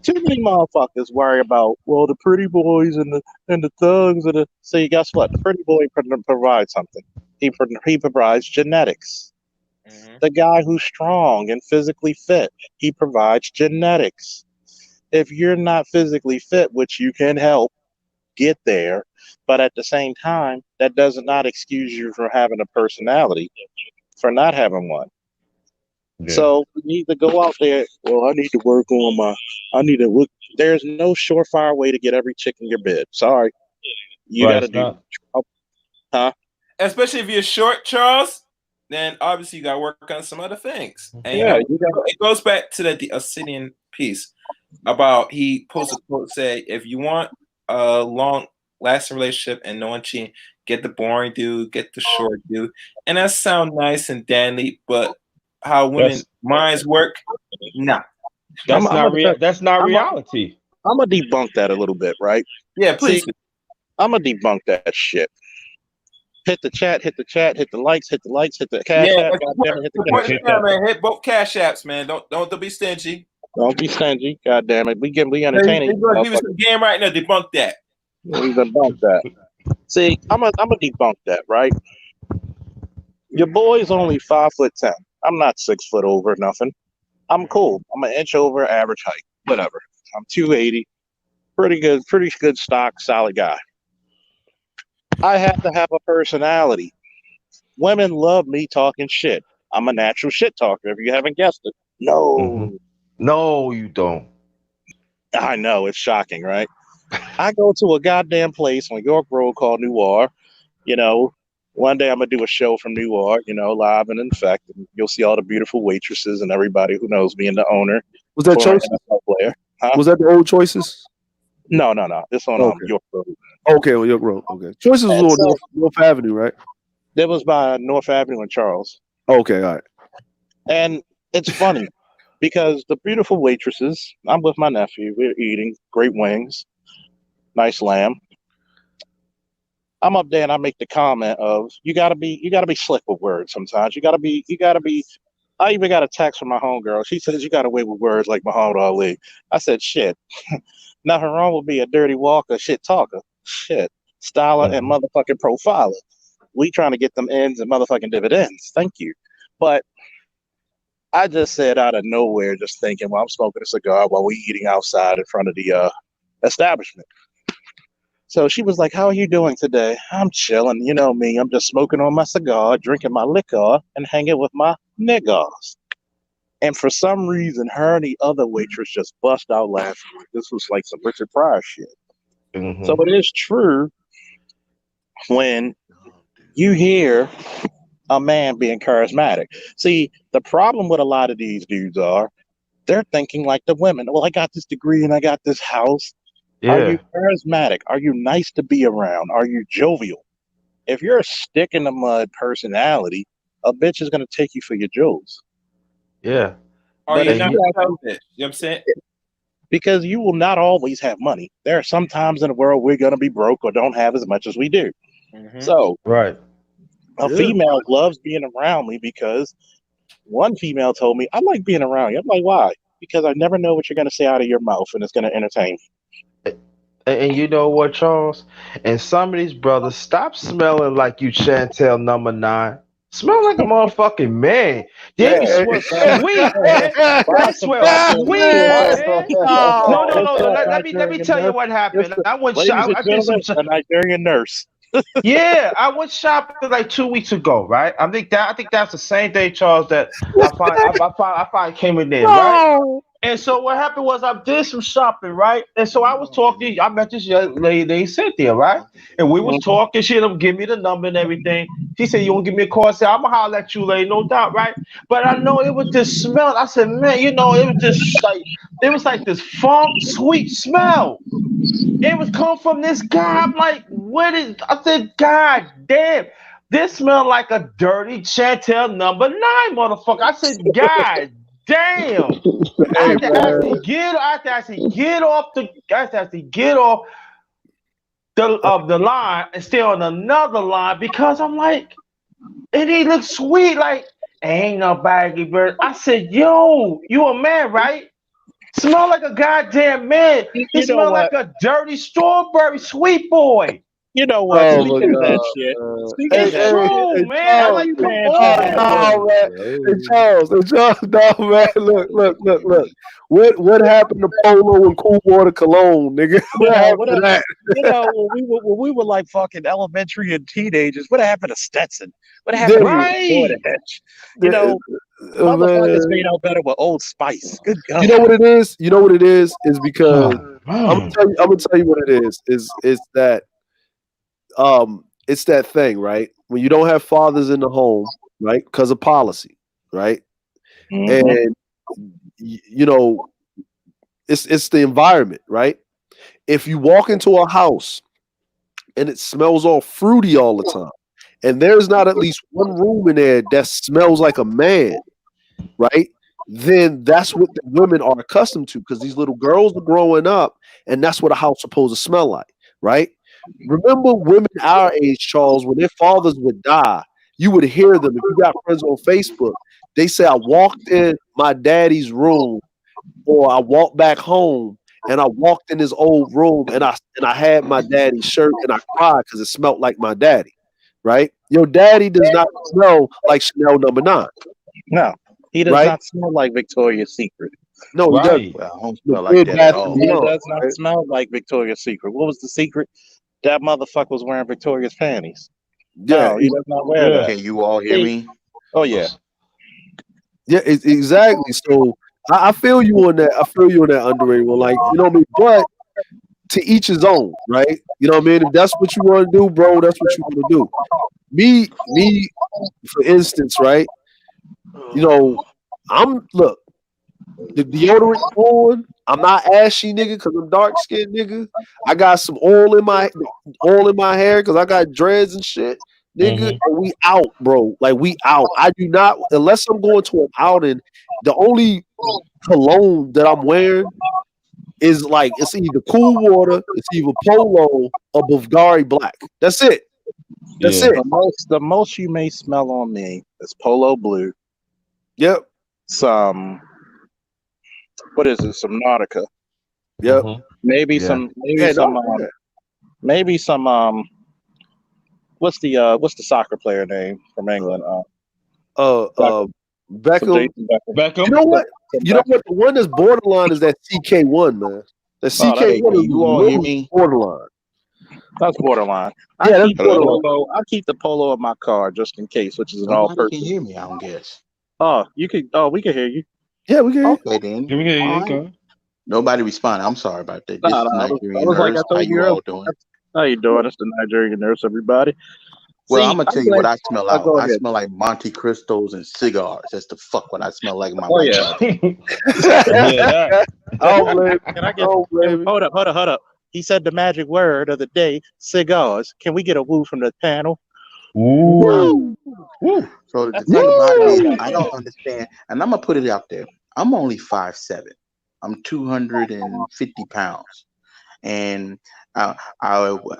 Too many motherfuckers worry about the pretty boys and the thugs and the. See, guess what? The pretty boy provides something. He provides genetics. The guy who's strong and physically fit, he provides genetics. If you're not physically fit, which you can help get there, but at the same time, that does not excuse you from having a personality, for not having one. Yeah. So you need to go out there. Well, I need to work on there's no surefire way to get every chick in your bed. Sorry. You got to do. Huh?
Especially if you're short, Charles, then obviously you got to work on some other things. And it goes back to the Ascidian piece about he posted a quote say, if you want a long lasting relationship and no one cheating, get the boring dude, get the short dude. And that sounds nice and dandy, but how women's minds work, nah.
That's not reality.
I'm going to debunk that a little bit, right?
Yeah, please.
See, I'm going to debunk that shit. Hit the chat, hit the likes, hit the cash app.
Hit the cash man. Hit both cash apps, man. Don't be stingy.
Don't be stingy. God damn it. We entertaining.
We're gonna give you some game right now. Debunk that.
We debunk that. See, I'm gonna debunk that, right? Your boy's only 5'10". I'm not 6 foot over nothing. I'm cool. I'm an inch over average height. Whatever. I'm 280. Pretty good stock, solid guy. I have to have a personality. Women love me talking shit. I'm a natural shit talker, if you haven't guessed it. No.
Mm-hmm. No, you don't.
I know, it's shocking, right? I go to a goddamn place on York Road called Noir. One day I'm going to do a show from Noir, live and in effect. And you'll see all the beautiful waitresses and everybody who knows me and the owner.
Was that Choices?
Huh?
Was that the old Choices?
No. This on York Road.
Okay, on York Road. Okay. Choices was on North Avenue, right?
That was by North Avenue and Charles.
Okay, all right.
And it's funny because the beautiful waitresses, I'm with my nephew, we're eating great wings, nice lamb. I'm up there and I make the comment of you gotta be slick with words sometimes. You gotta be I even got a text from my homegirl. She says you got away with words like Muhammad Ali. I said, shit. Nothing wrong with being a dirty walker, shit talker. Shit. Styler and motherfucking profiler. We trying to get them ends and motherfucking dividends. Thank you. But I just said out of nowhere, just thinking while I'm smoking a cigar while we eating outside in front of the establishment. So she was like, how are you doing today? I'm chilling. You know me. I'm just smoking on my cigar, drinking my liquor, and hanging with my niggas. And for some reason, her and the other waitress just bust out laughing. This was like some Richard Pryor shit. Mm-hmm. So it is true when you hear a man being charismatic. See, the problem with a lot of these dudes are they're thinking like the women. Well, I got this degree and I got this house.
Are
Yeah.
you charismatic? Are you nice to be around? Are you jovial? If you're a stick in the mud personality, a bitch is gonna take you for your jewels.
Yeah.
Are
But
you
if
not
you have,
selfish? You know what I'm saying?
because you will not always have money. There are some times in the world we're gonna be broke or don't have as much as we do.
Mm-hmm.
So
Right.
a
Yeah.
female loves being around me because one female told me, I like being around you. I'm like, why? Because I never know what you're gonna say out of your mouth and it's gonna entertain me.
And you know what, Charles? And some of these brothers, stop smelling like you Chantel #9. Smell like a motherfucking man. They be
Yeah,
smell
it's time.
sweet, man. They smell sweet, man. No, no, no. Let me tell you what happened. I went
Ladies and
I did some.
gentlemen, a Nigerian nurse.
Yeah, I went shopping like 2 weeks ago, right? I think that's the same day, Charles, that I finally came in there, right? And so what happened was I did some shopping, right? And so I was talking. I met this young lady named Cynthia, right? And we was talking. She didn't give me the number and everything. She said, "You want to give me a call?" I said, "I'm gonna holler at you, lady, no doubt, right?" But I know it was this smell. I said, "Man, it was like this funk, sweet smell." It was coming from this guy. I'm like, what is? I said, God damn, this smelled like a dirty Chantel #9, motherfucker. I said, God damn. I had to actually get off the line and stay on another line because I'm like, and he looked sweet, like ain't no baggy bird. I said, yo, you a man, right? Smell like a goddamn man. He
You know
smell like
what?
a dirty strawberry sweet boy.
You know what?
Oh my
Speaking of that
God.
shit, speaking
Hey,
of
It's
that
hey,
shit,
true,
hey,
man. I'm
Charles.
like, come
man,
Oh, man. Hey, Charles. No, man. Look. What happened to Polo and Cool Water Cologne, nigga?
you
What
know
happened
what?
to that?
You know when we were like fucking elementary and teenagers, what happened to Stetson? What happened to
right.
Porterhatch? You know, motherfuckers made out better with Old Spice. Good God.
You know what it is? You know what it is? Is because I'm
Man.
gonna tell you what it is. Is that it's that thing, right? When you don't have fathers in the home, right? Because of policy, right?
Mhm.
And you know, it's the environment, right? If you walk into a house and it smells all fruity all the time, and there's not at least one room in there that smells like a man, right? Then that's what the women are accustomed to because these little girls are growing up, and that's what a house is supposed to smell like, right? Remember women our age, Charles, when their fathers would die, you would hear them. If you got friends on Facebook, they say, I walked in my daddy's room, or I walked back home and I walked in his old room and I had my daddy's shirt and I cried because it smelled like my daddy, right? Your daddy does not smell like Chanel #9.
No, he does
Right?
not smell like Victoria's Secret.
No, he doesn't.
Right.
Well, I don't
The
smell like
Bed
that
Bath
at
and
all.
He
Beyond,
does not
right?
smell like Victoria's Secret. What was the secret? That motherfucker was wearing Victoria's panties.
Yeah,
No, he does not wear
Yeah.
that.
Can you all hear me?
Oh yeah.
yeah, exactly. So I feel you on that. I feel you on that underrated one. Like, you know what I mean? But to each his own, right? You know what I mean? If that's what you want to do, bro, that's what you want to do. Me, for instance, right? You know, look, the deodorant on. I'm not ashy, nigga, because I'm dark skinned, nigga. I got some oil in my hair because I got dreads and shit, nigga. And we out, bro. Like we out. I do not unless I'm going to an outing. The only cologne that I'm wearing is like it's either Cool Water, it's either Polo or Bulgari Black. That's it. That's
Yeah.
it.
The most you may smell on me is Polo Blue.
Yep.
Some what is it? Some Nautica.
Yep.
Maybe
Yeah.
some
Yeah, no,
maybe some what's the soccer player name from England?
Beckham.
Jason Beckham.
You know what? You know what? The one that's borderline is that CK1, man. The CK1 is
You all hear
really
me?
borderline.
That's borderline.
Yeah,
I
that's
keep the
borderline.
polo. I keep the polo in my car just in case, which is an
Nobody
all-purpose.
can hear me, I don't guess.
Oh, you could. Oh, we can hear you.
Yeah, we can.
Okay, then.
Give me
All right. Nobody responded. I'm sorry about that. This
Nah,
is
nah, I
Nigerian
was like I
Nurse. How
told you
you all
earlier.
doing?
How you doing? It's the Nigerian nurse, everybody.
Well,
See,
I'm gonna tell you
glad-
what I smell like.
go
I
ahead.
smell like Monte Cristos and cigars. That's the fuck what I smell like in my
Oh
white
yeah.
body.
Yeah, that.
I don't blame.
Can I
I
get?
don't blame.
Hold up. He said the magic word of the day, cigars. Can we get a woo from the panel?
Ooh. Woo.
So the
That's
thing
how
about it is,
you
I don't understand, and I'm gonna put it out there. I'm only 5'7". I'm 250 pounds, and I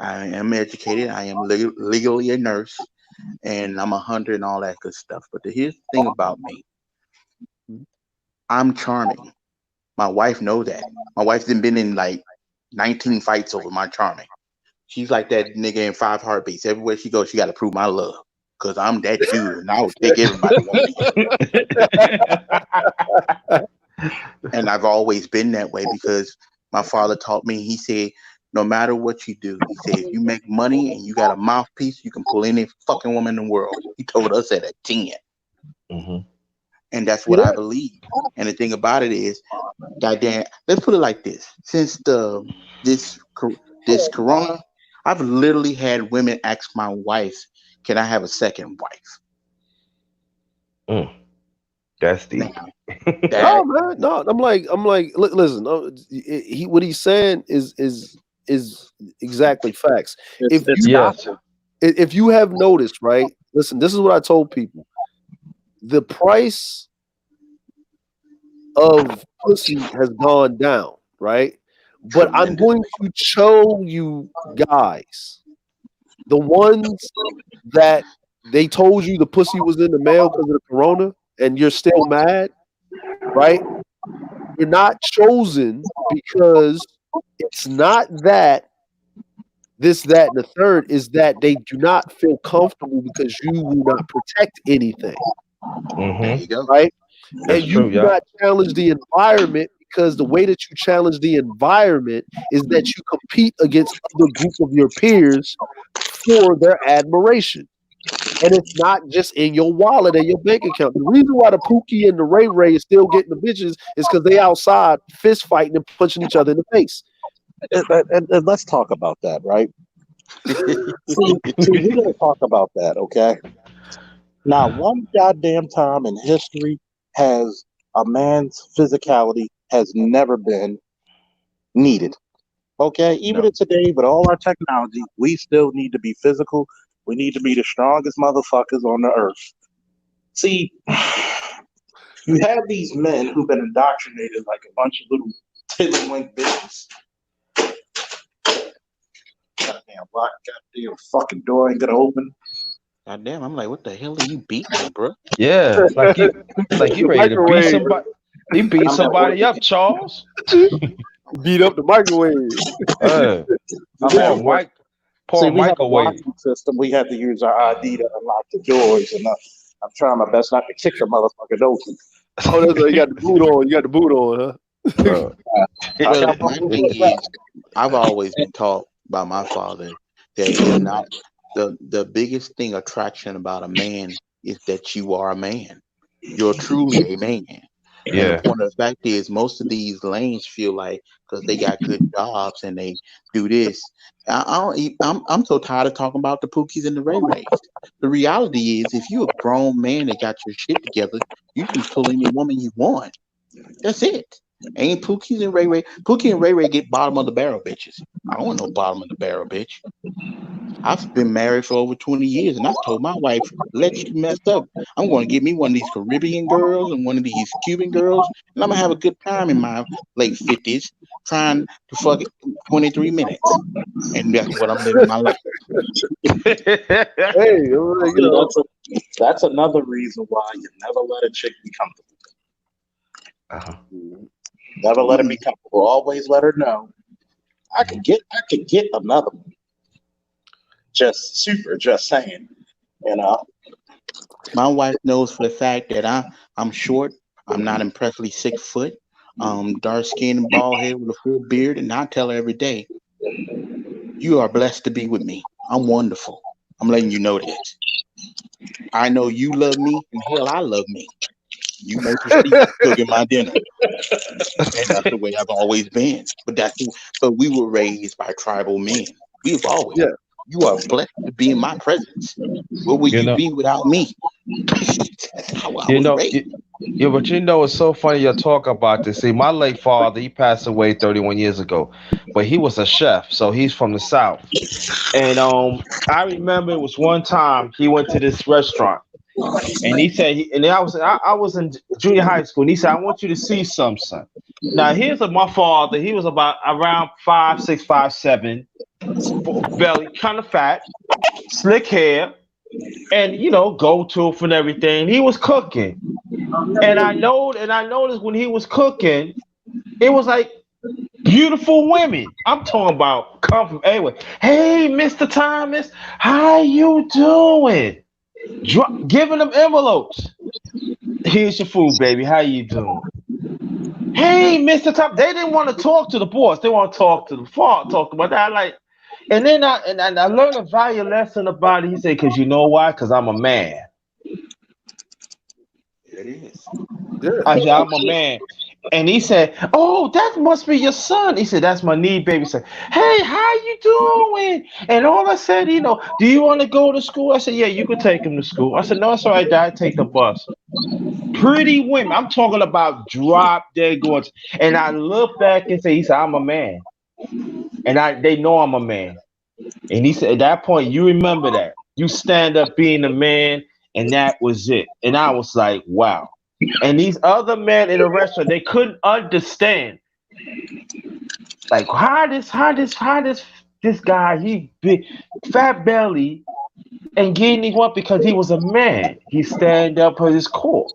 am educated. I am legally a nurse, and I'm 100 and all that good stuff. But here's the thing about me: I'm charming. My wife knows that. My wife's been in like 19 fights over my charming. She's like that nigga in 5 Heartbeats. Everywhere she goes, she got to prove my love. Because I'm that dude, and I will take everybody on me. And I've always been that way because my father taught me, he said, no matter what you do, he said, if you make money and you got a mouthpiece, you can pull any fucking woman in the world. He told us that at 10.
Mm-hmm.
And that's what I believe. And the thing about it is, goddamn, let's put it like this. Since this corona, I've literally had women ask my wife, can I have a second wife?
That's deep.
No, man, no. I'm like, listen. What he's saying is exactly facts. If you have noticed, right? Listen, this is what I told people. The price of pussy has gone down, right? But I'm going to show you guys the ones that they told you the pussy was in the mail because of the corona, and you're still mad, right? You're not chosen because it's not that this, that, and the third is that they do not feel comfortable because you will not protect anything.
There you go.
Right?
That's
and you do not challenge the environment because the way that you challenge the environment is that you compete against other groups of your peers for their admiration. And it's not just in your wallet and your bank account. The reason why the Pookie and the Ray Ray is still getting the bitches is because they outside fist fighting and punching each other in the face.
And let's talk about that, right? see, we're going to talk about that, okay? Now, one goddamn time in history has a man's physicality has never been needed. Okay? Even today, with all our technology, we still need to be physical. We need to be the strongest motherfuckers on the earth. See, you have these men who've been indoctrinated like a bunch of little tiddlywink bitches. Goddamn fucking door ain't gonna open.
God damn, I'm like, what the hell are you beating, bro?
Yeah, it's like you ready to beat somebody. He beat somebody up, Charles.
Beat up the microwave.
Poor microwave system. We had to use our ID to unlock the doors, and I'm trying my best not to kick the motherfuckers open.
Oh, that's right. You got the boot on. You got the boot on, huh?
Well, my thing is, I've always been taught by my father that you're not the biggest thing attraction about a man is that you are a man. You're truly a man.
Yeah.
And the point of the fact is, most of these lanes feel like because they got good jobs and they do this. I'm so tired of talking about the Pookies and the Ray Rays. The reality is, if you're a grown man that got your shit together, you can pull any woman you want. That's it. Ain't Pookies and Ray Ray. Pookie and Ray Ray get bottom of the barrel bitches. I don't want no bottom of the barrel bitch. I've been married for over 20 years, and I told my wife, let you mess up. I'm going to get me one of these Caribbean girls and one of these Cuban girls, and I'm going to have a good time in my late 50s trying to fuck it 23 minutes. And that's what I'm living my life.
Hey,
that's another reason why you never let a chick be comfortable. Never let her be comfortable. Always let her know I could get another one. Just saying, you know.
My wife knows for the fact that I'm short. I'm not impressively 6 foot. Dark skin and bald head with a full beard, and I tell her every day, you are blessed to be with me. I'm wonderful. I'm letting you know this. I know you love me, and hell, I love me. You make me sleep cooking my dinner. And that's the way I've always been. But we were raised by tribal men. We've always. Yeah. You are blessed to be in my presence. What would you be without me? That's how I was raised.
Yeah, but you know, it's so funny you talk about this. See, my late father, he passed away 31 years ago, but he was a chef, so he's from the South. And I remember it was one time he went to this restaurant, and he said, and I was in junior high school, and he said, I want you to see some, son. Now, here's my father. He was about around 5'6", 5'7", belly, kind of fat, slick hair, and gold tooth and everything. He was cooking. And I noticed when he was cooking, it was like beautiful women. I'm talking about come from anyway. Hey, Mr. Thomas, how you doing? Giving them envelopes. Here's your food, baby. How you doing? Hey, Mr. Thomas. They didn't want to talk to the boss. They want to talk to the father. Talk about that. Like, and then I learned a valuable lesson about it. He said, "Cause you know why? Cause I'm a man."
It is.
I said, I'm a man. And he said, oh, that must be your son. He said, that's my knee baby. He said, hey, how you doing? And all I said, do you want to go to school? I said, yeah, you could take him to school. I said, no, it's all right, Dad, take the bus. Pretty women. I'm talking about drop dead gorgeous. And I look back and say, he said, I'm a man. And they know I'm a man. And he said, at that point, you remember that. You stand up being a man, and that was it. And I was like, wow. And these other men in the restaurant, they couldn't understand. Like, how this guy, he big, fat belly, and getting up because he was a man. He stand up for his core.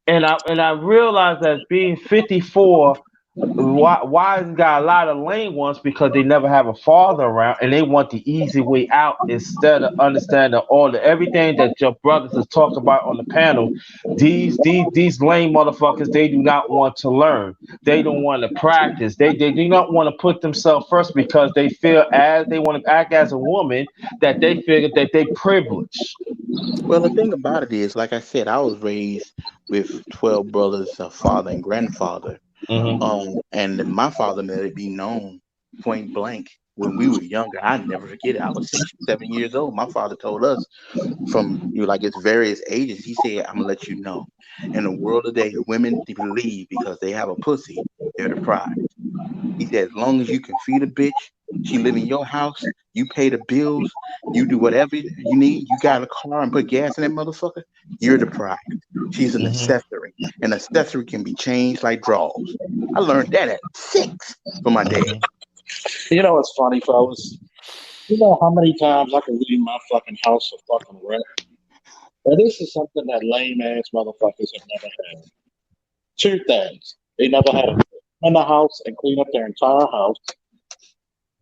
And I realized that being 54, why got a lot of lame ones because they never have a father around and they want the easy way out instead of understanding everything that your brothers has talked about on the panel. These lame motherfuckers, they do not want to learn. They don't want to practice. They do not want to put themselves first because they feel as they want to act as a woman that they figure that they privileged.
Well, the thing about it is, like I said, I was raised with 12 brothers, a father and grandfather. And my father let it be known point blank when we were younger. I never forget it. I was 6, 7 years old. My father told us from like its various ages. He said, "I'm gonna let you know, in the world today, women believe because they have a pussy, they're deprived." He said, "As long as you can feed a bitch, she live in your house, you pay the bills, you do whatever you need, you got a car and put gas in that motherfucker, you're deprived. She's an accessory. An accessory can be changed like drawers." I learned that at 6 from my dad.
You know what's funny, fellas? You know how many times I can leave my fucking house a fucking wreck? But this is something that lame ass motherfuckers have never had. 2 things. They never had to in the house and clean up their entire house.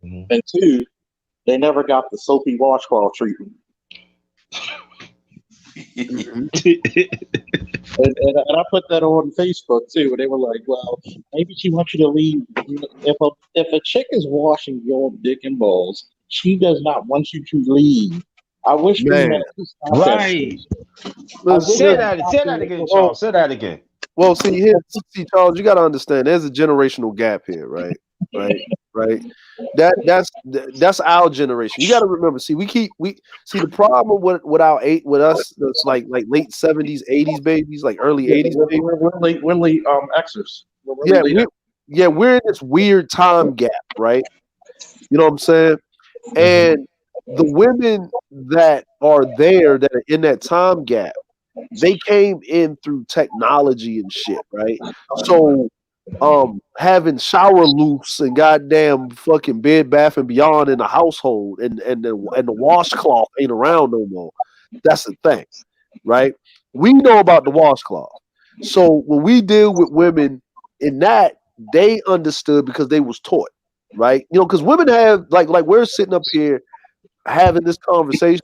And 2, they never got the soapy washcloth treatment. And I put that on Facebook too, and they were like, "Well, maybe she wants you to leave. If a chick is washing your dick and balls, she does not want you to leave." I wish we had to stop that shit.
Say that again, Charles. Say that again.
Well, see, Charles, you got to understand. There's a generational gap here, right? Right. That's our generation. You got to remember. See, we see the problem with us. That's like late 70s, 80s babies, like early 80s.
We're late Xers.
We're in this weird time gap, right? You know what I'm saying? And the women that are there that are in that time gap, they came in through technology and shit, right? So having shower loofs and goddamn fucking Bed Bath and Beyond in the household and the washcloth ain't around no more. That's the thing, right? We know about the washcloth. So when we deal with women in that, they understood because they was taught, right? Because women have like we're sitting up here having this conversation.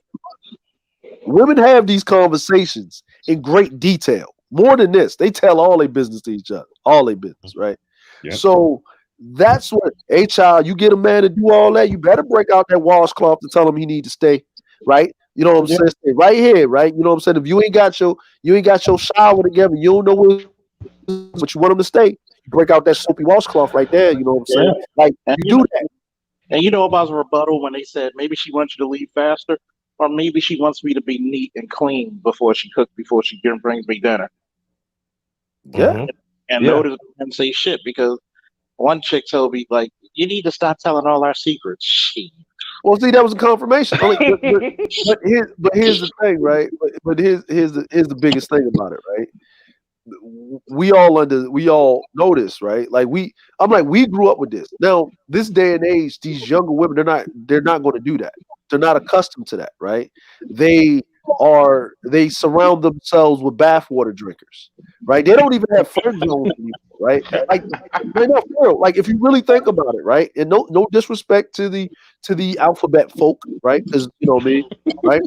Women have these conversations in great detail. More than this, they tell all their business to each other, all their business, right? Yep. So that's what, hey, child, you get a man to do all that, you better break out that washcloth to tell him he need to stay, right? You know what I'm saying? Stay right here, right? You know what I'm saying? If you ain't got your shower together, you don't know what you want him to stay, you break out that soapy washcloth right there. You know what I'm saying? Like you do that.
And you know about the rebuttal when they said maybe she wants you to leave faster, or maybe she wants me to be neat and clean before she brings me dinner.
Yeah.
And
Yeah.
notice him say shit because one chick told me like, you need to stop telling all our secrets. Shit.
Well, see, that was a confirmation. I mean, but here's the thing, right? But here's the biggest thing about it, right? We all know this, right? Like we grew up with this. Now, this day and age, these younger women, they're not going to do that. They're not accustomed to that, right? They surround themselves with bathwater drinkers, right? They don't even have friend zones anymore, right? Like, like if you really think about it, right? And no disrespect to the alphabet folk, right? Because you know what I mean, right?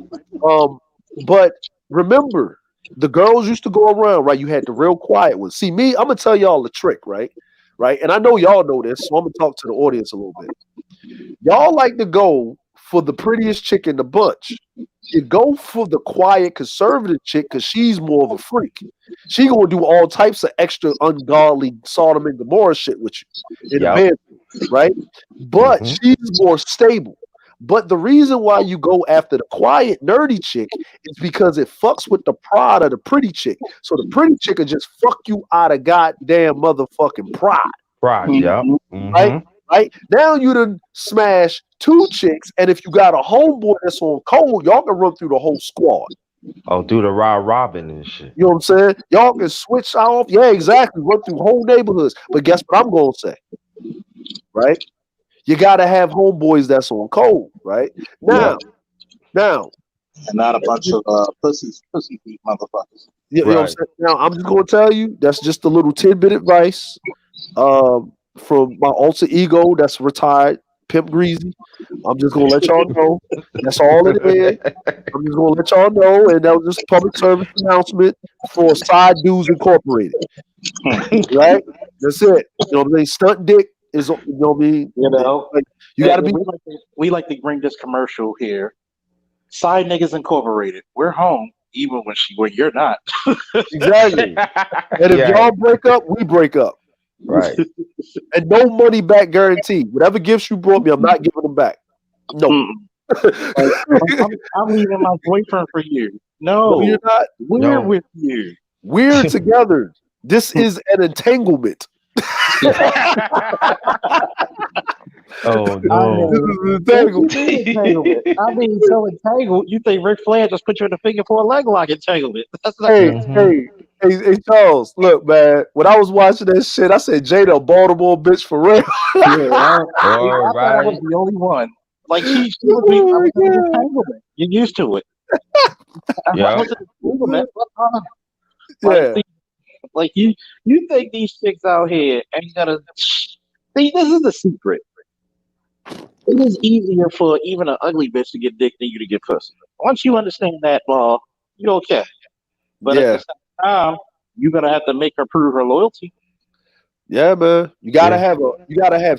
But remember, the girls used to go around, right? You had the real quiet ones. See, me, I'm gonna tell y'all the trick, right? Right, and I know y'all know this, so I'm gonna talk to the audience a little bit. Y'all like to go for the prettiest chick in the bunch. You go for the quiet conservative chick because she's more of a freak. She gonna do all types of extra ungodly Sodom and Gomorrah shit with you in the bedroom, right? But she's more stable. But the reason why you go after the quiet, nerdy chick is because it fucks with the pride of the pretty chick. So the pretty chick will just fuck you out of goddamn motherfucking pride.
Right, yeah.
Right? Right? Now you done smash two chicks, and if you got a homeboy that's on cold, y'all can run through the whole squad.
Oh, do the Robin and shit.
You know what I'm saying? Y'all can switch off. Yeah, exactly. Run through whole neighborhoods. But guess what I'm going to say? Right? You got to have homeboys that's on cold, right? Now,
and not a bunch of pussy feet motherfuckers.
You know what I'm saying? Now, I'm just going to tell you, that's just a little tidbit advice from my alter ego that's retired, Pimp Greasy. I'm just going to let y'all know. That's all it is. I'm just going to let y'all know, and that was just a public service announcement for Side Dudes Incorporated. Right? That's it. You know what I mean? Stunt dick. Is, you know what I mean?
You know,
like, you got to be.
We like to bring this commercial here. Side Niggas Incorporated. We're home even when you're not.
Exactly. And if y'all break up, we break up.
Right.
And no money back guarantee. Whatever gifts you brought me, I'm not giving them back. No.
I'm leaving my boyfriend for you. No,
you're not.
We're with you.
We're together. This is an entanglement.
Oh no!
I mean, so entangled. You think Ric Flair just put you in the finger for a leg lock entanglement? That's not
Hey, Charles, look, man. When I was watching that shit, I said, Jada, a Baltimore bitch for real.
I thought I was the only one. Like, she was entanglement. You're used to it.
Yeah.
Like, you think these chicks out here ain't gonna see? This is the secret. It is easier for even an ugly bitch to get dick than you to get pussy. Once you understand that, ball, you're okay. But at the same time, you're gonna have to make her prove her loyalty.
Yeah, man. You gotta have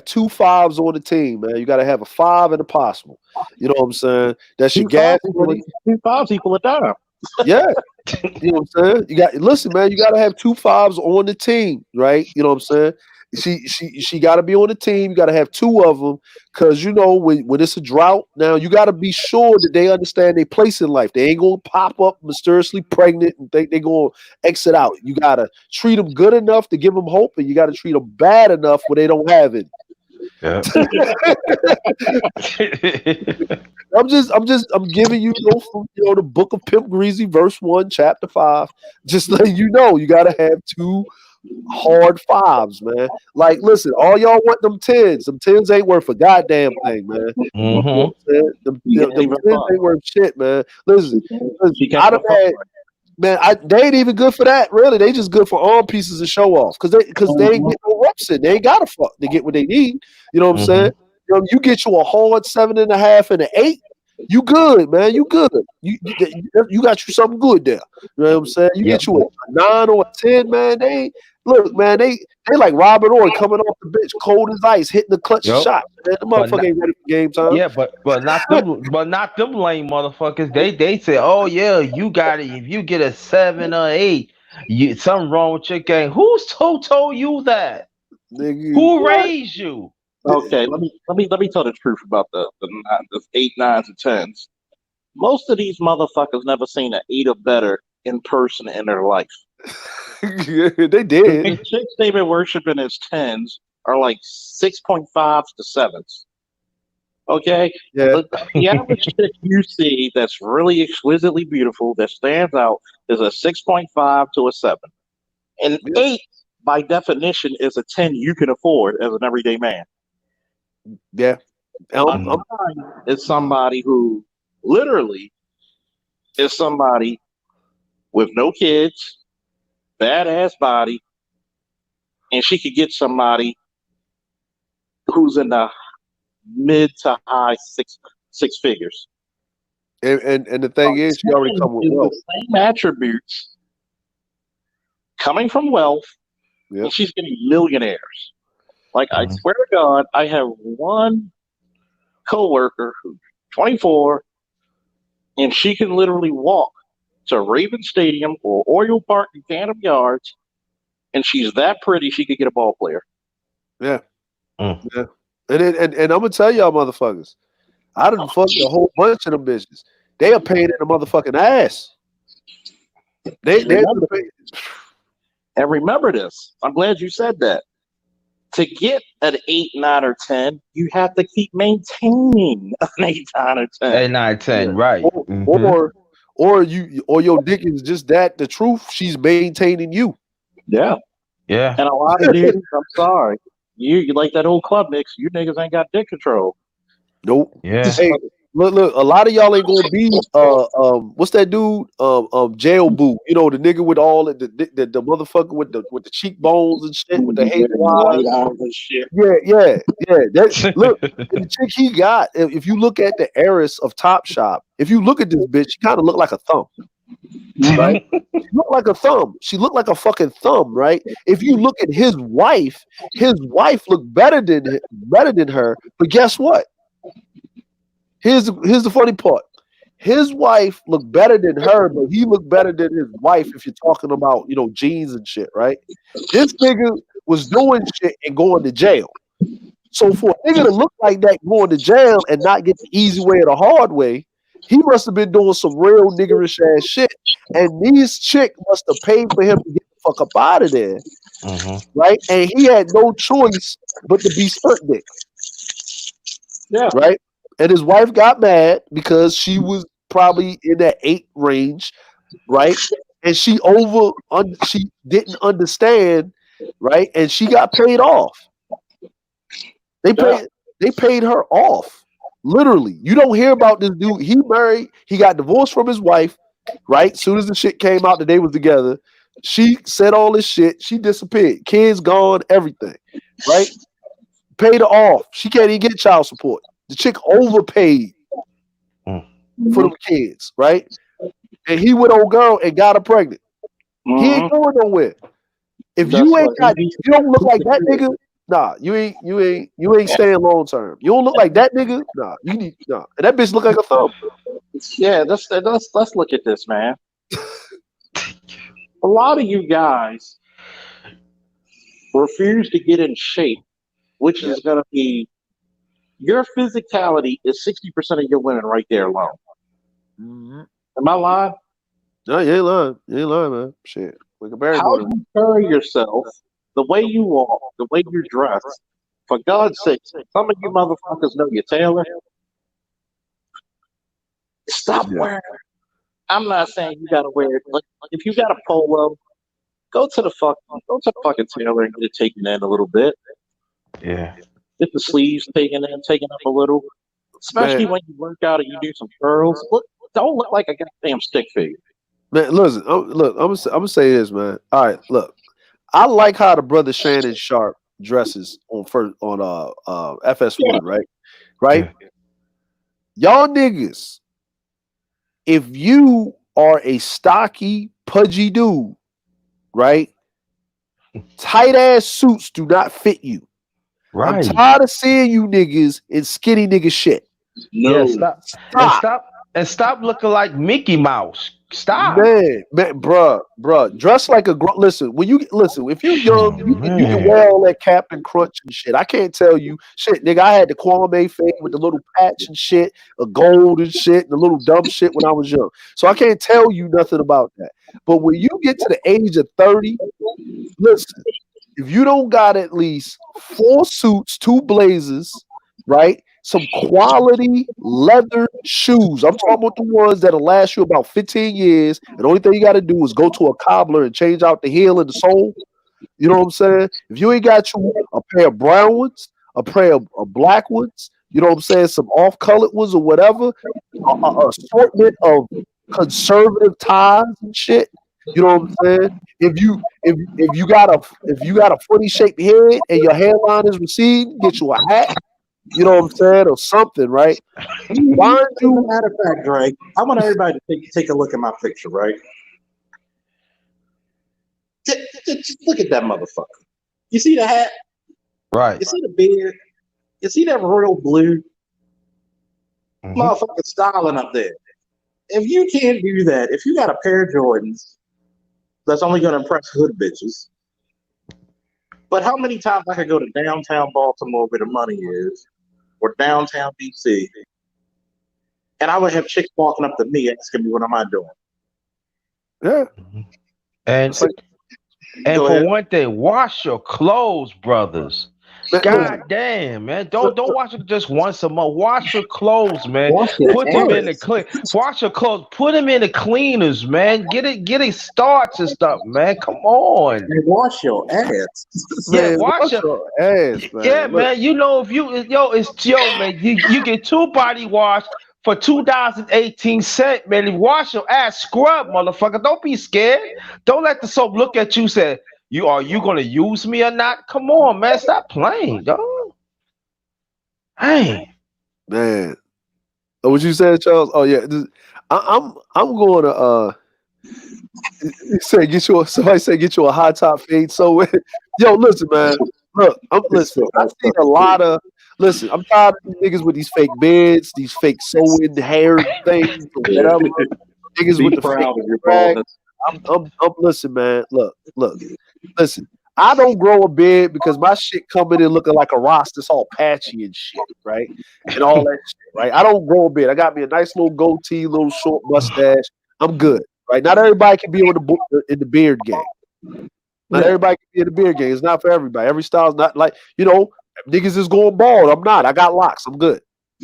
2 5s on the team, man. You gotta have a 5 and a possible. You know what I'm saying? That's your gas money.
2 5s equal a dime.
Yeah. You know what I'm saying? Listen, man, you gotta have 2 5s on the team, right? You know what I'm saying? She got to be on the team. You got to have 2 of them, because you know when it's a drought. Now you got to be sure that they understand their place in life. They ain't gonna pop up mysteriously pregnant and think they're gonna exit out. You got to treat them good enough to give them hope, and you got to treat them bad enough where they don't have it.
Yeah.
I'm giving you, from the book of Pimp Greasy, verse 1, chapter 5. Just letting you know, you got to have 2 hard 5s, man. Like, listen, all y'all want them 10s. Them 10s ain't worth a goddamn thing, man. You know them 10s ain't worth shit, man. Listen, I'd have had, man, they ain't even good for that, really. They just good for arm pieces and show off, because they ain't get no reps in. They ain't gotta fuck to get what they need. You know what I'm saying? You get you a hard 7.5 and an 8. You good, man. You good. You got you something good there. You know what I'm saying? You get you a 9 or a 10, man. They like Robert Orr coming off the bench, cold as ice, hitting the clutch shot. Man, the motherfucker ain't ready for game time.
Yeah, but not them lame motherfuckers. They say, oh yeah, you got it. If you get a 7 or 8, something wrong with your game. Who told you that?
Nigga,
who raised you?
Okay, let me tell the truth about the 8, 9s, and 10s. Most of these motherfuckers never seen an 8 or better in person in their life.
They
The
did.
chicks they've been worshiping as 10s are like 6.5s to 7s. Okay?
Yeah.
The average chick you see that's really exquisitely beautiful, that stands out, is a 6.5 to a 7. An 8, by definition, is a 10 you can afford as an everyday man.
Yeah.
A 9 is somebody who literally is somebody with no kids, badass body, and she could get somebody who's in the mid to high six figures.
And the thing is, she already come with wealth.
The same attributes coming from wealth,
Yep.
and she's getting millionaires. Like, I swear to God, I have one coworker who's 24, and she can literally walk to Raven Stadium or Oriole Park in Camden Yards, and she's that pretty she could get a ball player.
Yeah. Yeah. And I'm gonna tell y'all motherfuckers, I done fucked a whole bunch of them bitches. They are paying in the motherfucking ass.
And remember this. I'm glad you said that. To get an 8, 9, or 10, you have to keep maintaining an 8, 9, or 10.
8, 9, 10, right.
Or your dick is just that the truth. She's maintaining you.
Yeah.
Yeah.
And a lot of dudes, I'm sorry. You like that old club mix, you niggas ain't got dick control.
Nope.
Yeah.
Hey, look, a lot of y'all ain't gonna be what's that dude? Jail Boo. You know, the nigga with all the motherfucker with the cheekbones and shit, with the hate
white eyes and shit.
Yeah. That look, the chick he got, if you look at the heiress of Top Shop, if you look at this bitch, she kind of look like a thumb. Right? She looked like a thumb. She looked like a fucking thumb, right? If you look at his wife looked better than her. But guess what? Here's the funny part. His wife looked better than her, but he looked better than his wife if you're talking about, jeans and shit, right? This nigga was doing shit and going to jail. So for a nigga to look like that going to jail and not get the easy way or the hard way, he must have been doing some real niggerish ass shit. And these chicks must have paid for him to get the fuck up out of there. Right? And he had no choice but to be stunt dick.
Yeah.
Right? And his wife got mad because she was probably in that 8 range, right? And she didn't understand, right? And she got paid off. They paid her off. Literally. You don't hear about this dude. He married, he got divorced from his wife, right? Soon as the shit came out that they was together, she said all this shit. She disappeared. Kids gone, everything, right? Paid her off. She can't even get child support. The chick overpaid for them kids, right? And he went on girl and got her pregnant. He ain't going nowhere. If you don't look like that nigga, nah, you ain't staying long term. You don't look like that nigga, nah. And that bitch look like a thumb.
Yeah, let's look at this, man. A lot of you guys refuse to get in shape, which is going to be your physicality is 60% of your women right there alone. Am I lying?
No, you ain't lying. You ain't lying, man. Shit.
How you carry yourself, the way you walk, the way you dress. For God's sake, some of you motherfuckers know your tailor. Stop wearing it. I'm not saying you gotta wear it. Like, if you got a polo, go to the fucking tailor and get it taken in a little bit.
Yeah.
Get the sleeves taken up a little. Especially when you work out and you do some curls. Don't look like a goddamn stick figure.
Man, listen, I'm gonna say this, man. All right, look. I like how the brother Shannon Sharp dresses on FS1, right? Right? Y'all niggas, if you are a stocky, pudgy dude, right? Tight ass suits do not fit you.
Right.
I'm tired of seeing you niggas in skinny nigga shit.
No. Yeah, stop. and stop looking like Mickey Mouse. Stop.
Man, bruh, dress like a grown. Listen, if you're young,
Oh,
you can
man.
wear all that Captain Crunch and shit. I can't tell you shit, nigga. I had the Kwame fade with the little patch and shit, a gold and shit, and the little dumb shit when I was young. So I can't tell you nothing about that. But when you get to the age of 30, listen, if you don't got at least 4 suits, 2 blazers, right? Some quality leather shoes. I'm talking about the ones that'll last you about 15 years. And the only thing you got to do is go to a cobbler and change out the heel and the sole. You know what I'm saying? If you ain't got you a pair of brown ones, a pair of black ones, you know what I'm saying, some off-colored ones or whatever, a assortment of conservative ties and shit. You know what I'm saying? If you got a funny shaped head and your hairline is receding, get you a hat. You know what I'm saying, or something, right? Mind
As a
you,
matter of fact, Drake, I want everybody to take a look at my picture, right? Just look at that motherfucker. You see the hat?
Right.
You see the beard? You see that royal blue?
Mm-hmm.
Motherfucking styling up there. If you can't do that, if you got a pair of Jordans, that's only going to impress hood bitches. But how many times I could go to downtown Baltimore where the money is, or downtown DC, and I would have chicks walking up to me asking me, what am I doing?
yeah.
And
It's like,
and
Go
for
ahead.
one thing, wash your clothes, brothers.
man,
God damn, man. Don't wash it just once a month. Wash your clothes, man.
Wash your
Put them in the
ass.
clean. Wash your clothes. Put them in the cleaners, man. Get it starts and stuff, man. Come on.
And wash your ass.
Yeah,
man,
wash
wash
your
your ass,
yeah,
man. Look,
man. You know if you man, you get 2 body wash for $2.18, man. You wash your ass, scrub, motherfucker. Don't be scared. Don't let the soap look at you. Say are you gonna use me or not? Come on, man. Stop playing, dog. Hey,
man. Oh, what you said, Charles? Oh yeah, I'm going to somebody say get you a high top fade. So yo, listen, man. Look, listen. I see a lot of I'm tired of these niggas with these fake beards, these fake sewing hair things, or whatever. Niggas
Be
with the fake
proud of your
drag.
baldness.
I'm listen, man. Look. Listen. I don't grow a beard because my shit coming in looking like a Rasta. It's all patchy and shit, right? And all that shit, right? I don't grow a beard. I got me a nice little goatee, little short mustache. I'm good, right? Not everybody can be in the beard game. Not everybody can be in the beard game. It's not for everybody. Every style's not like, niggas is going bald. I'm not. I got locks. I'm good.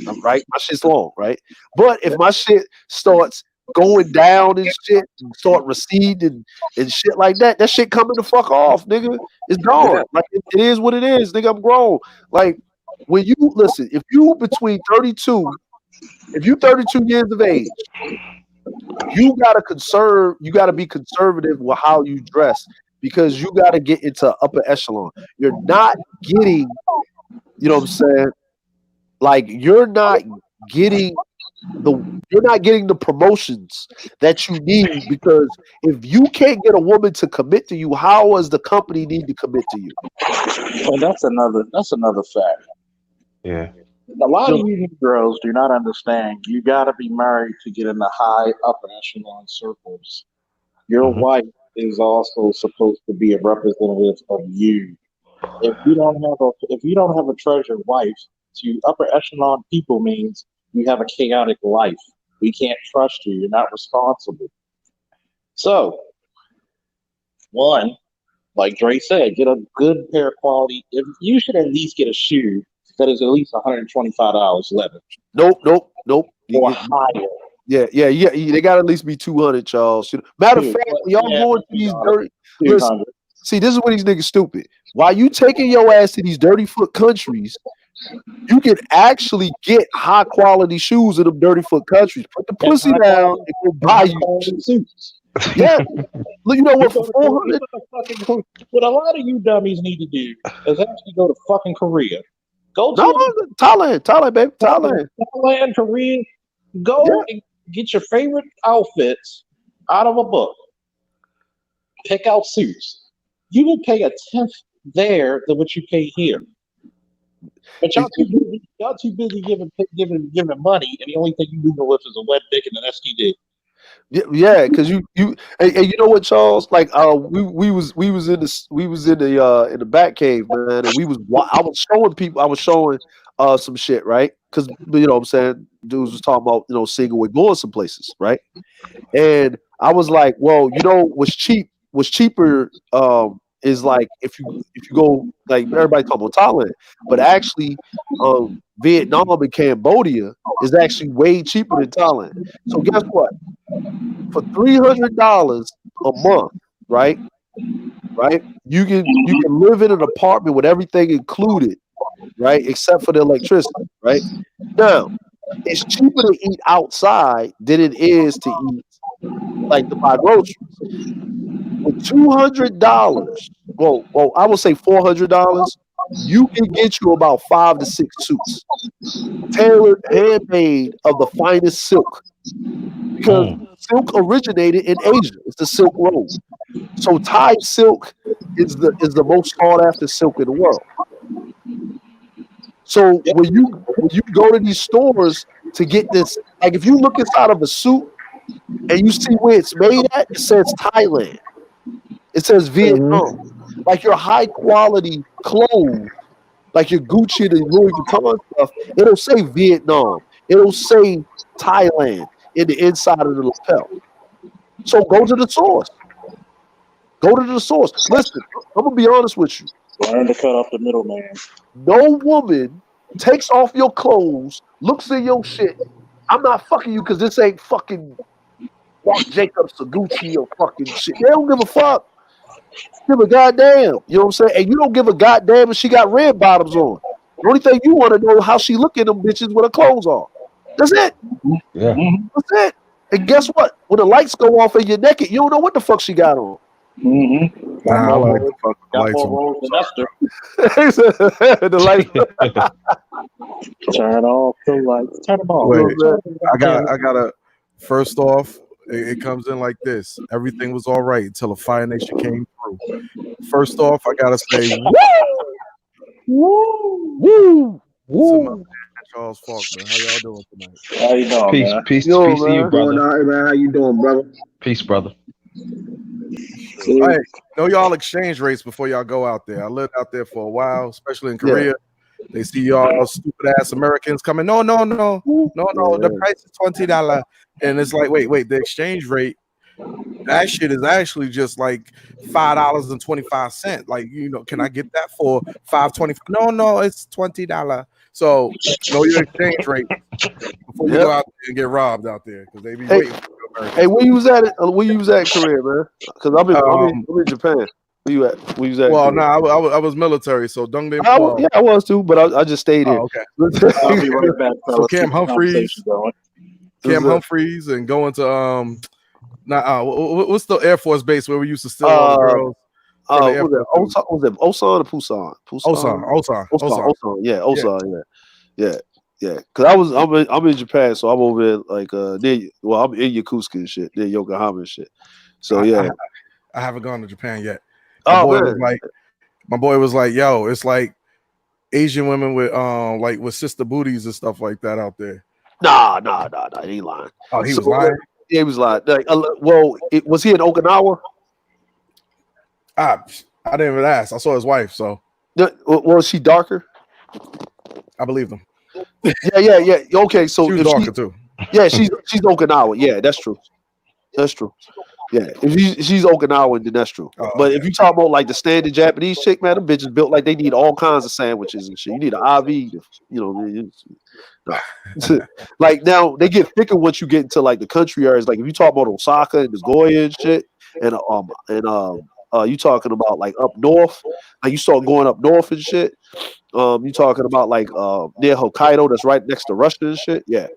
I'm right. My shit's long, right? But if my shit starts going down and shit and start receding and shit like that, that shit coming the fuck off, nigga. It's gone. Like it is what it is, nigga. I'm grown. Like when you listen, if you 32 years of age, you gotta be conservative with how you dress because you gotta get into upper echelon. You're not getting, you know what I'm saying? Like you're not getting the promotions that you need because if you can't get a woman to commit to you, how does the company need to commit to you?
And that's another fact.
yeah.
A lot of you girls do not understand. You got to be married to get in the high upper echelon circles. Your wife is also supposed to be a representative of you. If you don't have a treasured wife, to upper echelon people means you have a chaotic life. We can't trust you. You're not responsible. So, one, like Dre said, get a good pair of quality. If you should at least get a shoe that is at least $125 leather.
Nope.
Or higher.
Yeah. They got to at least be 200, Charles. Matter of fact, when y'all going to these dirty. Listen, see, this is what these niggas stupid. While you taking your ass to these dirty foot countries, you can actually get high quality shoes in them dirty foot countries. Put the pussy down and go buy you suits. Yeah. Look, you know what? For 400.
What a lot of you dummies need to do is actually go to fucking Korea. Go to
Thailand, baby.
Thailand, Korea. Go and get your favorite outfits out of a book. Pick out suits. You will pay a tenth there than what you pay here. But y'all too busy giving money, and the only thing you leaving with is a wet dick and an STD.
Yeah, because you and you know what, Charles? Like we was in the back cave, man, and I was showing some shit, right? Because you know what I'm saying, dudes was talking about single with going some places, right? And I was like, well, what's cheaper is like if you go, like everybody talking about Thailand, but actually Vietnam and Cambodia is actually way cheaper than Thailand. So guess what? For $300 a month, right? You can live in an apartment with everything included, right? Except for the electricity, right? Now, it's cheaper to eat outside than it is to eat, like, to buy groceries. With $200, well, I would say $400, you can get you about 5 to 6 suits, tailored, handmade of the finest silk, because silk originated in Asia. It's the Silk Road. So Thai silk is the most sought after silk in the world. So when you go to these stores to get this, like if you look inside of a suit and you see where it's made at, it says Thailand. It says Vietnam. Like your high quality clothes, like your Gucci and Louis Vuitton stuff, it'll say Vietnam. It'll say Thailand in the inside of the lapel. So go to the source. Go to the source. Listen, I'm gonna be honest with you.
Learn to cut off the middleman.
No woman takes off your clothes, looks in your shit. I'm not fucking you because this ain't fucking Marc Jacobs or Gucci or fucking shit. They don't give a fuck. Give a goddamn. You know what I'm saying? And you don't give a goddamn if she got red bottoms on. The only thing you want to know how she look in them bitches with her clothes on. That's it.
Yeah.
That's it. And guess what? When the lights go off and you're naked, you don't know what the fuck she got on.
Mm-hmm.
Nah, I like the fucking
Got
lights
more
on.
rolls than Esther.
The lights.
Turn off the lights. Turn them off.
Wait, I gotta. First off, it comes in like this. Everything was all right until a Fire Nation came through. First off, I gotta say,
woo,
to my man Charles Faulkner. How y'all doing tonight?
How you doing,
Peace,
man?
peace,
Yo,
peace to you,
man.
Going
brother.
on, man? How you doing, brother?
Peace, brother.
Hey, know y'all exchange rates before y'all go out there. I lived out there for a while, especially in Korea. They see y'all stupid ass Americans coming. No. The price is $20, and it's like, wait. The exchange rate, that shit is actually just like $5.25. Like, can I get that for $5.25? No, it's $20. So know your exchange rate before you go out there and get robbed out there, because they be waiting for you Americans.
Hey, where you was at? Where you was at in Korea, man? Because I'm in Japan. Where you at? Where you was at?
Well, no, I was military, so Dongdae.
Yeah, I was too, but I just stayed here.
Oh, okay.
I'll be right back,
So
fellas.
Cam
Keep the conversation going.
Humphreys, and going to what's the Air Force base where we used to steal all the girls?
Was it Osan or Busan?
Osan.
Yeah, Osan. Yeah. Because I'm in Japan, so I'm over there like I'm in Yokosuka and shit, near Yokohama and shit. So yeah,
I haven't gone to Japan yet.
My
boy was like, yo, it's like Asian women with with sister booties and stuff like that out there.
Nah, he lying.
Oh, he was lying.
Yeah, he was lying. Like, was he in Okinawa?
I didn't even ask. I saw his wife, so.
Was she darker?
I believe him.
Yeah. Okay, so
she was darker too.
Yeah, she's Okinawa. Yeah, that's true. Yeah, if she's Okinawan, then that's true. But if you talk about like the standard Japanese chick, man, them bitches built like they need all kinds of sandwiches and shit. You need an IV, like now they get thicker once you get into like the country areas. Like if you talk about Osaka and Nagoya and shit, and you talking about like up north, like you start going up north and shit. You talking about like near Hokkaido, that's right next to Russia and shit. Yeah.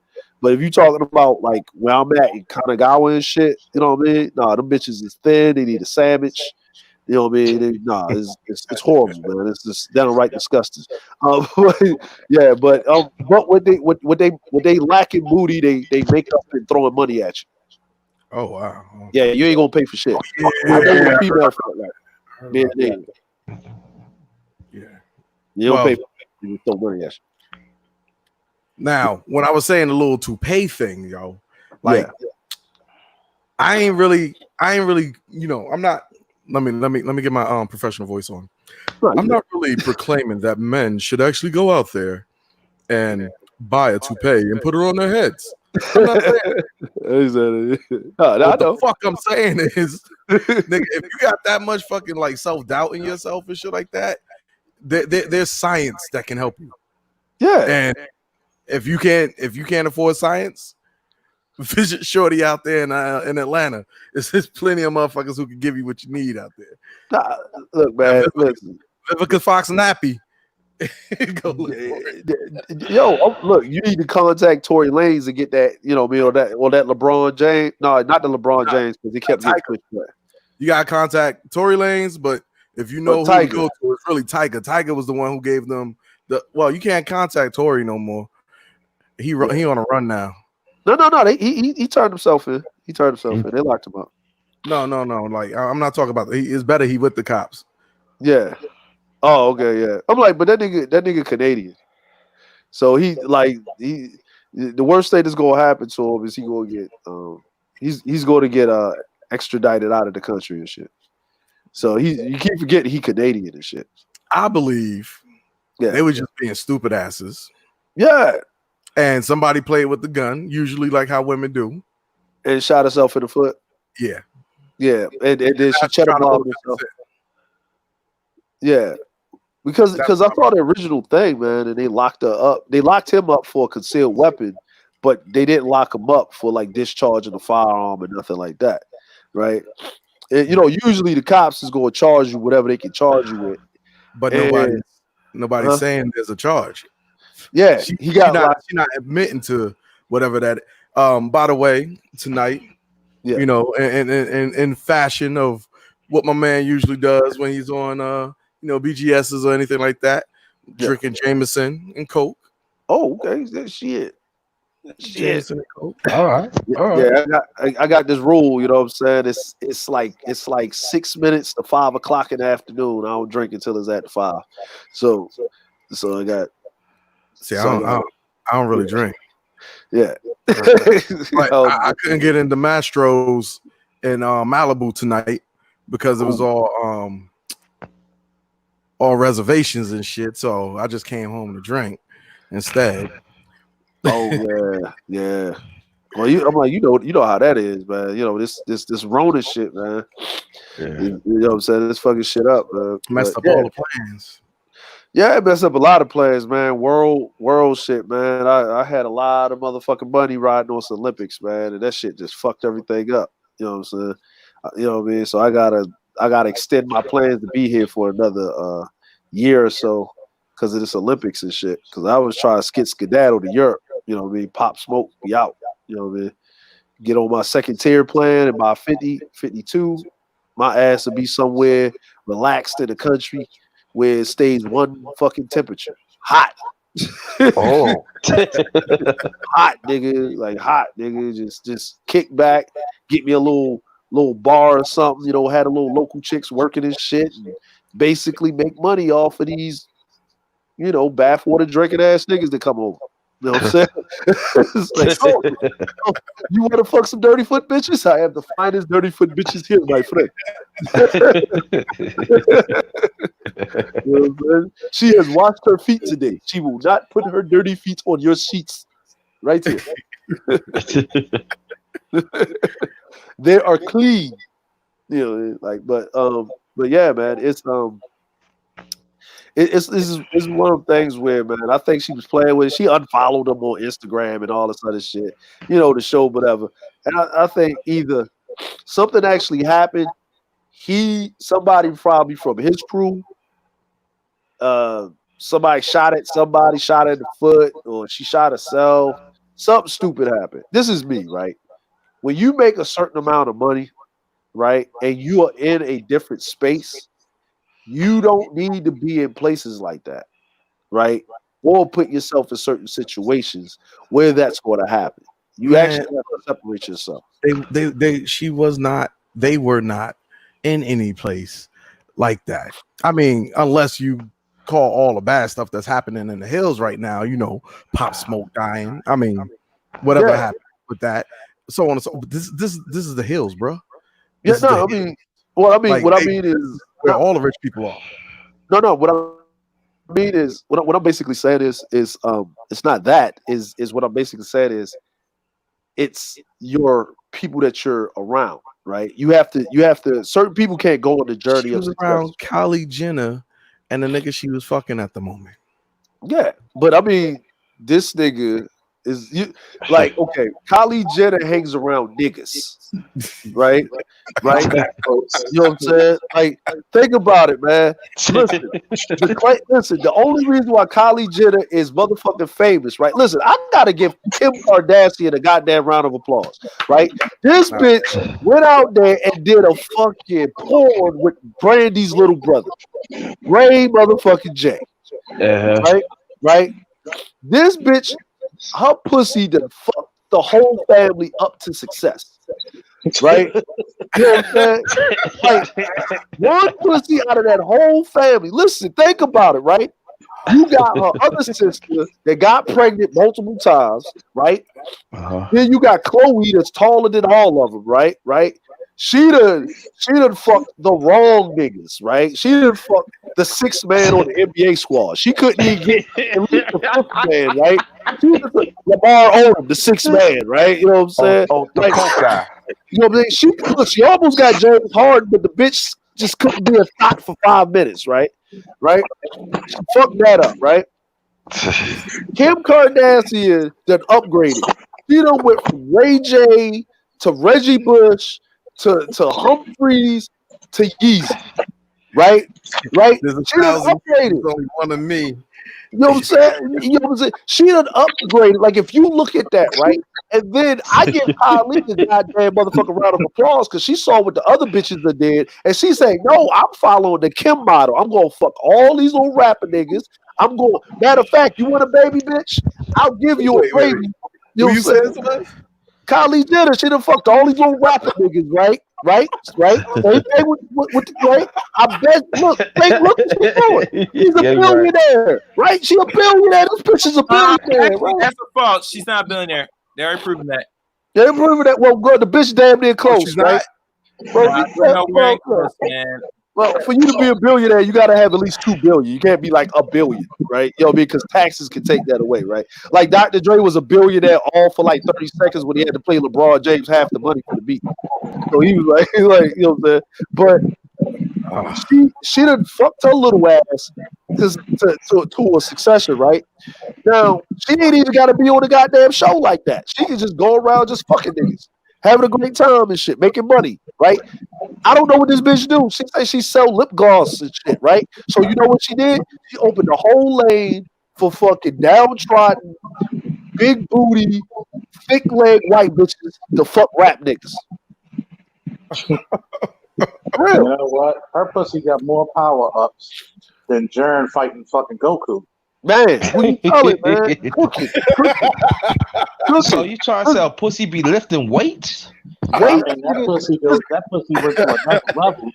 But if you talking about like where I'm at in Kanagawa and shit, you know what I mean? Nah, them bitches is thin. They need a sandwich. You know what I mean? It's horrible, man. It's just downright disgusting. But what they lack in booty, they make it up and throwing money at you.
Oh wow.
Yeah, you ain't gonna pay for shit. I know what female felt like. Yeah. You don't pay. You throw money at you.
Now, when I was saying the little toupee thing, yo, like I ain't really, you know, I'm not. Let me get my professional voice on. I'm not really proclaiming that men should actually go out there and buy a toupee and put it on their heads. I'm not saying what the fuck I'm saying is, nigga, if you got that much fucking like self-doubt in yourself and shit like that, there's science that can help you.
Yeah.
And if you can't afford science, visit Shorty out there in Atlanta. There's plenty of motherfuckers who can give you what you need out there.
Nah, look, man, listen.
Vivica Fox nappy.
Yo, look, you need to contact Tory Lanez and get that, you know, me on that LeBron James. No, not the LeBron James, because he kept getting pushed back.
You gotta contact Tory Lanez, but if you know who to go to, it's really Tyga. Tyga was the one who gave them the. Well, you can't contact Tory no more. He on a run now.
No. He turned himself in. He turned himself in. They locked him up.
No. Like I'm not talking about. It's better he with the cops.
Yeah. Oh, okay, yeah. I'm like, but that nigga Canadian. So the worst thing that's gonna happen to him is he gonna get he's going to get extradited out of the country and shit. So you keep forgetting he Canadian and shit.
I believe they were just being stupid asses.
Yeah.
And somebody played with the gun, usually like how women do.
And shot herself in the foot.
Yeah.
Yeah. And then she checked him out herself. Yeah. Because I saw the original thing, man, and they locked her up. They locked him up for a concealed weapon, but they didn't lock him up for like discharging a firearm or nothing like that, right? And, you know, usually the cops is going to charge you whatever they can charge you with,
but nobody's saying there's a charge.
Yeah,
she's not admitting to whatever that. By the way, tonight, you know, in fashion of what my man usually does when he's on you know, BGSs or anything like that, drinking Jameson and Coke.
Oh, okay. Shit.
Jameson and Coke.
All right.
Yeah, I got this rule, you know what I'm saying? It's like 6 minutes to 5 o'clock in the afternoon. I don't drink until it's at 5. So I got
I don't really drink.
Yeah.
But I couldn't get into Mastro's in Malibu tonight because it was all reservations and shit, so I just came home to drink instead.
Oh yeah. Well, I'm like, you know how that is, man. You know this Rona shit, man.
Yeah.
You know what I'm saying? This fucking shit up, man.
Messed up all the plans.
Yeah, it messed up a lot of plans, man. World shit, man. I had a lot of motherfucking money riding on some Olympics, man, and that shit just fucked everything up. You know what I'm saying? You know what I mean? So I gotta extend my plans to be here for another year or so because of this Olympics and shit. Because I was trying to skedaddle to Europe. You know what I mean? Pop smoke, be out. You know what I mean? Get on my second tier plan, and by 50, 52, my ass will be somewhere relaxed in the country where it stays one fucking temperature. Hot.
Oh.
Hot, nigga. Like hot, nigga. Just kick back, get me a little bar or something, you know, had a little local chicks working and shit, and basically make money off of these, you know, bathwater drinking ass niggas that come over. You know what I'm saying? It's like, oh, you want to fuck some dirty foot bitches? I have the finest dirty foot bitches here, my friend. You know what I'm saying? She has washed her feet today. She will not put her dirty feet on your sheets. Right here. They are clean. You know, like, but yeah, man, it's one of the things where, man, I think she was playing with it. She unfollowed him on Instagram and all this other shit, you know, to show whatever. And I think either something actually happened, somebody probably from his crew, somebody shot at the foot, or she shot herself. Something stupid happened. This is me, right? When you make a certain amount of money, right, and you are in a different space, you don't need to be in places like that, right? Or put yourself in certain situations where that's going to happen. You actually have to separate yourself.
They were not in any place like that. I mean, unless you call all the bad stuff that's happening in the hills right now. You know, Pop Smoke dying. I mean, whatever happened with that, so on and so. But this is the hills, bro.
Yeah, no, I mean, what I mean is
where all the rich people are.
No, what I mean is what I'm basically saying is it's not that is what I'm basically saying is it's your people that you're around, right? You have to certain people can't go on the journey of
around Kylie Jenner and the nigga she was fucking at the moment.
Yeah, but I mean, this nigga is like, okay, Kylie Jenner hangs around niggas, right? Right? You know what I'm saying? Like, think about it, man. Listen, the only reason why Kylie Jenner is motherfucking famous, right? Listen, I gotta give Kim Kardashian a goddamn round of applause, right? This bitch went out there and did a fucking porn with Brandy's little brother, Ray motherfucking J. Right? This bitch, her pussy done fucked the whole family up to success. Right? You know what I'm saying? Like, one pussy out of that whole family. Listen, think about it, right? You got her other sister that got pregnant multiple times, right? Then you got Chloe that's taller than all of them, right? She done fucked the wrong niggas, right? She done fucked the sixth man on the NBA squad. She couldn't even get at least the fifth man, right? She was Lamar Odom, the sixth man, right? You know what I'm saying?
The coke guy.
You know what I'm saying? She almost got James Harden, but the bitch just couldn't be a thought for 5 minutes, right? Fuck that up, right? Kim Kardashian done upgraded. She done went from Ray J to Reggie Bush to Humphreys to Yeezy, right?
There's a
She done upgraded.
Only one of me.
You know what I'm saying? She done upgraded. Like, if you look at that, right? And then I give Kylie the goddamn motherfucking round of applause because she saw what the other bitches that did, and she said, "No, I'm following the Kim model. I'm gonna fuck all these little rapper niggas. I'm going. Matter of fact, you want a baby, bitch? I'll give you a baby." You know what I'm saying? Kylie Jenner, she done fucked all these little rapper niggas, right? Same thing with the right? I bet. Look what she's doing. She's a billionaire, right? She a billionaire. This bitch is a billionaire, right?
That's her fault. She's not a billionaire. They already proven that.
They're proving that. Well, good. The bitch damn near close, right? Well, for you to be a billionaire, you got to have at least 2 billion. You can't be like a billion, right? You know what I mean? Because taxes can take that away, right? Like Dr. Dre was a billionaire all for like 30 seconds when he had to play LeBron James half the money for the beat. So he was like you know what I'm saying? But she done fucked her little ass to a succession, right? Now, she ain't even got to be on a goddamn show like that. She can just go around just fucking niggas, having a great time and shit, making money, right? I don't know what this bitch do. She say she sell lip gloss and shit, right? So you know what she did? She opened a whole lane for fucking downtrodden, big booty, thick leg white bitches to fuck rap niggas.
You know what? Her pussy got more power ups than Jern fighting fucking Goku.
Man, who you telling, man? Cookie.
So you trying to say a pussy be lifting weights?
I mean, that pussy went to a next level.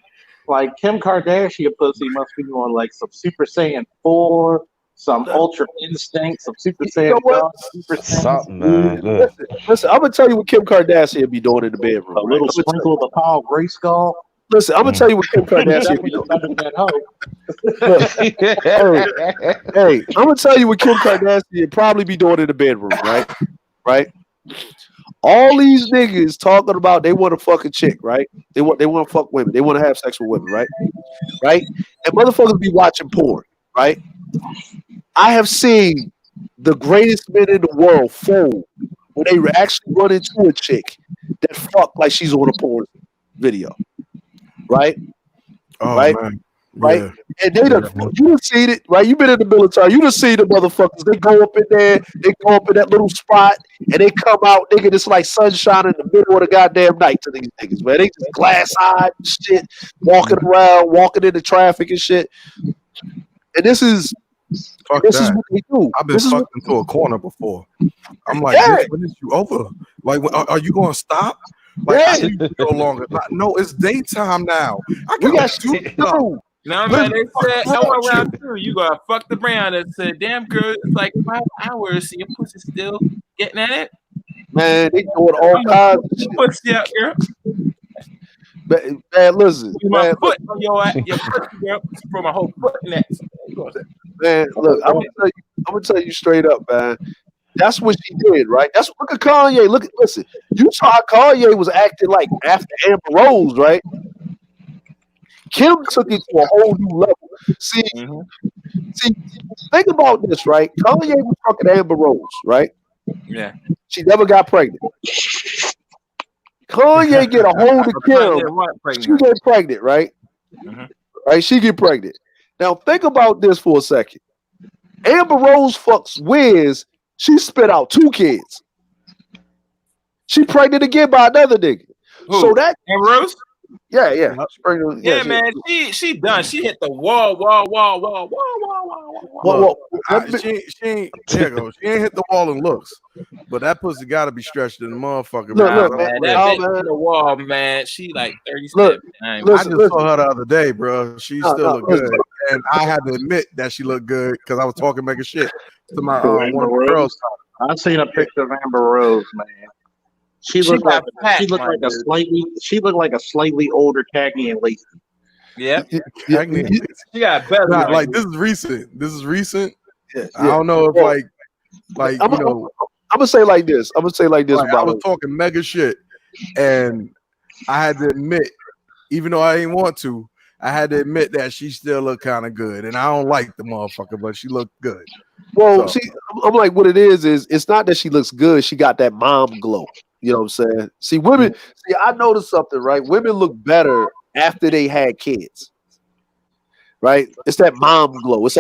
Like Kim Kardashian pussy must be on like some Super Saiyan 4, some Ultra Instinct, some Super Saiyan Super
something, man.
Listen, I'm gonna tell you what Kim Kardashian be doing in the bedroom.
A little sprinkle of the Paul Grayskull.
Listen, I'm gonna tell you what Kim Kardashian be doing. Hey, I'm gonna tell you what Kim Kardashian probably be doing in the bedroom, right? All these niggas talking about they want to fuck a chick, right? They want to fuck women. They want to have sex with women, right? And motherfuckers be watching porn, right? I have seen the greatest men in the world fold when they actually run into a chick that fuck like she's on a porn video, right?
Oh,
right?
Man.
Right?
Yeah.
And they done, you done seen it, right? You've been in the military. You done seen the motherfuckers. They go up in there, they go up in that little spot, and they come out, nigga, it's like sunshine in the middle of the goddamn night to these niggas, man. They just glass-eyed and shit, walking around, walking into traffic and shit. And this is
what
they do.
I've been fucked into a corner before. I'm like, bitch, when is you over? Like, are you going to stop? Like, I need to go longer. No, it's daytime now. I got shit to do.
No, man, they said I went around too. You gotta fuck the brand that said, damn girl, it's like 5 hours and your pussy still getting at it.
Man, they doing all kinds of shit.
Pussy out, girl.
Man, listen,
With my
man,
foot on your pussy, girl. For my whole foot in that.
man, look, I'm gonna tell you straight up, man. That's what she did, right? Look at Kanye. Listen. You saw how Kanye was acting like after Amber Rose, right? Kim took it to a whole new level. See, think about this, right? Kanye was fucking Amber Rose, right?
Yeah.
She never got pregnant. Kanye get a hold of Kim. She get pregnant, right? Right? She get pregnant. Now think about this for a second. Amber Rose fucks Wiz. She spit out 2 kids. She pregnant again by another nigga.
Who?
So that
Amber Rose?
Yeah.
Yeah, man. She done. She hit the wall.
Well, she ain't hit the wall and looks, but that pussy got to be stretched in the motherfucker.
Man, that bitch hit the wall, man. She like 30 steps.
I just saw her the other day, bro. She still look good, and I had to admit that she looked good because I was talking mega shit to my one of the girls.
I seen a picture of Amber Rose, man. She looked like a slightly older Cagney and Lacey.
Yeah.
Cagney.
She got better.
Like this is recent. Yeah. I don't know if like
I'm gonna say like this.
I was talking mega shit, and I had to admit, even though I didn't want to, I had to admit that she still looked kind of good, and I don't like the motherfucker, but she looked good.
Well, see, I'm like, what it is it's not that she looks good. She got that mom glow. You know what I'm saying? See, women. See, I noticed something, right? Women look better after they had kids, right? It's that mom glow. It's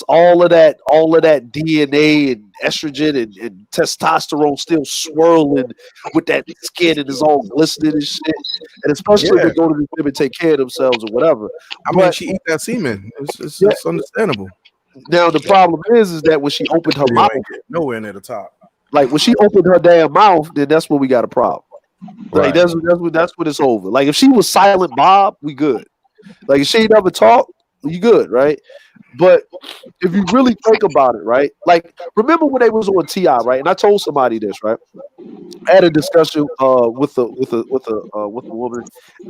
all of that DNA and estrogen and testosterone still swirling with that skin and it's all glistening and shit. And especially if they go to the gym and take care of themselves or whatever.
I mean, she eat that semen. It's understandable.
Now the problem is that when she opened her mouth,
nowhere near the top.
Like when she opened her damn mouth, then that's when we got a problem. Like that's what it's over. Like if she was silent Bob, we good. Like if she never talked, you good, right? But if you really think about it, right? Like remember when they was on T.I., right? And I told somebody this, right? I had a discussion with a woman,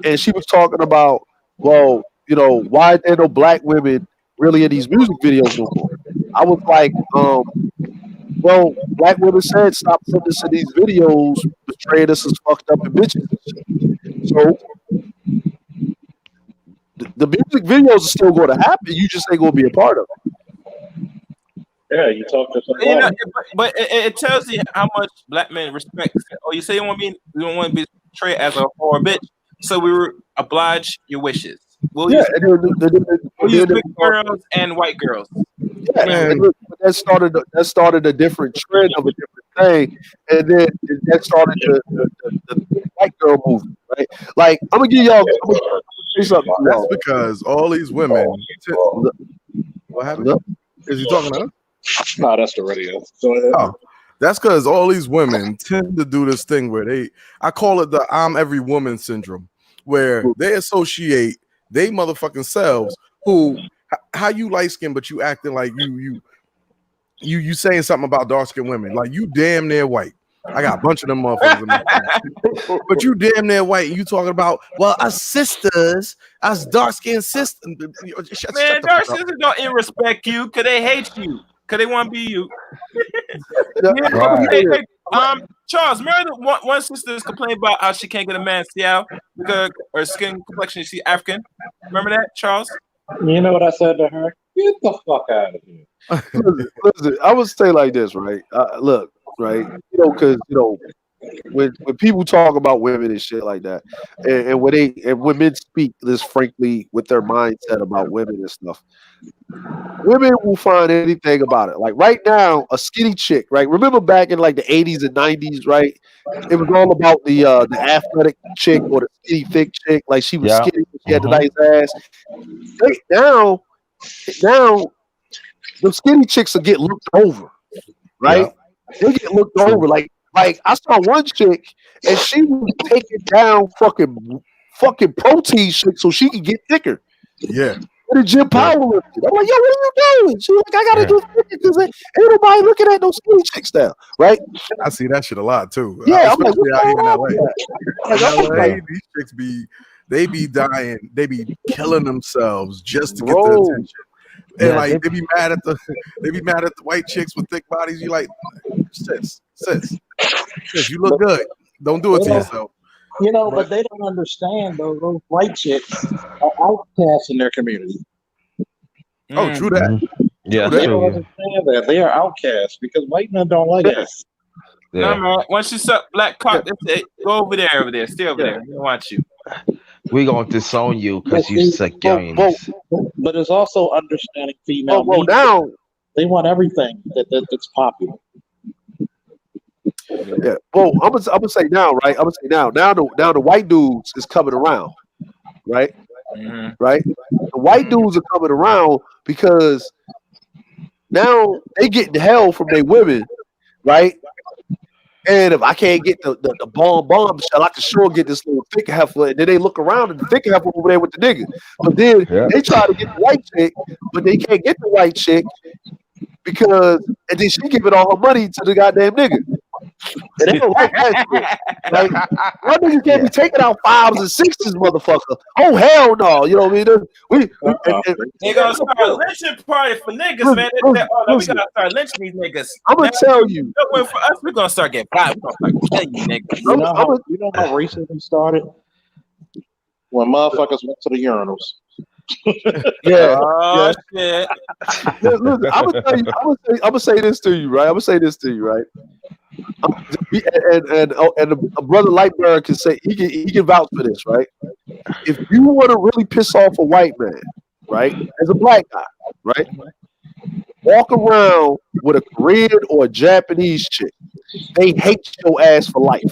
and she was talking about, well, you know, why there no black women really in these music videos no more? I was like, well, black women said stop putting us in these videos, portraying us as fucked up and bitches. So the music videos are still going to happen. You just ain't going to be a part of it.
Yeah, you talk to
somebody. You know, but it tells you how much black men respect. Oh, you say you don't want to be portrayed as a whore bitch, so we were oblige your wishes. We'll use big girls and white girls.
Yeah, and look, that started a different trend of a different thing, and then that started the white girl movement, right? Like I'm gonna give y'all say something.
That's because all these women. What happened? Is he talking to us?
No, that's the radio. Go ahead.
Oh, that's because all these women tend to do this thing where I call it the "I'm every woman" syndrome, where they associate they motherfucking selves who. How you light skin, but you acting like you saying something about dark skinned women, like you damn near white. I got a bunch of them motherfuckers in my phone. But you damn near white, and you talking about us sisters, us dark skinned sisters.
Man, dark sisters don't respect you because they hate you, because they want to be you. Charles, remember one sister complained about how she can't get a man, see how because her skin complexion, she African. Remember that, Charles?
You know what I said to her? Get the fuck out of here.
Listen, I would say like this, right? Look, right? You know, because you know, when people talk about women and shit like that, and when men speak this frankly with their mindset about women and stuff, women will find anything about it. Like right now, a skinny chick, right? Remember back in like the 80s and 90s, right? It was all about the athletic chick or the skinny thick chick. Like she was skinny, but she had the nice ass. Now the skinny chicks will get looked over, right? They get looked over. Like I saw one chick and she was taking down fucking protein shit so she could get thicker.
Yeah.
in the gym powerlifting. I'm like, yo, what are you doing? She's like, I gotta do 50 because ain't nobody looking at no skinny chicks now, right?
I see that shit a lot too.
Yeah, I'm like,
especially
what's
out here in
going on
LA.
with that?
In LA, these chicks they be dying, they be killing themselves just to get the
Bro.
attention. And
Yeah,
like they be mad at the white chicks with thick bodies. You like, sis, you look good. Don't do it to yourself.
You know, but they don't understand though. Those white chicks are outcasts in their community.
Oh, true that.
Yeah,
They don't
true.
understand that they are outcasts because white men don't like us.
No,
Yeah.
man. Once you suck black cock, that's it. Go over there, stay over there. We don't want you.
We going to disown you because you suck
Well,
youngins.
But it's also understanding female
well,
needs.
now,
They want everything that's popular.
yeah. Well, I'm gonna say now, right? I'm gonna say now the white dudes is coming around, right? Right? The white dudes are coming around because now they getting hell from their women, right? And if I can't get the bombshell, I can sure get this little thick heifer. And then they look around and the thick heifer over there with the nigga. But then they try to get the white chick, but they can't get the white chick because, and then she giving all her money to the goddamn nigga. And they don't like that shit. Like, y'all niggas can't be taking out 5s and 6s, motherfucker. Oh, hell no. You know what I mean?
They gonna start a lynching party for niggas, man. They said, oh, no, we gotta start lynching these niggas.
I'm gonna tell you.
For us, we're gonna start getting fired. We're gonna start killing you niggas.
You know how racism started? When motherfuckers went to the urinals.
Yeah.
Oh, shit.
Listen, I'm gonna say this to you, right? I'm gonna say this to you, right? And a brother Lightbearer can say he can vouch for this, right? If you want to really piss off a white man, right, as a black guy, right, walk around with a Korean or a Japanese chick, they hate your ass for life.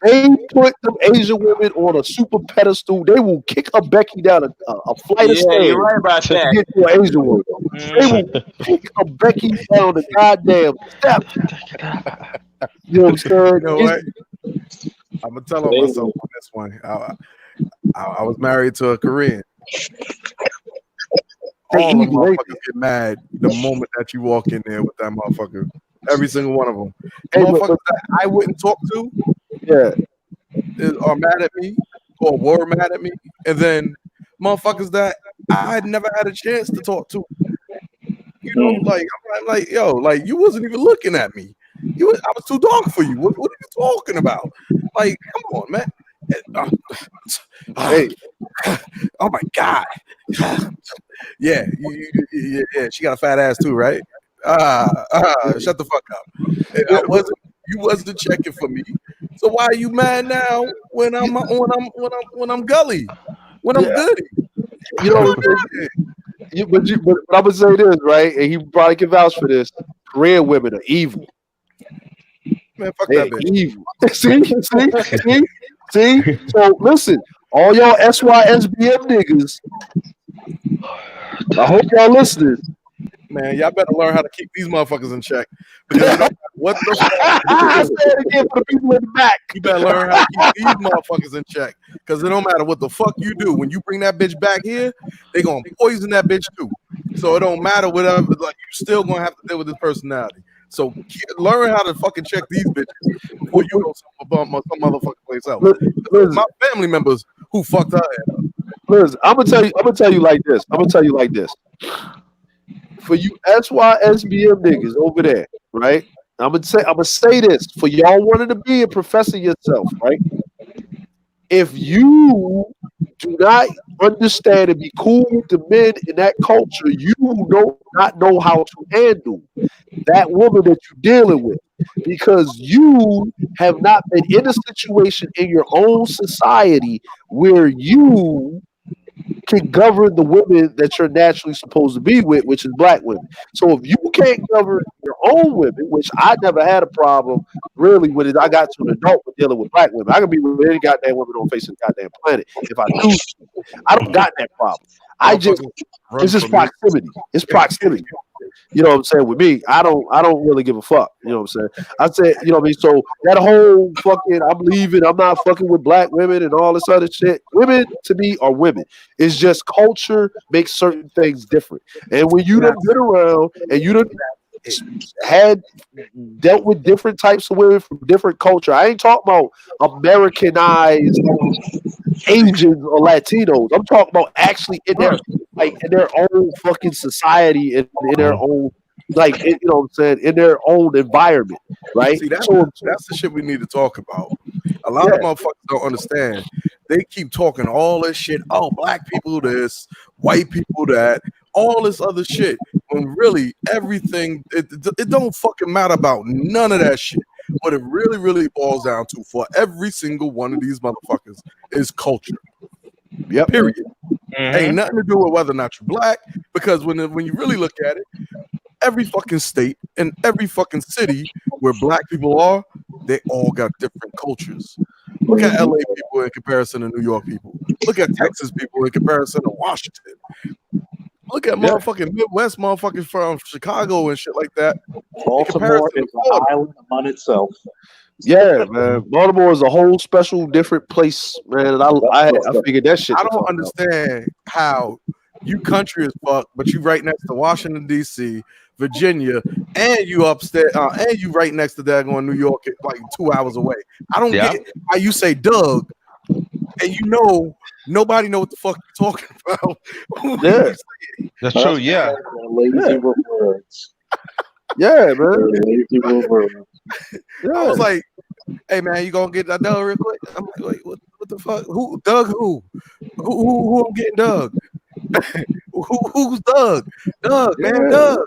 They put them Asian women on a super pedestal. They will kick a Becky down a flight of stairs.
You're right about
to
that.
get to an Asian woman. They will kick a Becky down the goddamn steps. You know what I'm saying?
You know what? I'm gonna tell on myself on this one. I was married to a Korean. All the motherfuckers get mad the moment that you walk in there with that motherfucker. Every single one of them. Motherfuckers that I wouldn't talk to, are mad at me or were mad at me, and then motherfuckers that I had never had a chance to talk to. You know, like I'm like, yo, like you wasn't even looking at me. I was too dark for you. What are you talking about? Like, come on, man. Hey, oh my god. Yeah, yeah. She got a fat ass too, right? Shut the fuck up. You wasn't checking for me. So why are you mad now when I'm gully? When I'm goody?
You know, but I'm gonna say this, right? And he probably can vouch for this. Korean women are evil.
Man, fuck that
bitch. See? So listen, all y'all SYSBM niggas, I hope y'all listening.
Man, y'all better learn how to keep these motherfuckers in check. Because what the fuck?
I said it again for the people in the back.
You better learn how to keep these motherfuckers in check. Because it don't matter what the fuck you do. When you bring that bitch back here, they gonna poison that bitch too. So it don't matter whatever. Like you still gonna have to deal with this personality. So learn how to fucking check these bitches before you go some motherfucking place else. My family members who fucked her ass up.
Listen, I'm gonna tell you like this. For you SYSBM niggas over there, right? I'm gonna say this for y'all wanting to be a professor yourself, right? If you do not understand and be cool with the men in that culture, you do not know how to handle that woman that you're dealing with, because you have not been in a situation in your own society where you can govern the women that you're naturally supposed to be with, which is black women. So if you can't govern your own women, which I never had a problem really with it, I got to an adult with dealing with black women. I can be with any goddamn woman on the face of the goddamn planet if I do. I don't got that problem. It's just proximity. It's proximity. You know what I'm saying? With me, I don't really give a fuck. You know what I'm saying? I said, you know what I mean? So that whole fucking I'm leaving, I'm not fucking with black women and all this other shit. Women to me are women. It's just culture makes certain things different. And when you done been around and you done had dealt with different types of women from different culture. I ain't talking about Americanized Asians or Latinos. I'm talking about actually in their own fucking society and in their own you know what I'm saying, in their own environment, right?
See, that's the shit we need to talk about. A lot of motherfuckers don't understand. They keep talking all this shit. Oh, black people this, white people that, all this other shit. When really everything, it don't fucking matter about none of that shit. What it really, really boils down to for every single one of these motherfuckers is culture.
Yep.
Period. Ain't nothing to do with whether or not you're black, because when you really look at it, every fucking state and every fucking city where black people are, they all got different cultures. Look at LA people in comparison to New York people. Look at Texas people in comparison to Washington. Look at motherfucking Midwest motherfuckers from Chicago and shit like that.
Baltimore is an island on itself.
Yeah, man. Baltimore is a whole special, different place, man. And I figured that shit.
I don't understand how you country as fuck, but you right next to Washington D.C., Virginia, and you upstairs, and you right next to daggone New York, like 2 hours away. I don't get how you say Doug, and you know nobody know what the fuck you're talking about.
Yeah,
that's true. Yeah,
lazy words.
Yeah, man.
Lazy words.
I was like, "Hey, man, you gonna get that Doug real quick?" I'm like, "Wait, what the fuck? Who Doug? Who I'm getting Doug? Who's Doug? Doug, man, Doug.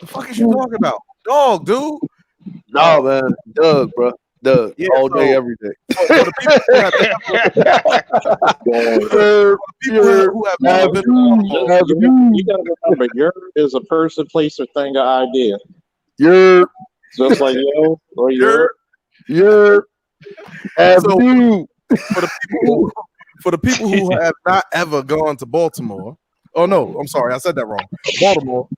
The fuck is you talking about? Dog, dude.
No, man, Doug, bro. Doug, all day, every day.
For the people who have never been
you gotta remember, your is a person, place, or thing, or idea.
Your
just like yo or your
avenue.
For the people who have not ever gone to Baltimore. Oh no, I'm sorry, I said that wrong. Baltimore.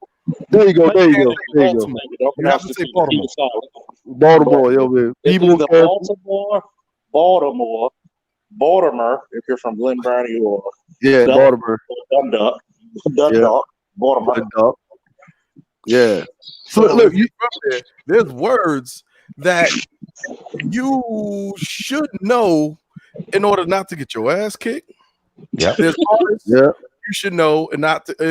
There you go. There you go. There you go.
You have to say Baltimore.
Baltimore, yo, man.
It's either Baltimore, if you're from Glen Burnie, or
Baltimore.
Dundalk, Baltimore.
Yeah.
So look, there's words that you should know in order not to get your ass kicked.
Yeah.
There's words you should know in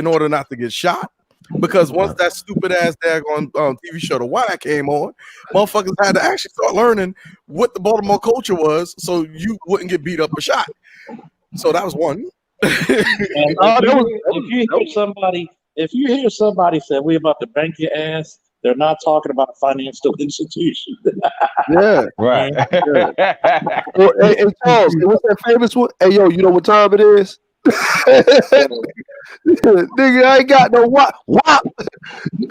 order not to get shot. Because once that stupid ass daggone TV show The Wire came on, motherfuckers had to actually start learning what the Baltimore culture was, so you wouldn't get beat up or shot. So that was one.
If you hear somebody say we're about to bank your ass, they're not talking about a financial institution.
Yeah,
right.
Yeah. Hey, Charles, what's that famous one? Hey, yo, you know what time it is? Nigga, I ain't got no wop. Wop.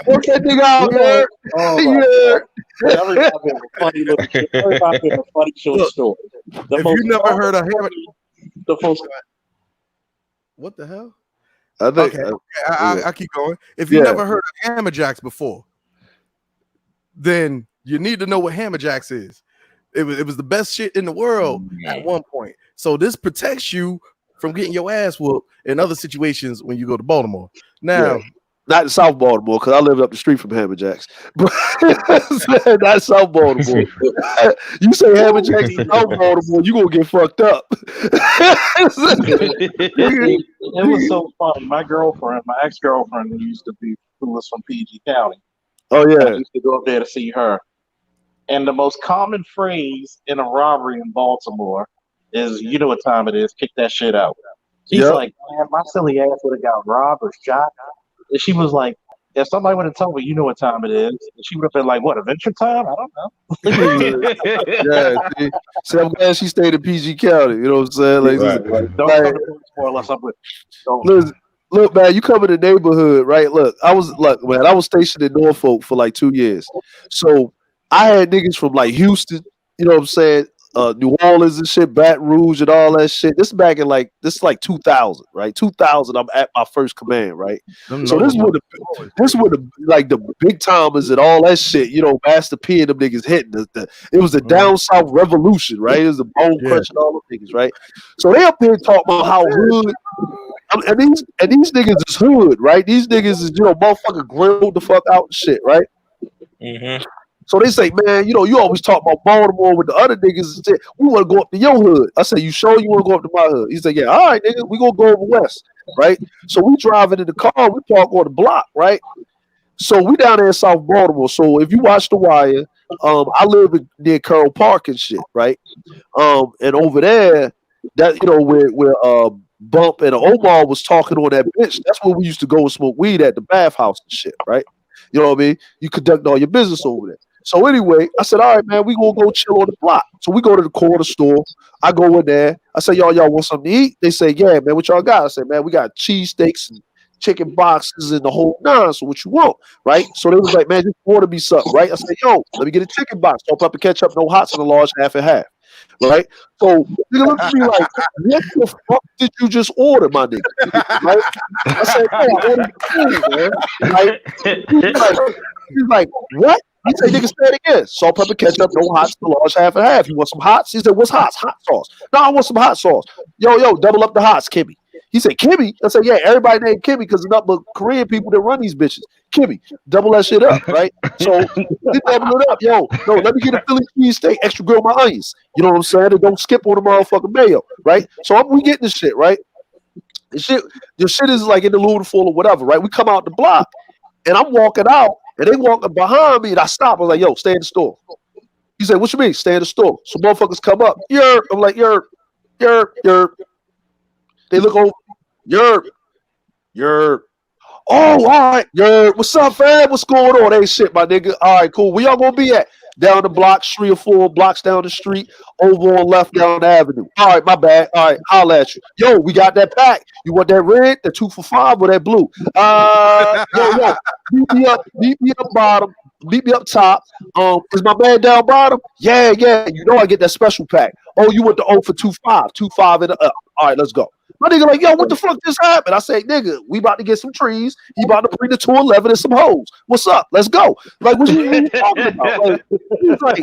Work that nigga out there.
Everybody has a funny short story.
If you never heard of him, what the hell?
I think.
Okay, I keep going. If you never heard of Hammer Jacks before, then you need to know what Hammer Jacks is. It was the best shit in the world at one point. So this protects you from getting your ass whooped in other situations when you go to Baltimore. Now,
not in South Baltimore, because I lived up the street from Hammer Jacks. But not South Baltimore. You say Hammer Jacks in South Baltimore, you gonna get fucked up.
It was so funny. My ex-girlfriend who was from PG County.
Oh yeah.
I used to go up there to see her. And the most common phrase in a robbery in Baltimore is, you know what time it is, kick that shit out. She's like, man, my silly ass would have got robbed or shot. And she was like, if somebody would have told me, you know what time it is, she would have been like, what, Adventure Time? I don't know.
Yeah, see, I'm glad she stayed in PG County. You know what I'm saying? Like,
Don't come to Baltimore unless I'm with you.
Listen, look, man, you come in the neighborhood, right? Look, I was stationed in Norfolk for like 2 years. So I had niggas from like Houston, you know what I'm saying? New Orleans and shit, Baton Rouge and all that shit. This is back in like 2000, right? 2000. I'm at my first command, right? So this is where the like the big timers and all that shit. You know, Master P and them niggas hitting it was the down south revolution, right? It was the bone crunch and all them niggas, right? So they up here talking about how hood. And these niggas is hood, right? These niggas is motherfucker grilled the fuck out and shit, right?
Mm-hmm.
So they say, man, you always talk about Baltimore with the other niggas and shit. We want to go up to your hood. I say, you sure you want to go up to my hood? He said, yeah, all right, nigga, we gonna go over west, right? So we driving in the car, we park on the block, right? So we down there in South Baltimore. So if you watch The Wire, I live near Carroll Park and shit, right? And over there, that where Bump and Omar was talking on that bitch. That's where we used to go and smoke weed at the bathhouse and shit, right? You know what I mean? You conduct all your business over there. So anyway, I said, all right, man, we gonna go chill on the block. So we go to the corner store. I go in there. I say, y'all want something to eat? They say, yeah, man, what y'all got? I said, man, we got cheesesteaks and chicken boxes and the whole nine. So what you want, right? So they was like, man, just order me something, right? I said, yo, let me get a chicken box. Salt, pepper, ketchup, no hots, and a large half and half. Right? So nigga look at me like, what the fuck did you just order, my nigga? Right? I said, oh, I ordered food, man. Right? He's like, what? He said, nigga, say it again. Salt, pepper, ketchup, no hots, a large half and half. You want some hots? He said, what's hots? Hot sauce. No, I want some hot sauce. Yo, double up the hots, Kimmy. He said, Kimmy? I said, yeah, everybody named Kimmy because it's nothing but Korean people that run these bitches. Kimmy, double that shit up, right? So we double it up. Yo, no, let me get a Philly cheesesteak, extra grill my onions. You know what I'm saying? And don't skip on the motherfucking mayo, right? So we getting this shit, right? The shit is like in the Louisville or whatever, right? We come out the block, and I'm walking out, and they walking behind me, and I stop. I was like, yo, stay in the store. He said, what you mean, stay in the store? So motherfuckers come up. I'm like, you're. They look over. You're. Oh, all right. What's up, fam? What's going on? Hey, shit, my nigga. All right, cool. Where y'all gonna be at? Down the block, 3 or 4 blocks down the street, over on left down the avenue. All right, my bad. All right, holla at you. Yo, we got that pack. You want that red, the 2 for $5, or that blue? Yo. Meet me up bottom. Meet me up top. Is my man down bottom? Yeah. You know I get that special pack. Oh, you want the 0 for 2.5, 2.5 and up. All right, let's go. My nigga like, yo, what the fuck just happened? I say, nigga, we about to get some trees. He about to bring the 211 and some hoes. What's up? Let's go. Like, what you talking about? Like,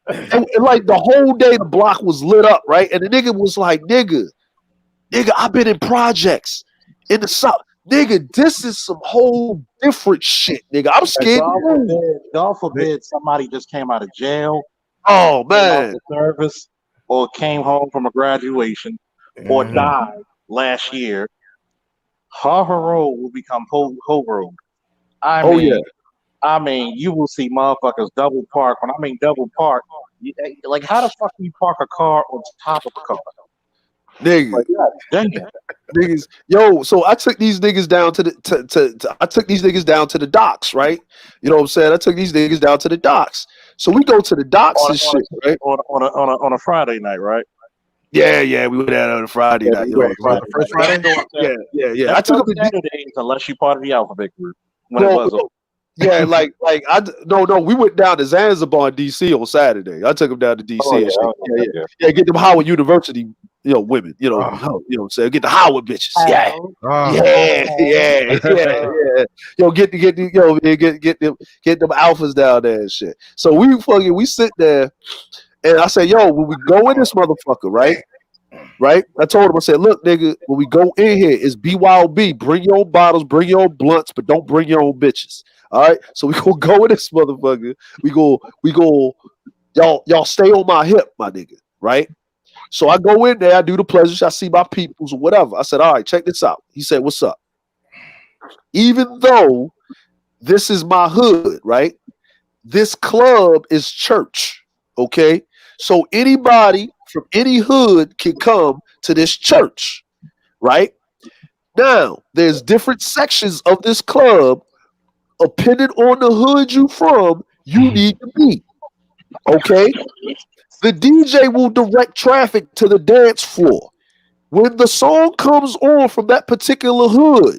and like the whole day the block was lit up, right? And the nigga was like, nigga, I've been in projects in the South. Nigga, this is some whole different shit, nigga. I'm scared.
God forbid somebody just came out of jail.
Oh, man.
Service, or came home from a graduation, or died last year. Harper Road will become Ho Road. I mean, you will see motherfuckers double park. When I mean double park, like how the fuck do you park a car on top of a car?
Nigga,
like,
niggas, yo. So I took these niggas down to the I took these niggas down to the docks, right? You know what I'm saying? I took these niggas down to the docks. So we go to the docks and shit, right?
On a Friday night, right?
Yeah, we went out on a Friday night. You know,
first Friday.
Yeah. I took them
Saturdays unless you part of the alphabet group.
Yeah, like we went down to Zanzibar in DC on Saturday. I took them down to DC. Yeah, get them Howard University, women, you know what I'm saying? Get the Howard bitches. Yeah. Yo, get them alphas down there and shit. So we sit there, and I say, yo, when we go in this motherfucker, right? I told him, I said, look, nigga, when we go in here, it's BYOB. Bring your own bottles, bring your own blunts, but don't bring your own bitches. All right. So we gonna go in this motherfucker. We go, y'all stay on my hip, my nigga. Right. So I go in there, I do the pleasures, I see my peoples or whatever. I said, all right, check this out. He said, what's up? Even though this is my hood, right? This club is church. Okay. So anybody from any hood can come to this church, right? Now, there's different sections of this club. Depending on the hood you from, you need to be. Okay? The DJ will direct traffic to the dance floor. When the song comes on from that particular hood,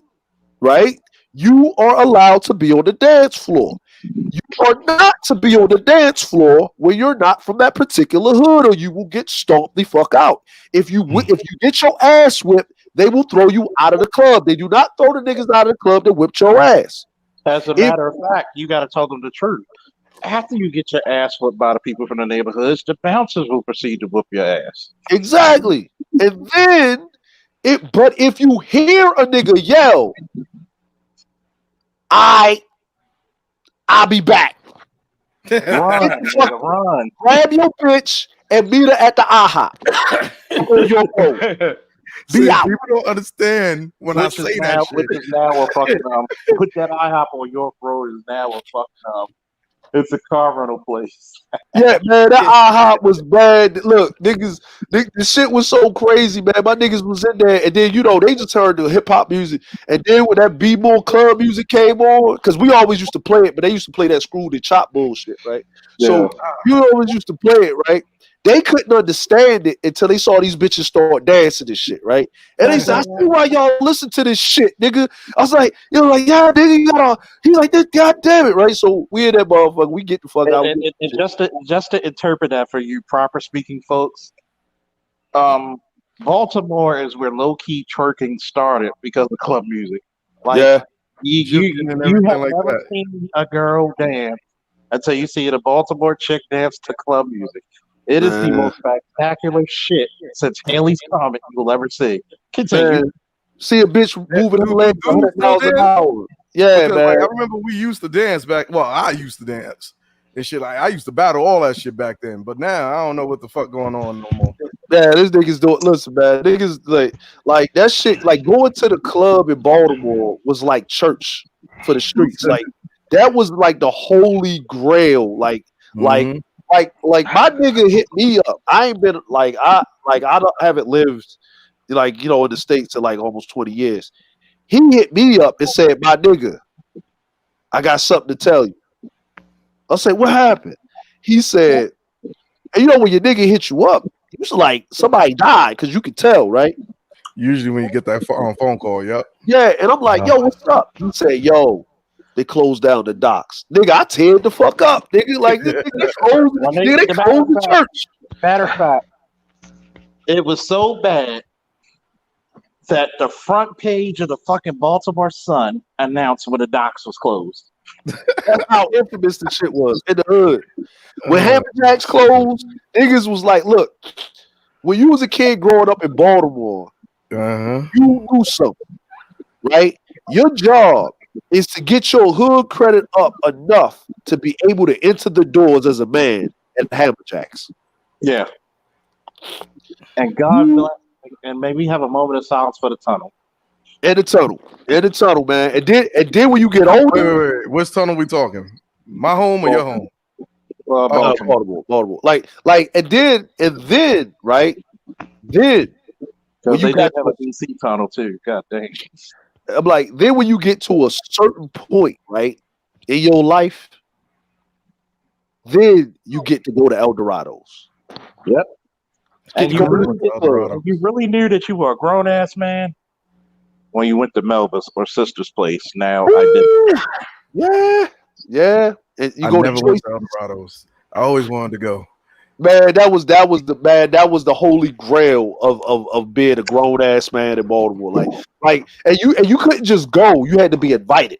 right, you are allowed to be on the dance floor. You are not to be on the dance floor when you're not from that particular hood, or you will get stomped the fuck out. If you get your ass whipped, they will throw you out of the club. They do not throw the niggas out of the club that whipped your ass.
As a matter of fact, you got to tell them the truth. After you get your ass whipped by the people from the neighborhoods, the bouncers will proceed to whoop your ass.
Exactly. And then but if you hear a nigga yell, I'll be back.
Run.
Grab your bitch and meet her at the IHOP.
See, people don't understand when I say that shit.
Which is now a fucking put that IHOP on York Road is now a fucking it's a car rental place.
Yeah, man, that IHOP was bad. Look, niggas, the shit was so crazy, man. My niggas was in there, and then they just turned to hip hop music. And then when that B-more club music came on, because we always used to play it, but they used to play that screwed and chop bullshit, right?
Yeah.
So you always used to play it, right? They couldn't understand it until they saw these bitches start dancing this shit, right? And they said, I see why y'all listen to this shit, nigga. I was like, yeah, nigga, you gotta. He's like, this, goddamn it, right? So we in that motherfucker. We get the fuck out.
And just to interpret that for you, proper speaking folks, Baltimore is where low key twerking started because of club music. Like,
yeah,
you have
like
never
that.
seen a girl dance until you see the Baltimore chick dance to club music. It is the most spectacular shit since Haley's Comet you will ever see. Continue.
Man, see a bitch moving her legs 100 miles an hour. Yeah,
Because,
man.
like, I remember we used to dance back. Well, I used to dance and shit. Like I used to battle all that shit back then. But now I don't know what the fuck going on no more.
Man, this niggas doing. Listen, man, niggas like that shit. Like going to the club in Baltimore was like church for the streets. Like that was like the holy grail. Like my nigga hit me up. I ain't been haven't lived in the States in like almost 20 years. He hit me up and said, my nigga, I got something to tell you. I said, what happened? He said, and when your nigga hit you up, it was like somebody died because you could tell, right?
Usually when you get that phone call, yep.
Yeah, and I'm like, yo, what's up? He said, yo, they closed down the docks. Nigga, I teared the fuck up. Nigga, like, they closed the church.
Matter of fact, it was so bad that the front page of the fucking Baltimore Sun announced when the docks was closed.
That's how infamous the shit was in the hood. When Hammerjacks closed, niggas was like, look, when you was a kid growing up in Baltimore, you knew something, right? Your job is to get your hood credit up enough to be able to enter the doors as a man at Hammerjacks.
Yeah. And God bless, and may we have a moment of silence for the tunnel.
In the tunnel, man. And then when you get older,
wait. Which tunnel we talking? My home or your home?
Baltimore. Like, and then, right? Then
when you got have a DC tunnel too. God dang.
I'm like, then when you get to a certain point, right, in your life, then you get to go to El Dorados.
Yep. And you really knew that you were a grown ass man when you went to Melba's or Sister's Place. Now I did.
Yeah. And you
I never went to El Dorados. I always wanted to go.
Man, that was the holy grail of being a grown ass man in Baltimore. Like, and you couldn't just go; you had to be invited.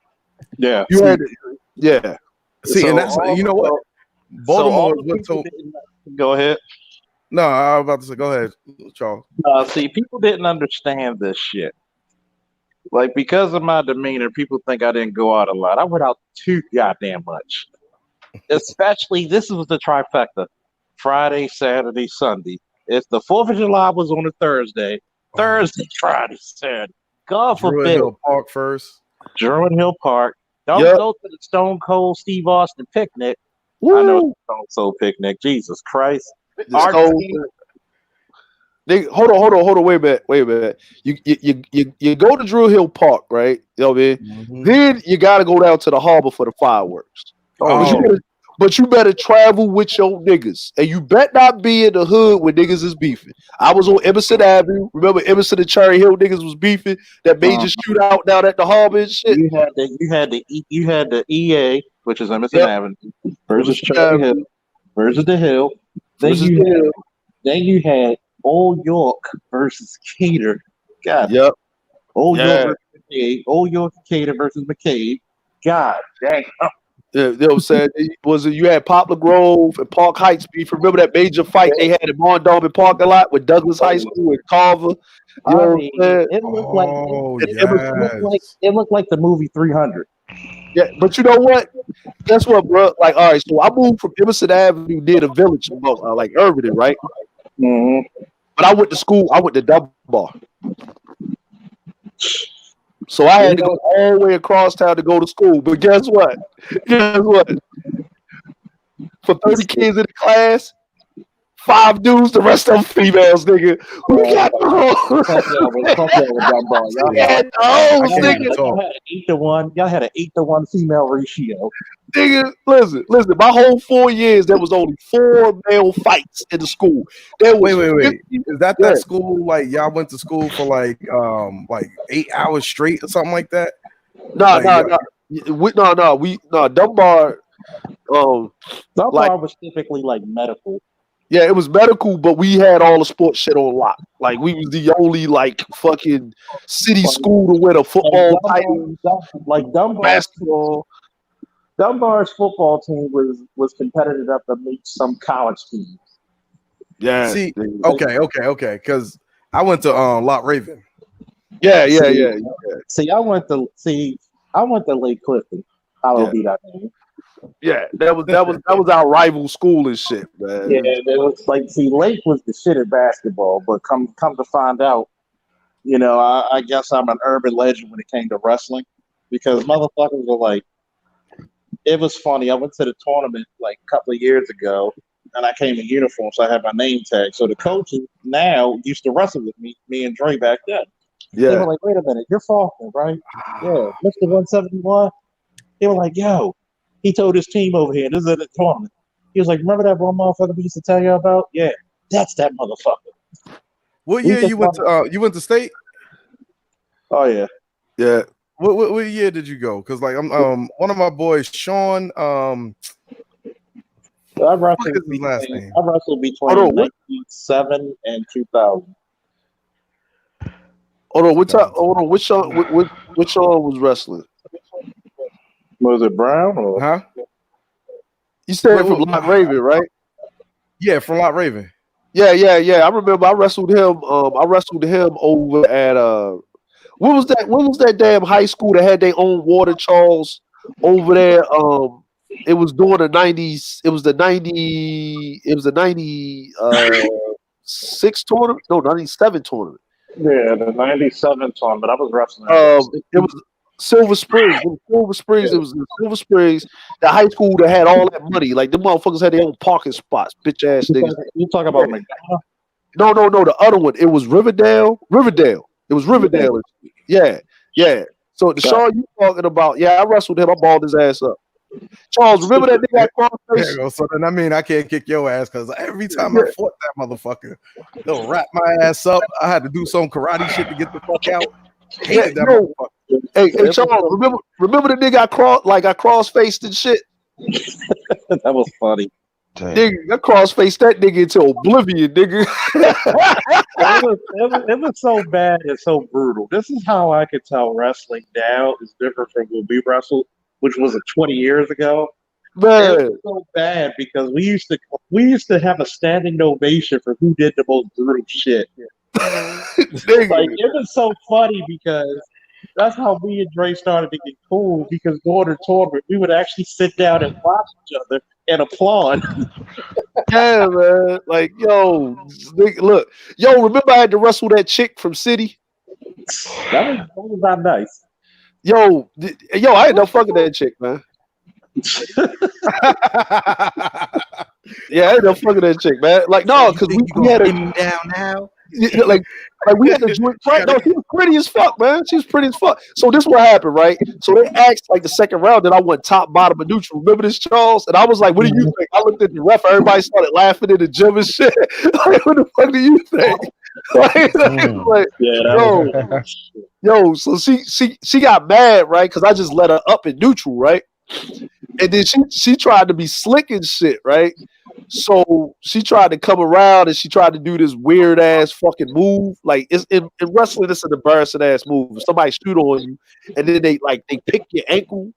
Yeah,
you had to. Yeah.
See, so and that's you know what Baltimore.
Go ahead.
No, I was about to say, go ahead, Charles.
See, people didn't understand this shit. Like, because of my demeanor, people think I didn't go out a lot. I went out too goddamn much. Especially, this was the trifecta. Friday, Saturday, Sunday. If the 4th of July was on a Thursday, Friday, Saturday. God forbid.
Druid Hill Park first.
Druid Hill Park. Don't go to the Stone Cold Steve Austin picnic. Woo! I know it's Stone Cold picnic. Jesus Christ.
Hold on. Wait a minute. You go to Druid Hill Park, right? You know what I mean? Mm-hmm. Then you got to go down to the harbor for the fireworks. But you better travel with your niggas. And you better not be in the hood when niggas is beefing. I was on Emerson Avenue. Remember Emerson and Cherry Hill niggas was beefing? That major shootout down at the harbor and shit?
You had the EA.
which is Emerson
Yep.
Avenue, versus
Emerson
Cherry
Avenue.
Hill, versus the Hill. Then
Versus
you
the
had,
Hill.
then you had Old York versus Cater. God,
Yep.
Old
Yeah.
York versus McCabe. Old York Cater versus McCabe. God dang.
Yeah, you know what I'm saying? You had Poplar Grove and Park Heights beef. Remember that major fight they had at Mondawmin parking lot with Douglas High School and Carver? You know
I
what
mean,
I'm saying?
it looked like
Oh
it looked like the movie 300.
Yeah, but you know what? Guess what, bro? Like, all right, so I moved from Emerson Avenue near the village, like Irvington, right?
Mm-hmm.
But I went to school. I went to Dunbar. So I had to go all the way across town to go to school. But guess what? Guess what? For 30 kids in the class, 5 dudes, the rest of them females, nigga. We got the whole.
Fuck y'all with Dunbar.
We had the hoes,
Y'all had
nigga.
an 8-to-1. Y'all had an 8-to-1 female ratio.
Nigga, listen. My whole 4 years, there was only 4 male fights in the school. There was
Wait.
50
Is that school like y'all went to school for like 8 hours straight or something like that?
No. Dunbar.
Dunbar was typically like medical.
Yeah, it was medical, but we had all the sports shit on lock. Like we was the only like fucking city school to win a football title,
like
basketball.
Dunbar's football team was competitive enough to meet some college teams.
Yeah.
See, okay. Because I went to Lot Raven.
Yeah.
See, I went to Lake Clifton. I'll be that name.
Yeah, that was our rival school and shit, man.
Yeah, it was like, see, Lake was the shit at basketball, but come to find out, you know, I guess I'm an urban legend when it came to wrestling, because motherfuckers were like, it was funny. I went to the tournament like a couple of years ago, and I came in uniform, so I had my name tag. So the coaches now used to wrestle with me and Dre back then.
Yeah.
They were like, wait a minute, you're Faulkner, right? Yeah, Mr. 171. They were like, yo, he told his team over here, this is at the tournament. He was like, remember that one motherfucker we used to tell you about? Yeah, that's that motherfucker.
What year you went to? You went to state?
Oh yeah.
Yeah.
What year did you go? Because like I'm one of my boys, Sean.
I wrestled
his last name?
I wrestled between 1997 and 2000.
Hold on, which Sean was wrestling?
Was it Brown or?
Huh?
You said from Lot Raven, right?
Yeah, from Lot Raven.
Yeah. I remember I wrestled him. I wrestled him over at what was that damn high school that had their own water, Charles, over there? It was during the 90s. It was the 96 tournament. No, 97 tournament.
Yeah, the 97 tournament. I was wrestling.
It was Silver Springs. It was Silver Springs. It was in Silver Springs, the high school that had all that money. Like, the motherfuckers had their own parking spots, bitch ass niggas.
You talking about McDonough?
No, the other one. It was Riverdale. It was Riverdale. Yeah. So the Shaw you talking about, yeah, I wrestled him. I balled his ass up. Charles, remember that nigga at Crossface?
So then I mean I can't kick your ass because every time I fought that motherfucker, they'll wrap my ass up. I had to do some karate shit to get the fuck out. Hated that motherfucker.
Hey, Charles, remember the nigga I cross-faced and shit?
That was funny.
Nigga, I cross-faced that nigga into oblivion, nigga.
it was so bad and so brutal. This is how I could tell wrestling now is different from when we wrestled, which was 20 years ago.
Man,
it was so bad because we used to have a standing ovation for who did the most brutal shit. Like, it was so funny because that's how me and Dre started to get cool, because during the tournament we would actually sit down and watch each other and applaud.
Yeah, man. Like, yo, look, remember I had to wrestle that chick from City?
That was not nice.
Yo, I ain't no fucking that chick, man. Yeah, I ain't no fucking that chick, man. Like, no, because we had a
down now.
Like we had to joint fight. No, she was pretty as fuck, man. She was pretty as fuck. So this what happened, right? So they asked like the second round, then I went top, bottom, and neutral. Remember this, Charles? And I was like, "What do you think?" I looked at the ref. Everybody started laughing in the gym and shit. Like, what the fuck do you think? Yo. So she got mad, right? Because I just let her up in neutral, right? And then she tried to be slick and shit, right? So she tried to come around and she tried to do this weird ass fucking move. Like it's in wrestling, it's an embarrassing ass move. If somebody shoot on you and then they pick your ankle,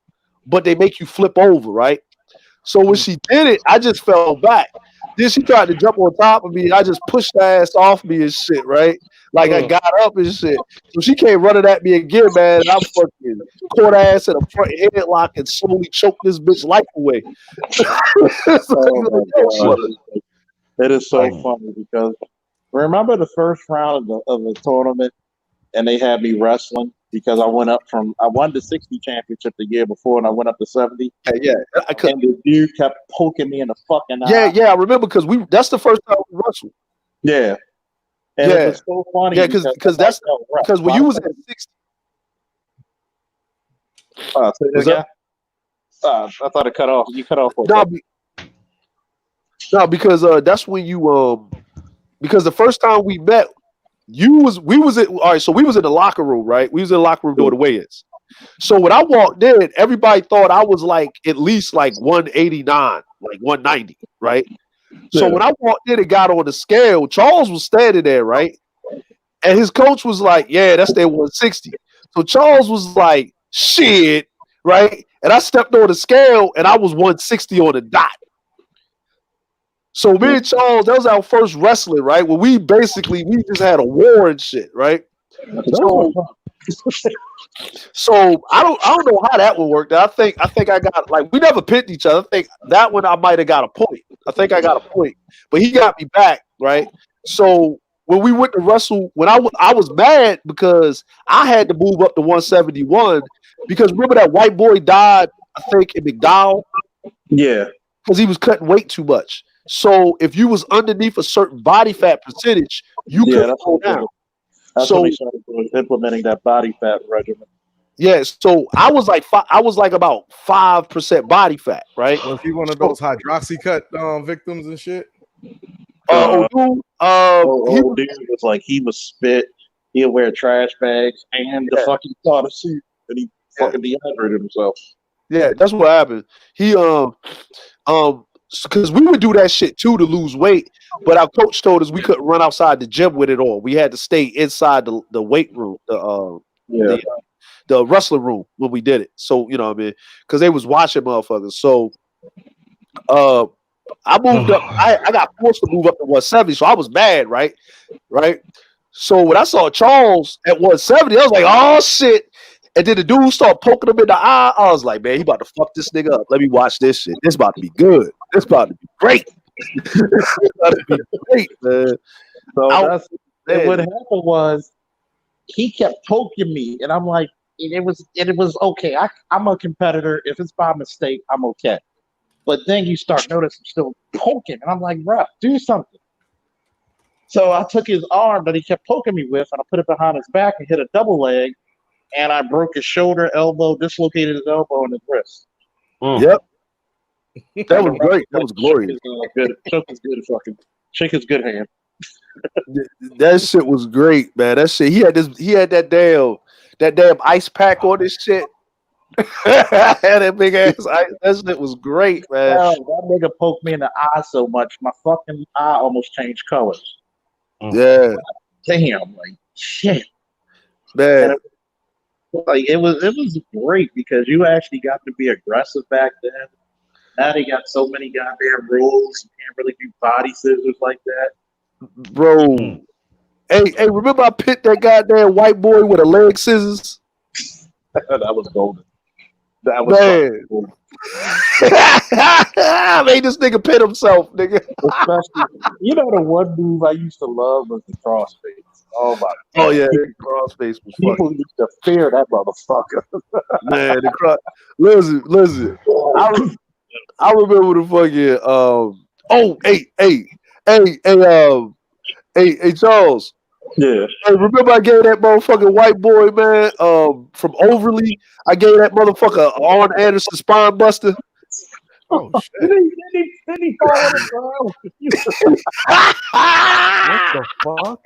but they make you flip over, right? So when she did it, I just fell back. Then she tried to jump on top of me. I just pushed her ass off me and shit, right? Like I got up and shit. So she came running at me again, man. And I fucking caught her ass in a front headlock and slowly choked this bitch life away.
It is so funny because remember the first round of the tournament, and they had me wrestling because I won the 60 championship the year before, and I went up to 70.
Yeah,
and the dude kept poking me in the fucking eye.
Yeah, I remember because that's the first time we wrestled.
Yeah. And it was so funny.
Yeah, because that's because when you was at 60.
I thought it cut off. You cut off.
No, because that's when you because the first time we met, we was in the locker room, right? We was in the locker room doing the weigh-ins. So when I walked in, everybody thought I was like at least like 189, like 190, right? So when I walked in and got on the scale, Charles was standing there, right? And his coach was like, yeah, that's their 160. So Charles was like, shit, right? And I stepped on the scale and I was 160 on the dot. So me and Charles, that was our first wrestling, right? Where we just had a war and shit, right? So I don't know how that would work. I think I got, like, we never pinned each other. I think that one I might have got a point. I think I got a point, but he got me back, right? So when we went to wrestle, when I was mad because I had to move up to 171 because remember that white boy died, I think, in McDowell.
Yeah,
because he was cutting weight too much. So if you was underneath a certain body fat percentage, you couldn't go down.
That's when they started implementing that body fat regimen.
Yeah, so I was like about 5% body fat, right?
Was he one of those hydroxycut victims and shit?
Dude was like, he was spit. He'd wear trash bags and the fucking starter suit, and he fucking dehydrated himself.
Yeah, that's what happened. He because we would do that shit too to lose weight, but our coach told us we couldn't run outside the gym with it all. We had to stay inside the weight room, the wrestling room when we did it. So you know what I mean, because they was watching motherfuckers. So I moved up. I got forced to move up to 170, so I was mad, right? So when I saw Charles at 170, I was like, oh shit. And then the dude started poking him in the eye. I was like, man, he about to fuck this nigga up. Let me watch this shit. This about to be good. This about to be great. This about to be great, man.
So what happened was he kept poking me, and I'm like, it was okay. I'm a competitor. If it's by mistake, I'm okay. But then you start noticing still poking, and I'm like, bro, do something. So I took his arm that he kept poking me with, and I put it behind his back and hit a double leg. And I broke his shoulder, elbow, dislocated his elbow, and his wrist.
Yep, that was great. That was glorious.
Shake his good hand.
That shit was great, man. That shit. He had that damn ice pack on his shit. Had that big ass ice. That shit was great, man.
That nigga poked me in the eye so much, my fucking eye almost changed colors.
Yeah.
Damn, like shit,
man.
Like it was great because you actually got to be aggressive back then. Now they got so many goddamn rules. You can't really do body scissors like that.
Bro. Hey, remember I picked that goddamn white boy with a leg scissors?
That was golden. That was golden.
I made this nigga pit himself, nigga.
Especially, you know, the one move I used to love was the crossface. Oh my God.
Oh yeah, crossface was
people used to fear that motherfucker.
Man, listen. I remember the fucking hey, Charles.
Yeah.
Hey, remember I gave that motherfucking white boy, man, from Overly. I gave that motherfucker Arn Anderson spine buster.
Oh shit! Did he fall on the ground? What the fuck?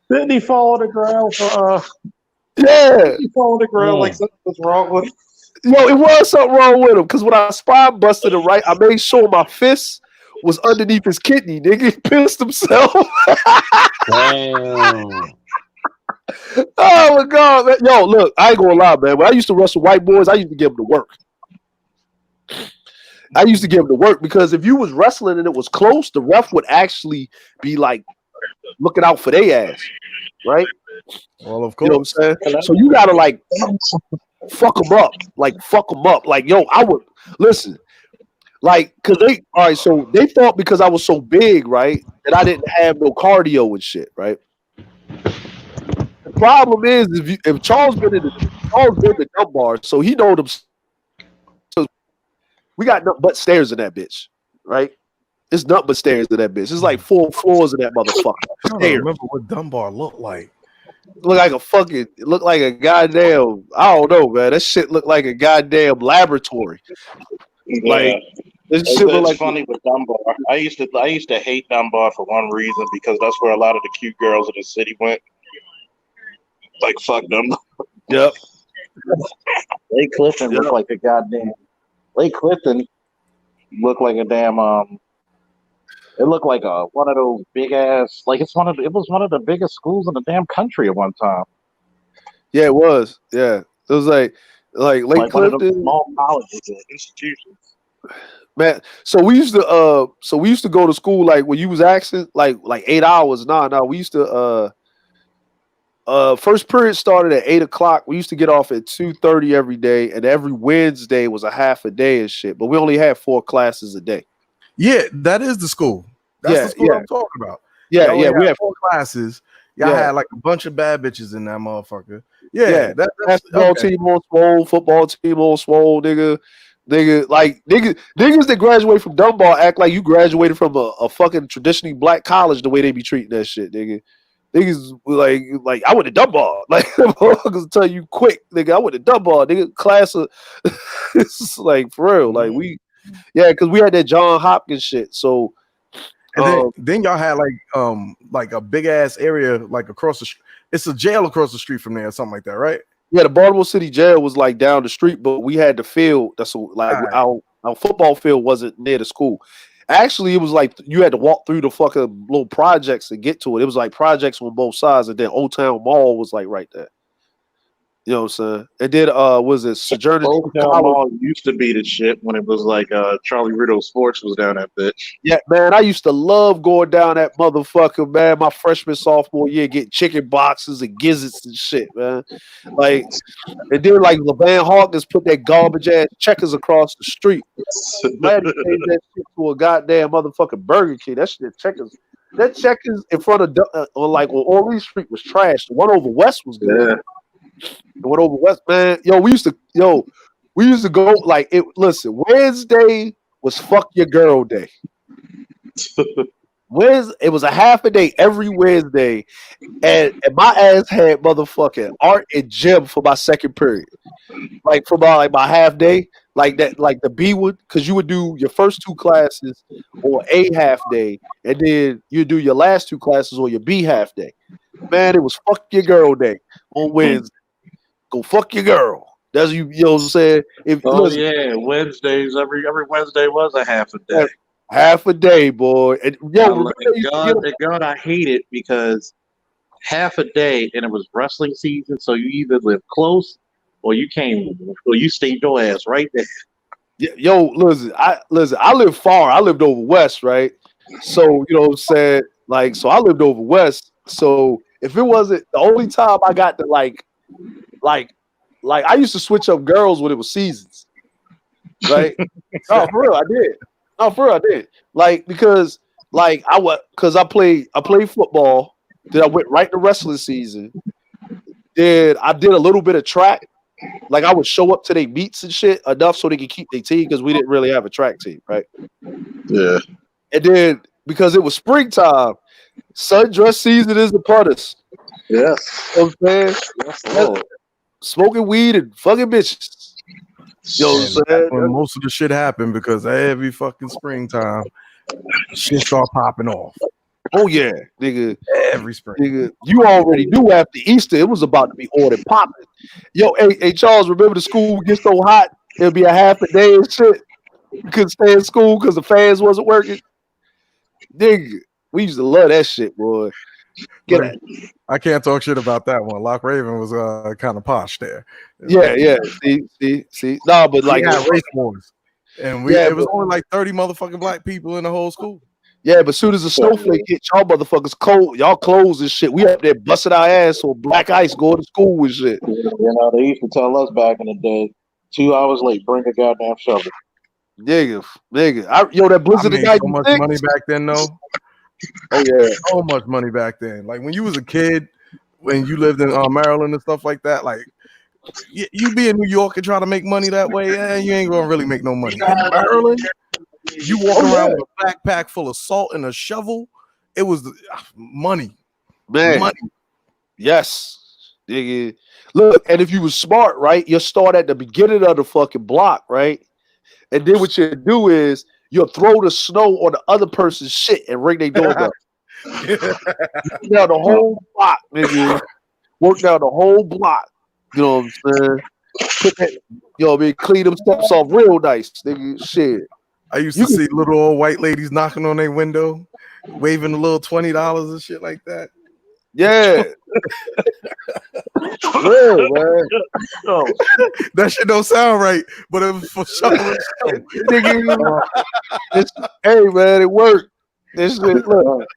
Didn't he fall on the ground for
Yeah.
Did he fall on the ground like something was wrong with him?
Yo, it was something wrong with him because when I spine busted him, right, I made sure my fist was underneath his kidney. Nigga, he pissed himself.
Damn.
Oh my god, man. Yo, look, I ain't gonna lie, man. When I used to wrestle white boys, I used to give them to work. I used to give them to work because if you was wrestling and it was close, the ref would actually be like looking out for their ass, right?
Well, of
You know what I'm
course.
saying? So you gotta like fuck them up, like fuck them up. Like yo, I would listen, like because they all right. So they thought because I was so big, right, that I didn't have no cardio and shit, right? The problem is if Charles been in the Dunbar, so he know them. So we got nothing but stairs in that bitch, right? It's nothing but stairs in that bitch. It's like 4 floors in that motherfucker.
I don't
Stairs.
remember what Dunbar looked like.
It looked like a goddamn, I don't know, man. That shit looked like a goddamn laboratory. Like this shit look
It's
like
funny with Dunbar. I used to hate Dunbar for one reason because that's where a lot of the cute girls in the city went. Like fuck Dunbar.
Yep.
Lake Clifton looked like a goddamn. Lake Clifton looked like a damn. It looked like one of those big ass. Like it was one of the biggest schools in the damn country at one time.
Yeah, it was. Yeah, it was like Lake
Like one of those
Clifton.
small colleges and institutions.
Man, so we used to go to school like when you was asking like 8 hours. No, we used to first period started at 8 o'clock. We used to get off at 2:30 every day, and every Wednesday was a half a day and shit. But we only had 4 classes a day.
Yeah, that is the school. That's the school I'm talking about.
Yeah,
Y'all only
we
had
had
4 classes. Y'all
Yeah.
had like a bunch of bad bitches in that motherfucker. Yeah, that's
basketball
okay.
team on swole, football team on swole, niggas that graduate from Dunbar act like you graduated from a fucking traditionally black college the way they be treating that shit, nigga. Niggas like I went to Dunbar. Like motherfuckers tell you quick, nigga, I went to Dunbar, nigga. Class of it's like for real. Like because we had that John Hopkins shit. So
And then y'all had like a big ass area like across the it's a jail across the street from there or something like that, right?
yeah, the Baltimore City Jail was like down the street, but we had the field. That's like our football field wasn't near the school. Actually, it was like you had to walk through the fucking little projects to get to it. It was like projects on both sides, and then Old Town Mall was like right there. You know what I'm saying? It did was it Sojourner
Old Town Mall used to be the shit when it was like Charlie Riddle Sports was down that bitch.
Yeah, man, I used to love going down that motherfucker, man. My freshman, sophomore year, getting chicken boxes and gizzards and shit, man. Like, and then like LeVan Hawkins put that garbage ass Checkers across the street. Man, he changed that shit to a goddamn motherfucking Burger King. That shit Checkers. That Checkers in front of on Orleans Street was trash. The one over West was good.
Yeah.
The one over West, man. We used to go like it. Listen, Wednesday was fuck your girl day. It was a half a day every Wednesday, and my ass had motherfucking art and gym for my second period. Like for my half day, like that, like the B would, because you would do your first 2 classes or a half day, and then you do your last 2 classes or your B half day. Man, it was fuck your girl day on Wednesday. Go fuck your girl. That's you know what I'm saying?
Yeah, Wednesdays every Wednesday was a half a day.
Half a day, boy. And
God, I hate it because half a day and it was wrestling season, so you either live close or you stayed your ass right there.
Yo, listen, I live far. I lived over west, right? So you know what I'm saying? Like, so I lived over west. So if it wasn't the only time I got to like I used to switch up girls when it was seasons. Right? No, for real, I did. Like, because like I played football, then I went right to wrestling season. Then I did a little bit of track. Like I would show up to their meets and shit enough so they could keep their team because we didn't really have a track team, right?
Yeah.
And then because it was springtime, sundress season is upon us.
Yes.
You know what I'm saying?
Yes,
smoking weed and fucking bitches. You know what I'm saying?
When most of the shit happened because every fucking springtime, shit start popping off.
Oh yeah, nigga.
Every spring.
Nigga, you already knew after Easter it was about to be ordered popping. Yo, hey Charles, remember the school would get so hot it'll be a half a day and shit. You couldn't stay in school because the fans wasn't working. Nigga, we used to love that shit, boy.
I can't talk shit about that one. Lock Raven was kind of posh there.
Yeah. See. No, but like
we had race wars. And it was only like 30 motherfucking black people in the whole school.
Yeah, but soon as the snowflake hit, y'all motherfuckers cold, y'all clothes and shit. We up there busting our ass on black ice going to school and shit.
You know, they used to tell us back in the day, 2 hours late, bring a goddamn shovel.
Nigga. That blizzard
I made so much money back then, though.
Oh yeah,
so much money back then. Like when you was a kid, when you lived in Maryland and stuff like that, like you be in New York and try to make money that way, you ain't gonna really make no money. In Maryland, you walk around with a backpack full of salt and a shovel. It was money,
man.
Money.
Yes, nigga. Look, and if you was smart, right, you start at the beginning of the fucking block, right, and then what you do is you'll throw the snow on the other person's shit and ring their doorbell. Down the whole block, nigga. Work down the whole block. You know what I'm saying? Put that, clean them steps off real nice, nigga. Shit.
I used to see little old white ladies knocking on their window, waving a little $20 and shit like that.
Yeah. Real, man.
No. That shit don't sound right, but it was for shoveling snow.
Hey, man, it worked. This shit, look.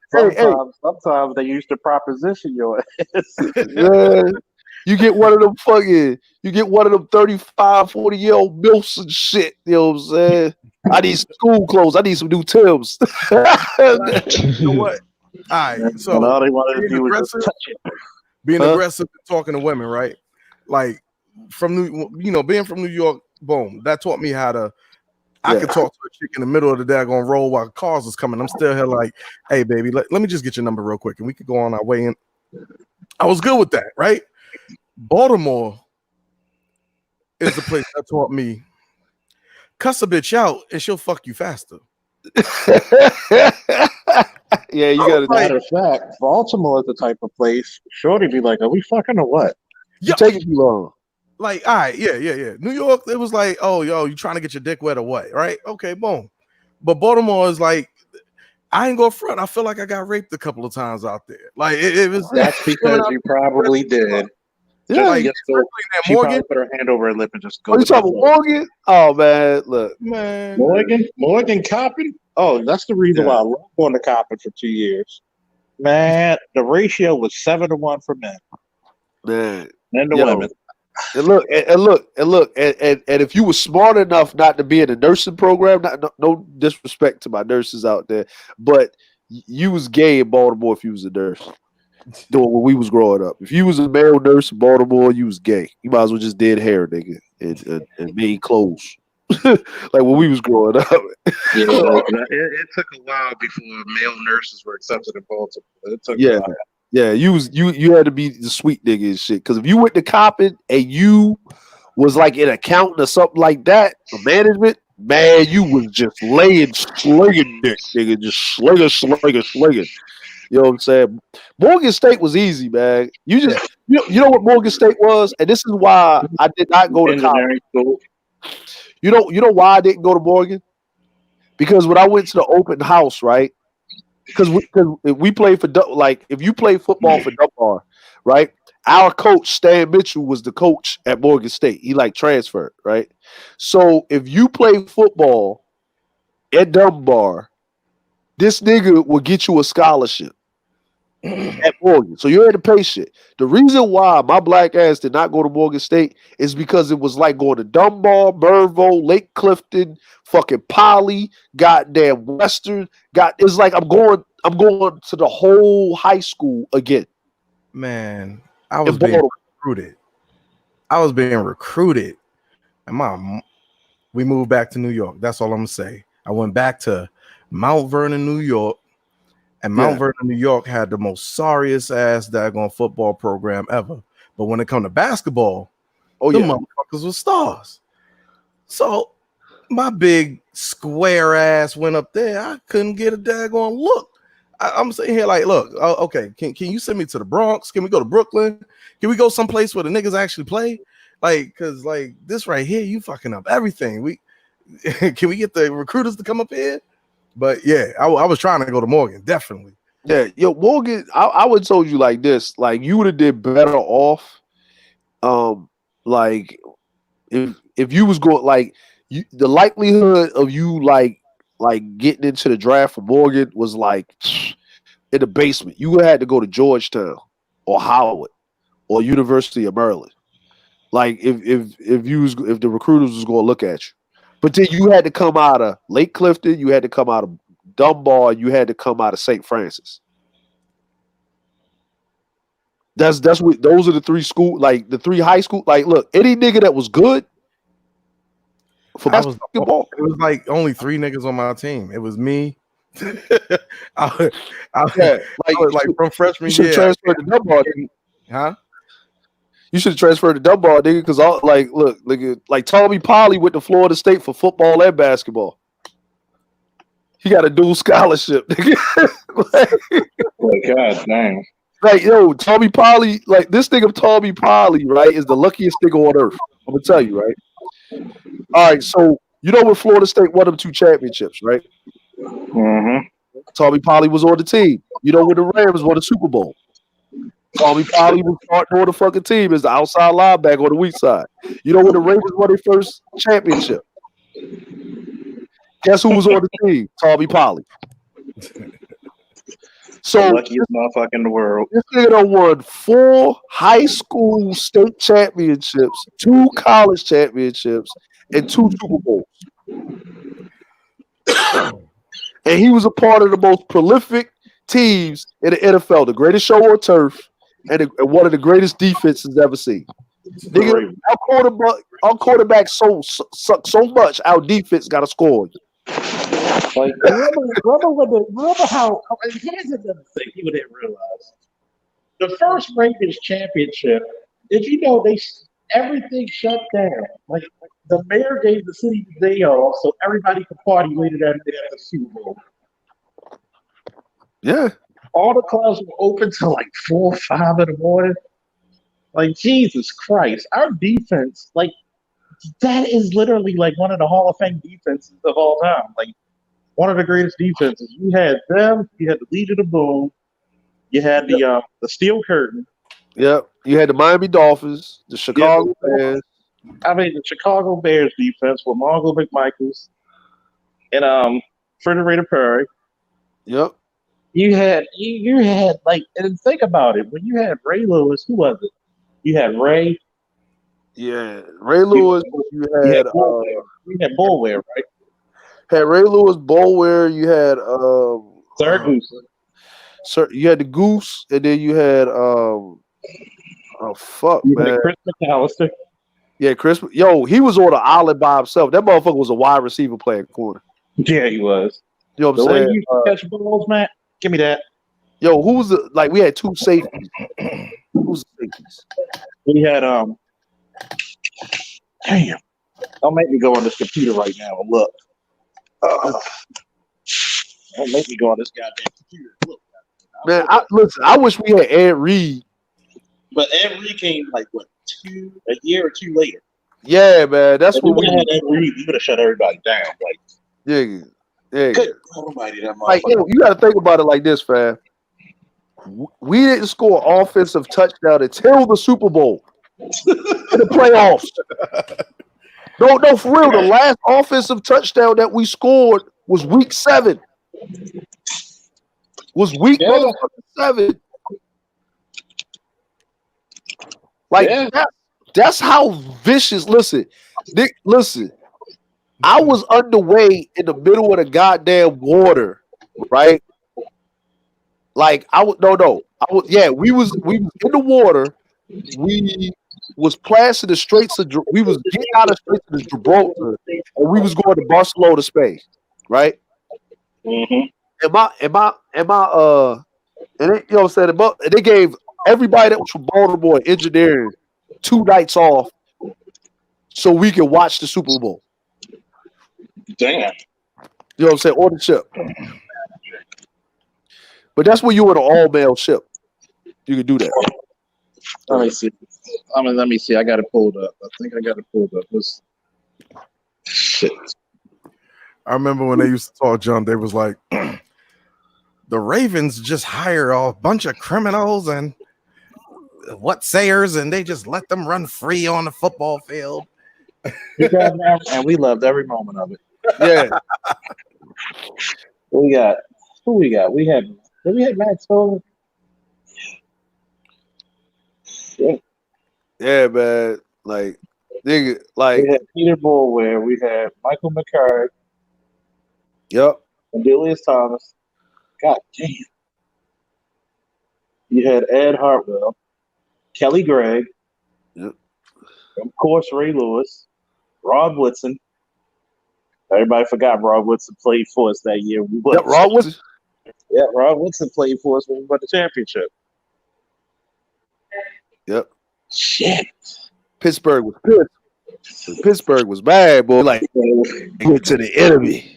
Sometimes they used to proposition your ass.
Yeah. You get one of them 35, 40-year-old milfs and shit. You know what I'm saying? I need school clothes. I need some new Timbs.
You know what? All right, so
all they wanted to do was just touch it.
Being aggressive and talking to women, right? Like being from New York, boom, that taught me how to. I could talk to a chick in the middle of the daggone roll while cars was coming. I'm still here like, hey, baby, let me just get your number real quick, and we could go on our way in. I was good with that, right? Baltimore is the place that taught me cuss a bitch out and she'll fuck you faster.
Yeah, you got to.
Matter of fact, Baltimore is the type of place. Shorty be like, "Are we fucking or what?"
You taking too long.
Like, all right, yeah. New York, it was like, oh, yo, you trying to get your dick wet or what? Right? Okay, boom. But Baltimore is like, I ain't go front. I feel like I got raped a couple of times out there. Like, it was.
That's because you probably did.
Yeah,
like, she probably put her hand over her lip and just go.
Oh, you talking about Morgan? Oh man, look,
man,
Morgan Coppin. Oh, that's the reason why I love going to Coppin for 2 years. Man, the ratio was 7-1 for men.
Man,
and the women.
And look, and if you were smart enough not to be in a nursing program, no disrespect to my nurses out there, but you was gay in Baltimore if you was a nurse. Doing when we was growing up. If you was a male nurse in Baltimore, you was gay. You might as well just did hair, nigga, and made clothes. Like when we was growing up.
Yeah, it took a while before male nurses were accepted in Baltimore. It took a while.
Yeah, you had to be the sweet nigga and shit. Because if you went to Coppin and you was like an accountant or something like that, or management, man, you was just slinging dick, nigga, just slinging. You know what I'm saying? Morgan State was easy, man. You know what Morgan State was, and this is why I did not go to college. You know why I didn't go to Morgan? Because when I went to the open house, right? Because we played for if you play football for Dunbar, right? Our coach Stan Mitchell was the coach at Morgan State. He transferred, right? So if you play football at Dunbar, this nigga will get you a scholarship at Morgan. So you had to pay shit. The reason why my black ass did not go to Morgan State is because it was like going to Dunbar, Mervo, Lake Clifton, fucking Poly, goddamn Western. It's like I'm going to the whole high school again.
Man, I was being recruited. And we moved back to New York. That's all I'm gonna say. I went back to Mount Vernon, New York, and Mount Vernon, New York had the most sorriest ass daggone football program ever. But when it come to basketball, motherfuckers were stars. So my big square ass went up there. I couldn't get a daggone look. I'm sitting here like, look, okay, can you send me to the Bronx? Can we go to Brooklyn? Can we go someplace where the niggas actually play? Like, cause like this right here, you fucking up everything. We can we get the recruiters to come up here? But yeah, I was trying to go to Morgan, definitely.
Yeah, yo, Morgan, I would have told you like this, like you would have did better off. Like if you was going like the likelihood of you like getting into the draft for Morgan was like in the basement. You would have had to go to Georgetown or Howard or University of Maryland. Like if the recruiters was going to look at you, but then you had to come out of Lake Clifton, you had to come out of Dunbar, you had to come out of St. Francis. That's what those are the three school, like the three high school. Like, look, any nigga that was good for basketball,
it was like only 3 niggas on my team. It was me. I like from freshman
you should
year.
transfer to Dunbar, nigga.
Huh?
You should transfer to Dunbar, nigga, because all like look, nigga, like Tommy Polly went to Florida State for football and basketball. He got a dual scholarship, nigga.
God damn.
Like, yo, Tommy Polly, like this nigga Tommy Polly, right, is the luckiest nigga on earth. I'm gonna tell you, right? All right, so you know when Florida State won them 2 championships, right?
Mm-hmm.
Tommy Polly was on the team. You know when the Rams won the Super Bowl? Tommy Polly was starting on the fucking team as the outside linebacker on the weak side. You know when the Ravens won their first championship? Guess who was on the team? Tommy Polly. So
the luckiest motherfucker in the world.
This nigga done won 4 high school state championships, 2 college championships, and 2 Super Bowls. And he was a part of the most prolific teams in the NFL, the greatest show on turf, and one of the greatest defenses ever seen. Nigga, our quarterback suck so much, our defense got to score.
Like remember how here's another thing people didn't realize. The first Ravens championship, did you know everything shut down? Like the mayor gave the city the day off so everybody could party later that day at the Super Bowl.
Yeah.
All the clubs were open till like 4 or 5 in the morning. Like Jesus Christ. Our defense, like that is literally like one of the Hall of Fame defenses of all time. Like one of the greatest defenses. You had them, you had the Legion of Boom, you had the Steel Curtain.
Yep. You had the Miami Dolphins, the Chicago Bears.
The Chicago Bears defense with Mongo McMichaels and Frederator Perry.
Yep.
You had like, and think about it. When you had Ray Lewis, who was it? You had Ray.
Yeah, Ray Lewis. You had
Bullware, right?
Had Ray Lewis, Bullware. You had
Sir Goose.
Sir, you had the Goose, and then you had man,
Chris McAllister.
Yeah, Chris. Yo, he was on the island by himself. That motherfucker was a wide receiver playing corner.
Yeah, he was.
You know what I'm
the
saying?
Way you catch balls, Matt. Give me that.
Yo, who was the we had 2 safeties. Who's the safeties?
We had damn. Don't make me go on this computer right now and look. Don't make me go on this goddamn computer. Look.
Man, I wish we had Ed Reed.
But Ed Reed came like what, a year or 2 later.
Yeah, man, that's what
we had. Ed Reed, we would have shut everybody down. Like,
yeah.
Good almighty, that
like, yo, you got to think about it like this, fam. We didn't score an offensive touchdown until the Super Bowl, in the playoffs. No, for real. The last offensive touchdown that we scored was week 7. Was week 7. Like that's how vicious. Listen, Nick. Listen, I was underway in the middle of the goddamn water, right? Like I was we was in the water. We was passing the Straits of we was getting out of Straits of Gibraltar, and we was going to Barcelona, Spain, right?
Mm-hmm.
And they, you know what I'm saying? They gave everybody that was from Baltimore engineering 2 nights off so we could watch the Super Bowl.
Damn.
You know what I'm saying? On the ship. But that's when you were an all male ship. You could do that.
Let me see. Let me see. I got it pulled up. I think I got it pulled up. Shit.
I remember when they used to talk junk, they was like, the Ravens just hire a bunch of criminals and what sayers, and they just let them run free on the football field.
And we loved every moment of it.
Yeah.
Who we got? We had Max Holloway.
Yeah, man. Like, nigga, like
we had Peter Boulware. We had Michael McCarthy.
Yep.
And Delius Thomas. God damn. You had Ed Hartwell, Kelly Gregg,
Yep.
Of course, Ray Lewis, Rod Woodson. Everybody forgot Rod Woodson played for us that year.
Yep, Rod Woodson.
Yeah, Rod Woodson played for us when we won the championship.
Yep.
Shit.
Pittsburgh was pissed. Pittsburgh was bad, boy. Like, went to the enemy.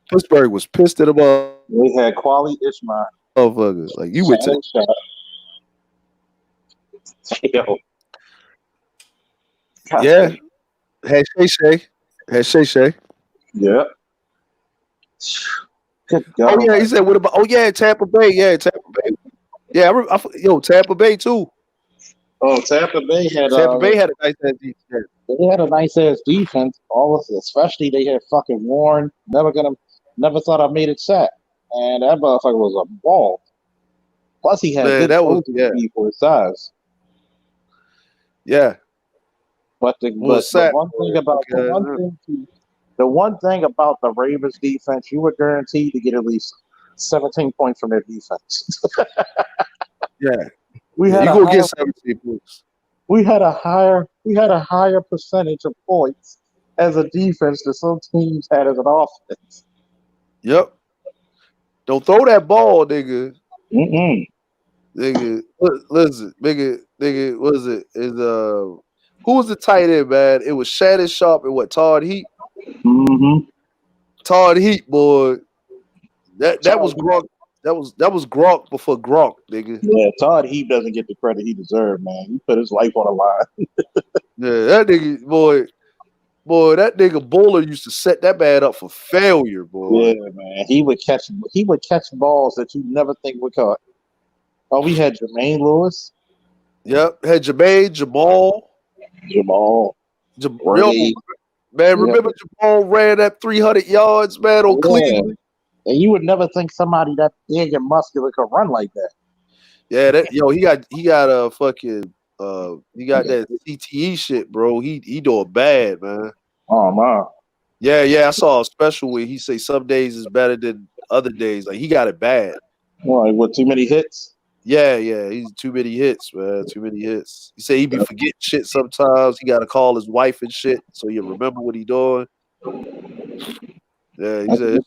Pittsburgh was pissed at about.
We had Quali Ishmael.
Motherfuckers. Like, you went to.
Yo.
Yeah. Had Shay.
Yeah.
Oh yeah, he said, "What about?" Oh yeah, Tampa Bay. Yeah, Tampa Bay. Yeah, Tampa Bay too.
Oh, Tampa Bay had
a nice ass defense.
They had a nice ass defense. Especially they had fucking Warren. Never thought I made it set, and that motherfucker was a ball. Plus, he had good speed for his size.
Yeah.
But the one thing about the Ravens defense, you were guaranteed to get at least 17 points from their defense.
Yeah.
You
go get 17 points.
We had a higher percentage of points as a defense than some teams had as an offense.
Yep. Don't throw that ball, nigga. Nigga, listen, nigga, what is it? Who was the tight end, man? It was Shannon Sharp and Todd Heap.
Mm-hmm.
Todd Heap, boy. That was Gronk. That was Gronk before Gronk, nigga.
Yeah, Todd Heap doesn't get the credit he deserved, man. He put his life on the line.
Yeah, that nigga, boy, that nigga Bowler used to set that man up for failure, boy.
Yeah, man. He would catch balls that you never think would caught. Oh, we had Jermaine Lewis.
Yep, had Jermaine, Jamal. Man, remember Jamal ran that 300 yards, man, on Cleveland?
And you would never think somebody that big and muscular could run like that.
Yeah, he got a fucking he got that CTE shit, bro. He doing bad, man.
Oh man.
Yeah, I saw a special where he say some days is better than other days. Like he got it bad.
Why? What? Too many hits?
Yeah, he's too many hits, man. Too many hits. He say he be forgetting shit sometimes. He got to call his wife and shit so you remember what he doing. Yeah, he said.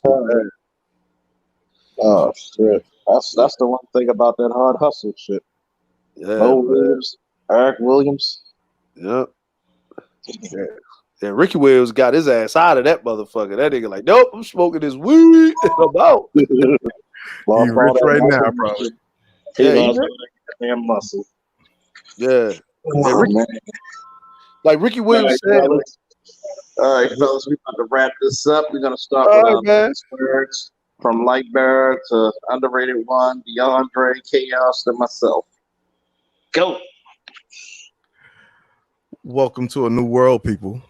Oh shit! That's the one thing about that hard hustle shit.
Yeah,
Mo Williams, Eric Williams.
Yep. Yeah, Ricky Williams got his ass out of that motherfucker. That nigga like, nope, I'm smoking this weed. I'm out.
He's rich right now, probably.
Yeah, he's damn muscle.
Yeah. Like Ricky Williams said.
All right, fellas, we're about to wrap this up. We're gonna start with words from Light Bearer to Underrated One, DeAndre, Chaos, and myself. Go.
Welcome to a new world, people.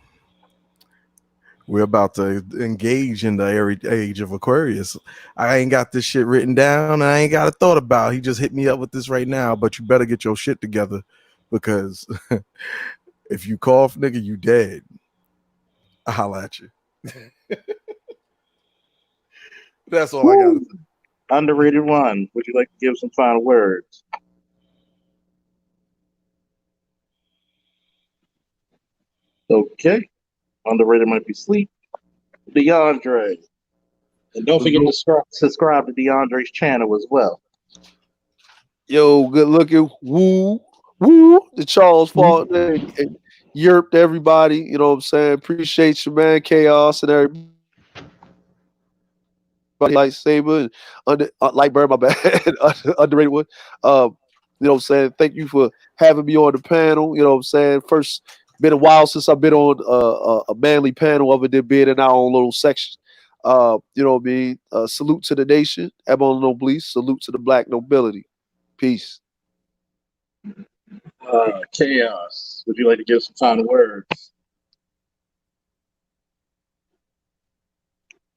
We're about to engage in the age of Aquarius. I ain't got this shit written down and I ain't got a thought about. He just hit me up with this right now, but you better get your shit together because if you cough, nigga, you dead. I'll holla at you. That's all I got to say.
Underrated One, would you like to give some final words? Okay. Underrated might be sleep. DeAndre. And don't forget to subscribe to DeAndre's channel as well.
Yo, good looking. Woo. The Charles fault. Europe to everybody. You know what I'm saying? Appreciate you, man. Chaos and everybody. lightsaber and Lightburn, my bad, underrated one. You know what I'm saying? Thank you for having me on the panel. You know what I'm saying? First, been a while since I've been on a manly panel other than being in our own little section. You know what I mean? Salute to the nation. Ebon Noblesse. Salute to the black nobility. Peace.
Chaos. Would you like to give some final words?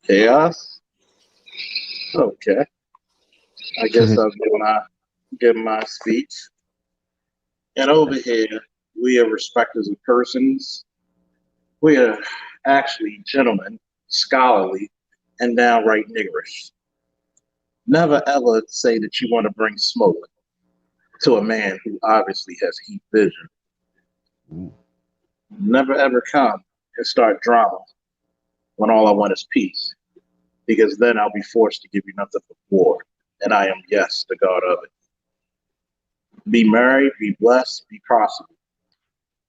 Chaos? Okay. I guess I'll give my speech. And over here, we are respecters of persons. We are actually gentlemen, scholarly, and downright niggerish. Never ever say that you want to bring smoke to a man who obviously has heat vision. Never ever come and start drama when all I want is peace, because then I'll be forced to give you nothing but war, and I am, yes, the God of it. Be merry, be blessed, be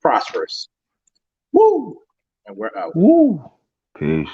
prosperous. Woo! And we're out.
Woo! Peace.